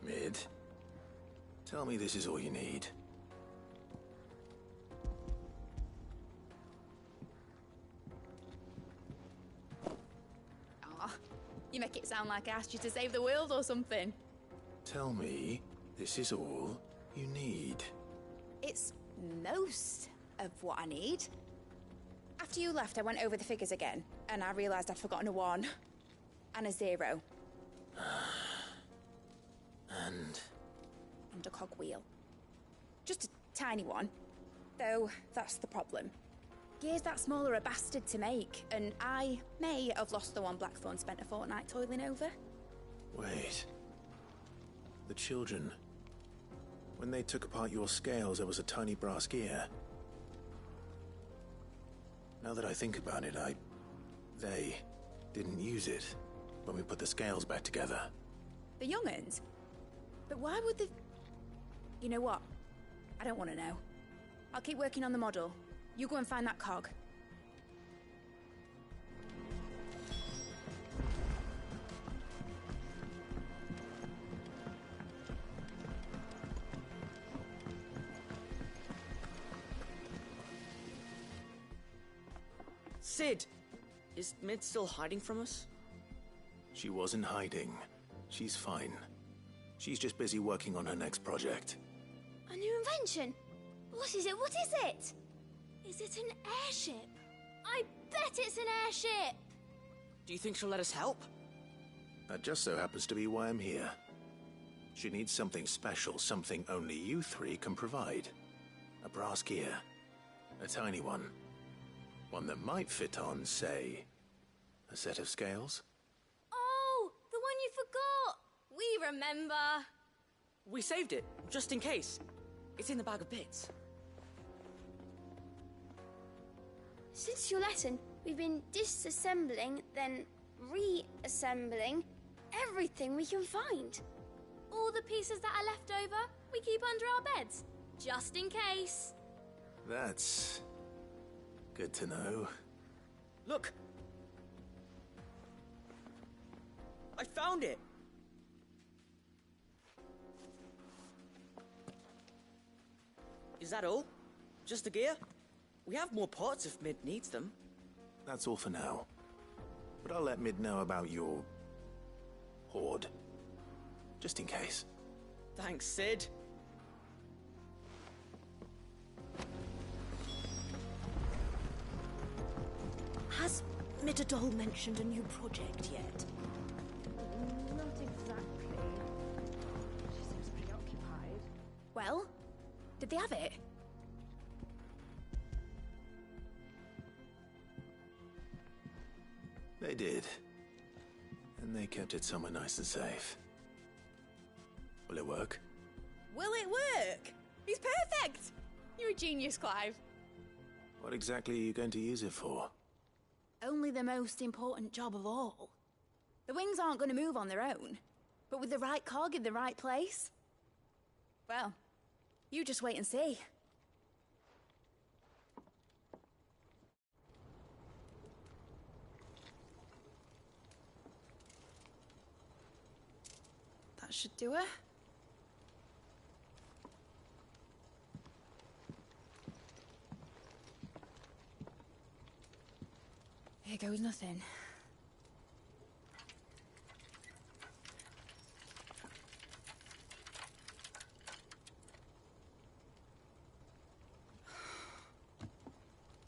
S5: Mid, tell me this is all you need.
S13: Aw, you make it sound like I asked you to save the world or something.
S5: Tell me this is all you need.
S13: It's most of what I need. After you left, I went over the figures again, and I realized I'd forgotten a 1 and a 0.
S5: And
S13: a cogwheel. Just a tiny one. Though, that's the problem. Gears that small are a bastard to make, and I may have lost the one Blackthorn spent a fortnight toiling over.
S5: wait. The children. When they took apart your scales, there was a tiny brass gear. Now that I think about it, they didn't use it when we put the scales back together.
S13: The young'uns? But why would the... You know what? I don't want to know. I'll keep working on the model. You go and find that cog.
S14: Sid! Is Mid still hiding from us?
S5: She wasn't hiding. She's fine. She's just busy working on her next project.
S12: A new invention? What is it? What is it? Is it an airship? I bet it's an airship!
S14: Do you think she'll let us help?
S5: That just so happens to be why I'm here. She needs something special, something only you three can provide. A brass gear. A tiny one. One that might fit on, say, a set of scales?
S12: Oh, the one you forgot! We remember.
S14: We saved it, just in case. It's in the bag of bits.
S12: Since your lesson, we've been disassembling, then reassembling everything we can find. All the pieces that are left over, we keep under our beds, just in case.
S5: That's good to know.
S14: Look! I found it! Is that all? Just the gear? We have more parts if Mid needs them.
S5: That's all for now. But I'll let Mid know about your hoard. Just in case.
S14: Thanks, Sid.
S15: Has Midadol mentioned a new project yet?
S6: Not exactly. She seems preoccupied.
S13: Well, did they have it?
S5: They did. And they kept it somewhere nice and safe. Will it work?
S13: Will it work? He's perfect! You're a genius, Clive.
S5: What exactly are you going to use it for?
S13: Only the most important job of all. The wings aren't going to move on their own, but with the right cog in the right place, well, you just wait and see. That should do it. Here goes nothing.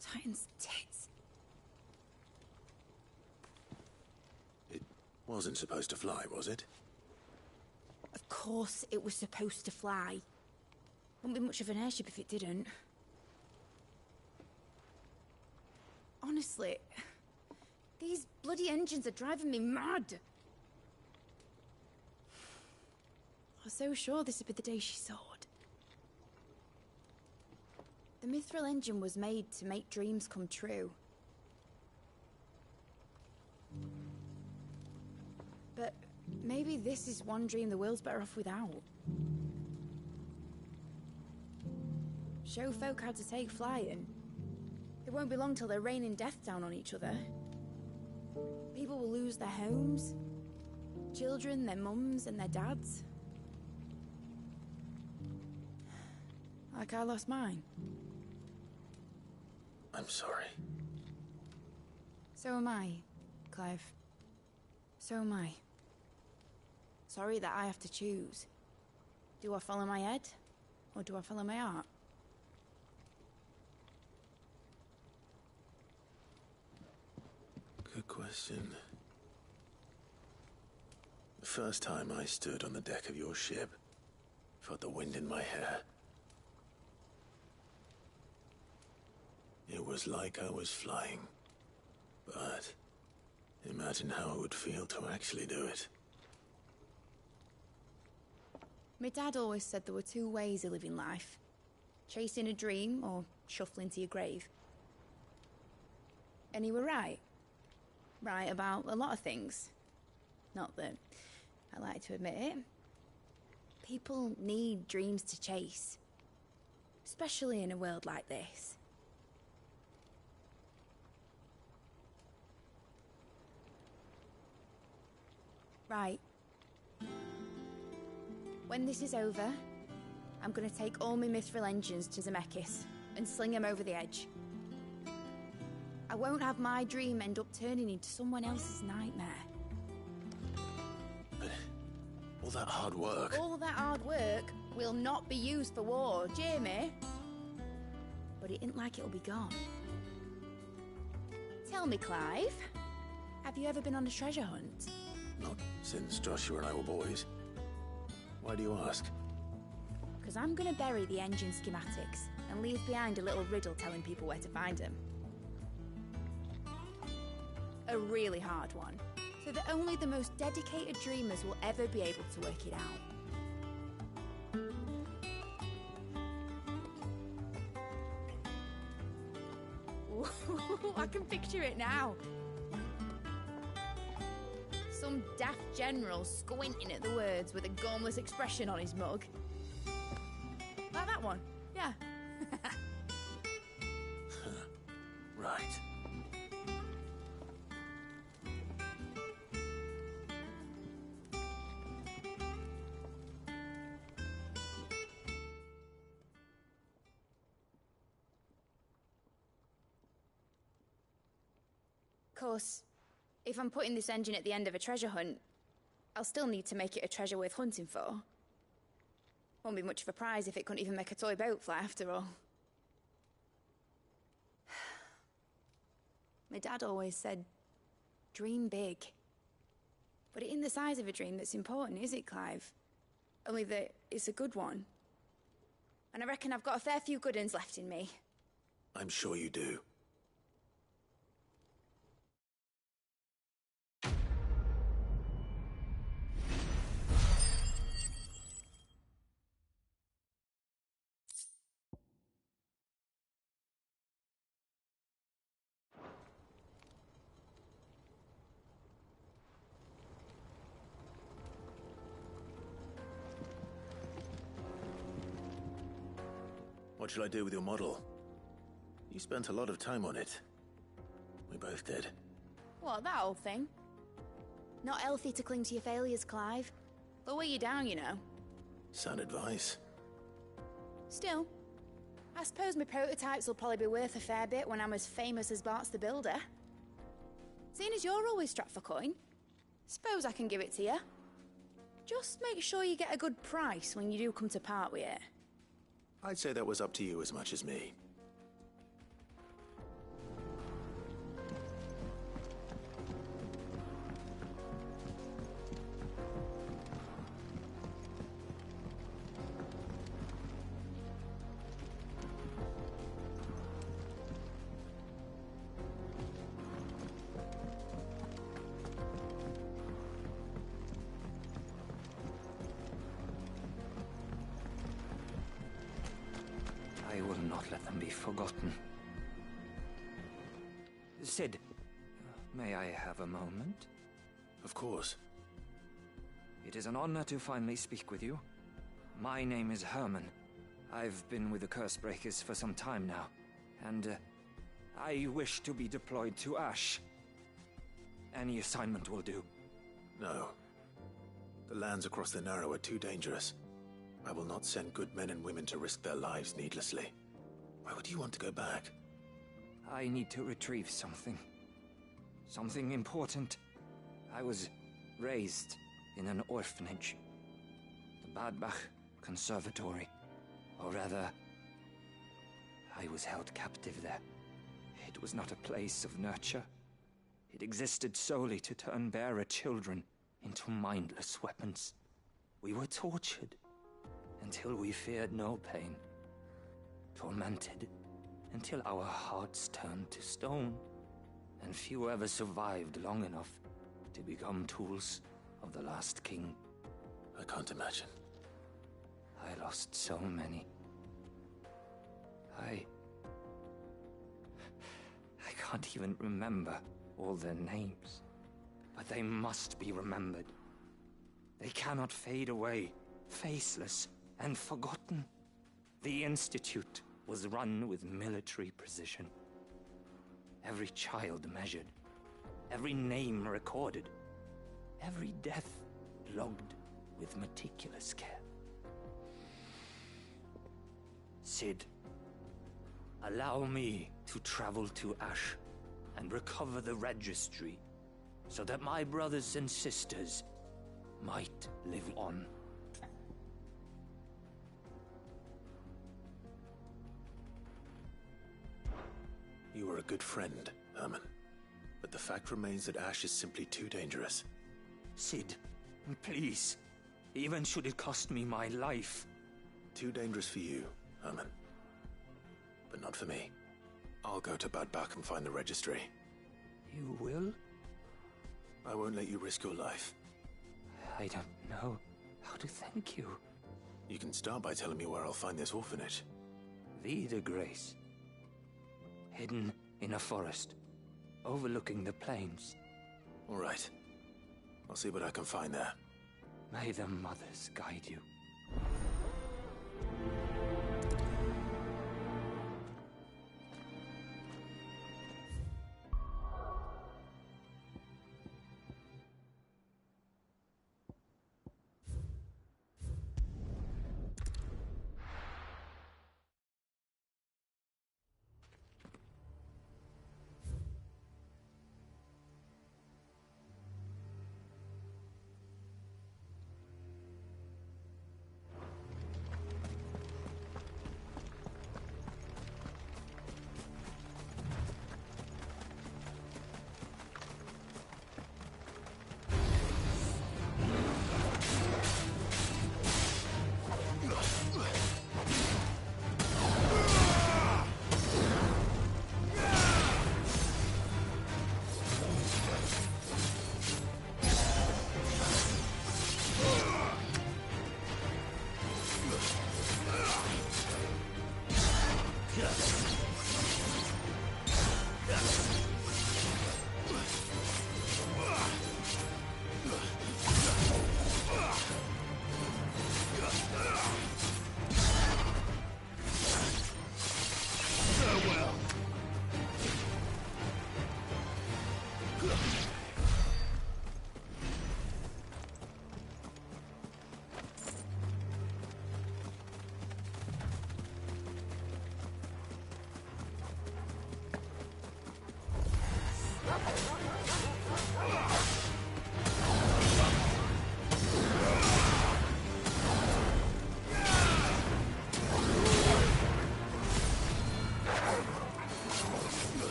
S13: Titan's tits.
S5: It wasn't supposed to fly, was it?
S13: Of course it was supposed to fly. Wouldn't be much of an airship if it didn't. Honestly, these bloody engines are driving me mad. I was so sure this would be the day she soared. The mithril engine was made to make dreams come true. But maybe this is one dream the world's better off without. show folk how to take flight, and it won't be long till they're raining death down on each other. People will lose their homes, children, their mums and their dads. Like I lost mine.
S5: I'm sorry.
S13: So am I, Clive. So am I. Sorry that I have to choose. Do I follow my head, or do I follow my heart?
S5: Good question. The first time I stood on the deck of your ship, felt the wind in my hair. It was like I was flying. But imagine how it would feel to actually do it.
S13: My dad always said there were two ways of living life. Chasing a dream or shuffling to your grave. And he were right. Right about a lot of things. Not that I like to admit it. People need dreams to chase. Especially in a world like this. Right. When this is over, I'm gonna take all my mithril engines to Zemeckis and sling them over the edge. I won't have my dream end up turning into someone else's nightmare.
S5: But all that hard work...
S13: All that hard work will not be used for war, Jamie. But it ain't like it'll be gone. Tell me, Clive, have you ever been on a treasure hunt?
S5: Not since Joshua and I were boys. Why do you ask?
S13: Because I'm gonna bury the engine schematics and leave behind a little riddle telling people where to find them. A really hard one, so that only the most dedicated dreamers will ever be able to work it out. Ooh, I can picture it now. Some daft general squinting at the words with a gormless expression on his mug. Like that one, yeah.
S5: Right.
S13: Of course, if I'm putting this engine at the end of a treasure hunt, I'll still need to make it a treasure worth hunting for. Won't be much of a prize if it couldn't even make a toy boat fly after all. My dad always said, dream big. But it ain't the size of a dream that's important, is it, Clive? Only that it's a good one. And I reckon I've got a fair few good uns left in me.
S5: I'm sure you do. What shall I do with your model? You spent a lot of time on it. We both did.
S13: What, that old thing? Not healthy to cling to your failures, Clive. They'll weigh you down, you know.
S5: Sound advice.
S13: Still, I suppose my prototypes will probably be worth a fair bit when I'm as famous as Bart's the Builder. Seeing as you're always strapped for coin, suppose I can give it to you. Just make sure you get a good price when you do come to part with it.
S5: I'd say that was up to you as much as me.
S10: I will not let them be forgotten. Sid, may I have a moment?
S5: Of course.
S10: It is an honor to finally speak with you. My name is Herman. I've been with the Cursebreakers for some time now, and I wish to be deployed to Ash. Any assignment will do.
S5: No. The lands across the Narrow are too dangerous. I will not send good men and women to risk their lives needlessly. Why would you want to go back?
S10: I need to retrieve something. Something important. I was raised in an orphanage. The Badbach Conservatory. Or rather, I was held captive there. It was not a place of nurture. It existed solely to turn bearer children into mindless weapons. We were tortured until we feared no pain. Tormented until our hearts turned to stone. And few ever survived long enough to become tools of the last king.
S5: I can't imagine.
S10: I lost so many. I can't even remember all their names. But they must be remembered. They cannot fade away, faceless and forgotten. The Institute was run with military precision. Every child measured, every name recorded, every death logged with meticulous care. Sid, allow me to travel to Ash and recover the registry so that my brothers and sisters might live on.
S5: You are a good friend, Herman. But the fact remains that Ash is simply too dangerous.
S10: Sid, please. Even should it cost me my life.
S5: Too dangerous for you, Herman. But not for me. I'll go to Badbach and find the registry.
S10: You will?
S5: I won't let you risk your life.
S10: I don't know how to thank you.
S5: You can start by telling me where I'll find this orphanage.
S10: Vida Grace. Hidden in a forest, overlooking the plains.
S5: All right. I'll see what I can find there.
S10: May the mothers guide you.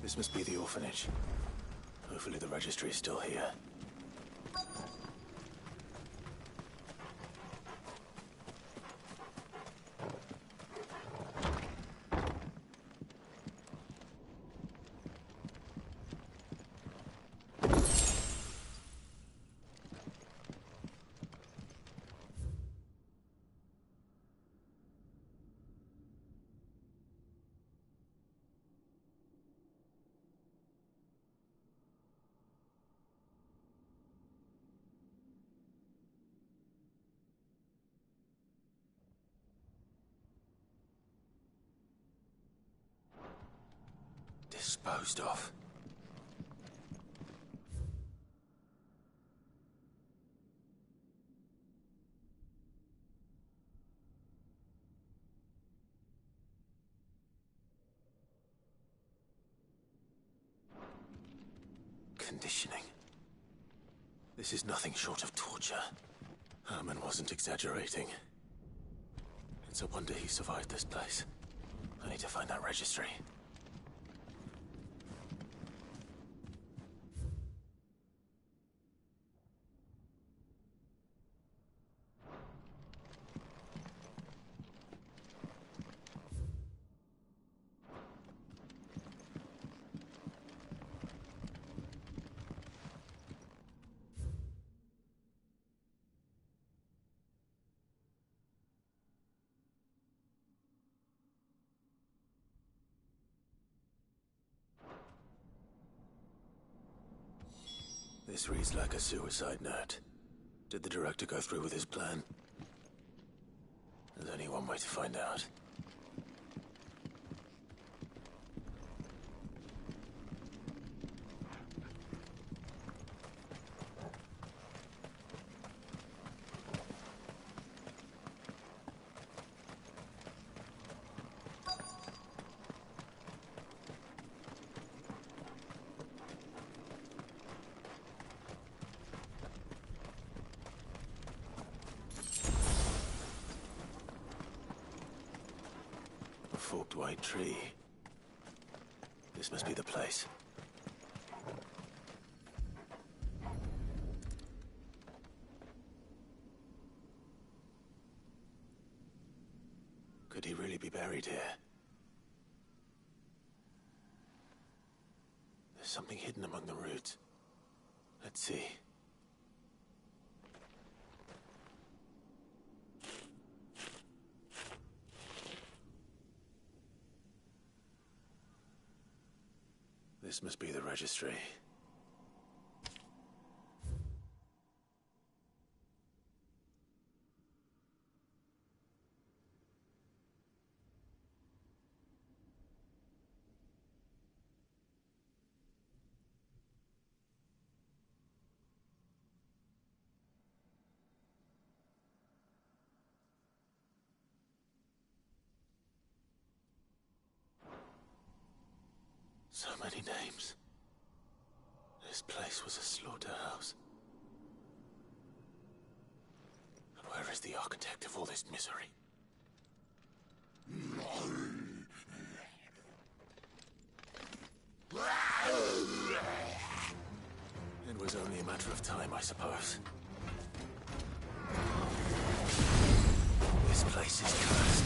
S5: This must be the orphanage. Hopefully the registry is still here. Disposed of. Conditioning. This is nothing short of torture. Herman wasn't exaggerating. It's a wonder he survived this place. I need to find that registry. This reads like a suicide note. Did the director go through with his plan? There's only one way to find out. Forked white tree. This must be the place. Could he really be buried here? There's something hidden among the roots. Let's see. This must be the registry. So many names. This place was a slaughterhouse. And where is the architect of all this misery? It was only a matter of time, I suppose. This place is cursed.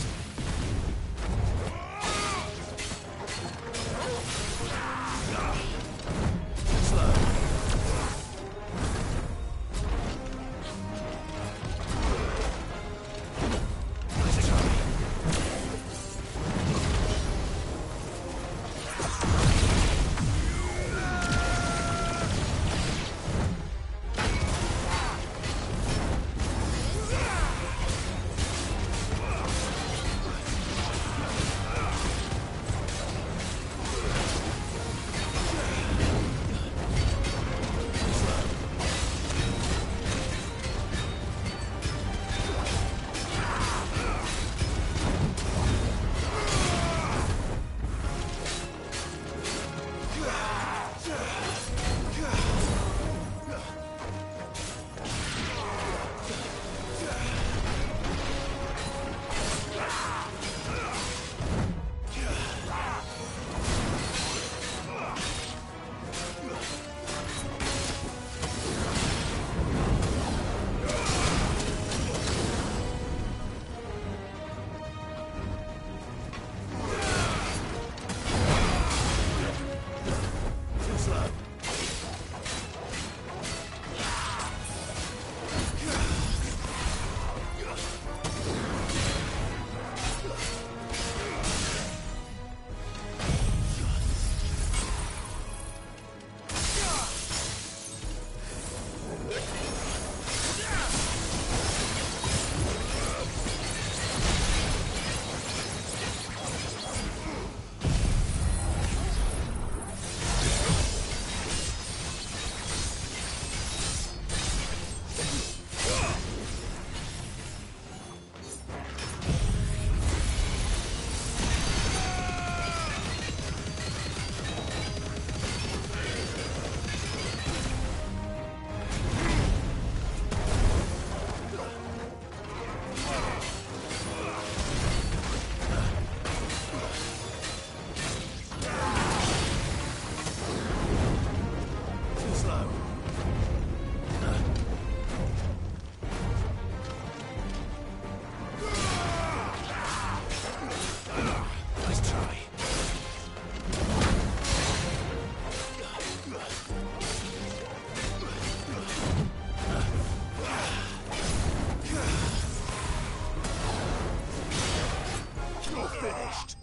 S4: finished.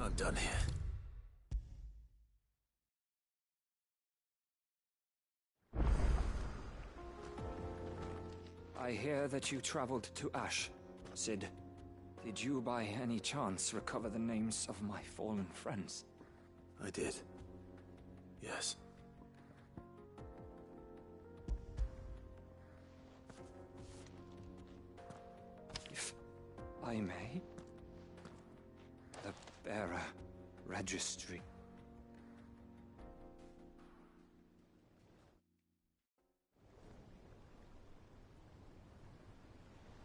S5: I'm done here.
S10: I hear that you traveled to Ash, Sid. Did you by any chance recover the names of my fallen friends?
S5: I did. Yes.
S10: If I may, the bearer registry.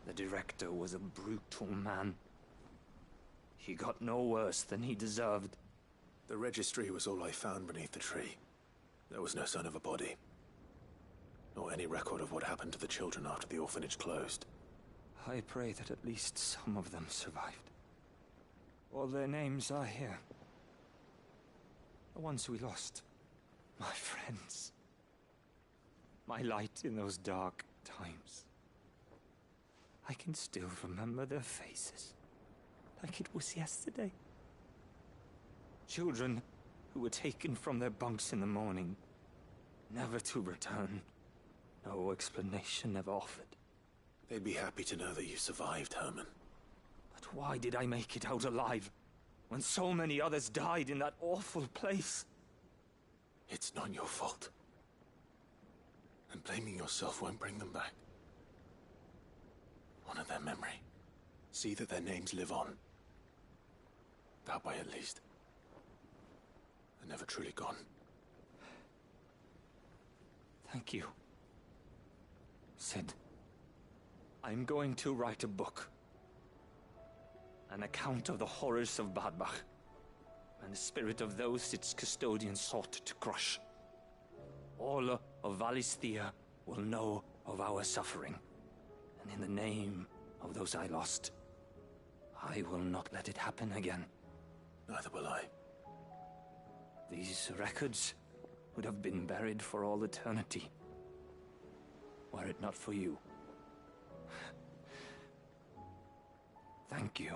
S10: The director was a brutal man. He got no worse than he deserved.
S5: The registry was all I found beneath the tree. There was no sign of a body, nor any record of what happened to the children after the orphanage closed.
S10: I pray that at least some of them survived. All their names are here. The ones we lost. My friends. My light in those dark times. I can still remember their faces, like it was yesterday. Children who were taken from their bunks in the morning, never to return. No explanation ever offered.
S5: They'd be happy to know that you survived, Herman.
S10: But why did I make it out alive, when so many others died in that awful place?
S5: It's not your fault. And blaming yourself won't bring them back. Honor their memory. See that their names live on. That way, at least. They're never truly gone.
S10: Thank you, Sid. I'm going to write a book. An account of the horrors of Badbach, and the spirit of those its custodians sought to crush. All of Valisthea will know of our suffering. And in the name of those I lost, I will not let it happen again.
S5: Neither will I.
S10: These records would have been buried for all eternity, were it not for you. Thank you.